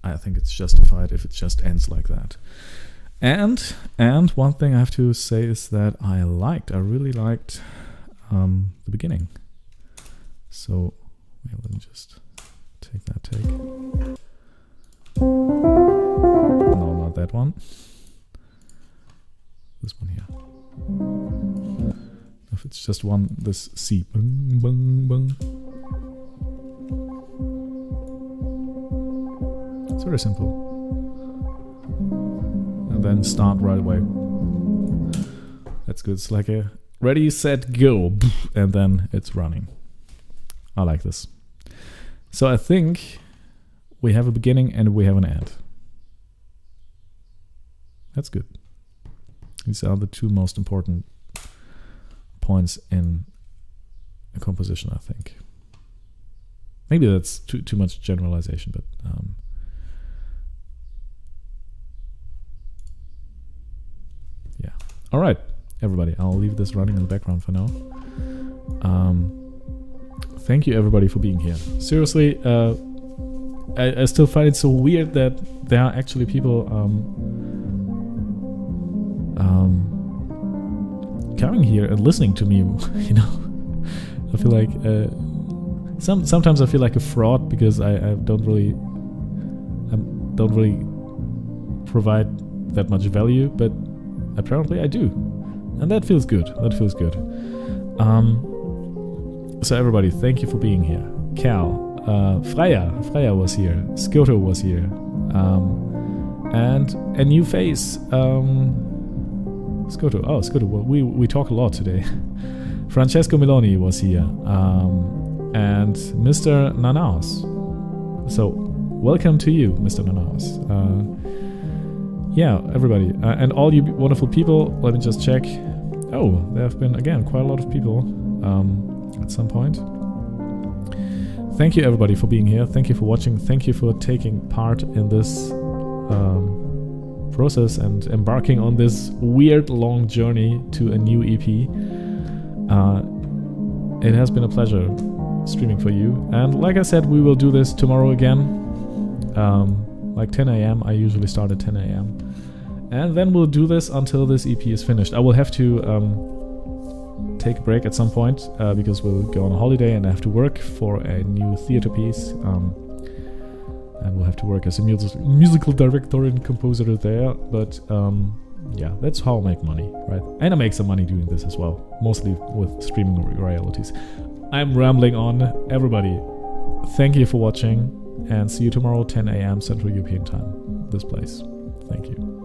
I think it's justified if it just ends like that. And one thing I have to say is that I really liked the beginning. So let me just take that take. No, not that one. This one here. If it's just one, this C. Bung, bung, bung. It's very simple. And then start right away. That's good. It's like a ready, set, go. And then it's running. I like this. So I think we have a beginning and we have an end. That's good. These are the two most important points in a composition, I think. Maybe that's too much generalization, but yeah. All right, everybody. I'll leave this running in the background for now. Thank you, everybody, for being here. Seriously, I still find it so weird that there are actually people coming here and listening to me. You know, I feel like sometimes I feel like a fraud because I don't really provide that much value, but apparently I do, and that feels good. So everybody, thank you for being here. Cal, Freya was here, Skoto was here, and a new face, Skoto. Oh, Skoto, well, we talk a lot today. Francesco Miloni was here, and Mr. Nanaus. So, welcome to you, Mr. Nanaus. Yeah, everybody, and all you wonderful people. Let me just check. Oh, there have been again quite a lot of people at some point. Thank you, everybody, for being here. Thank you for watching. Thank you for taking part in this process and embarking on this weird long journey to a new EP. It has been a pleasure streaming for you. And like I said, we will do this tomorrow again. Like 10 a.m. I usually start at 10 a.m. And then we'll do this until this EP is finished. I will have to take a break at some point because we'll go on a holiday and I have to work for a new theater piece. And we'll have to work as a musical director and composer there. But yeah, that's how I make money, right? And I make some money doing this as well, mostly with streaming royalties. I'm rambling on. Everybody, thank you for watching and see you tomorrow 10 a.m. Central European Time. This place. Thank you.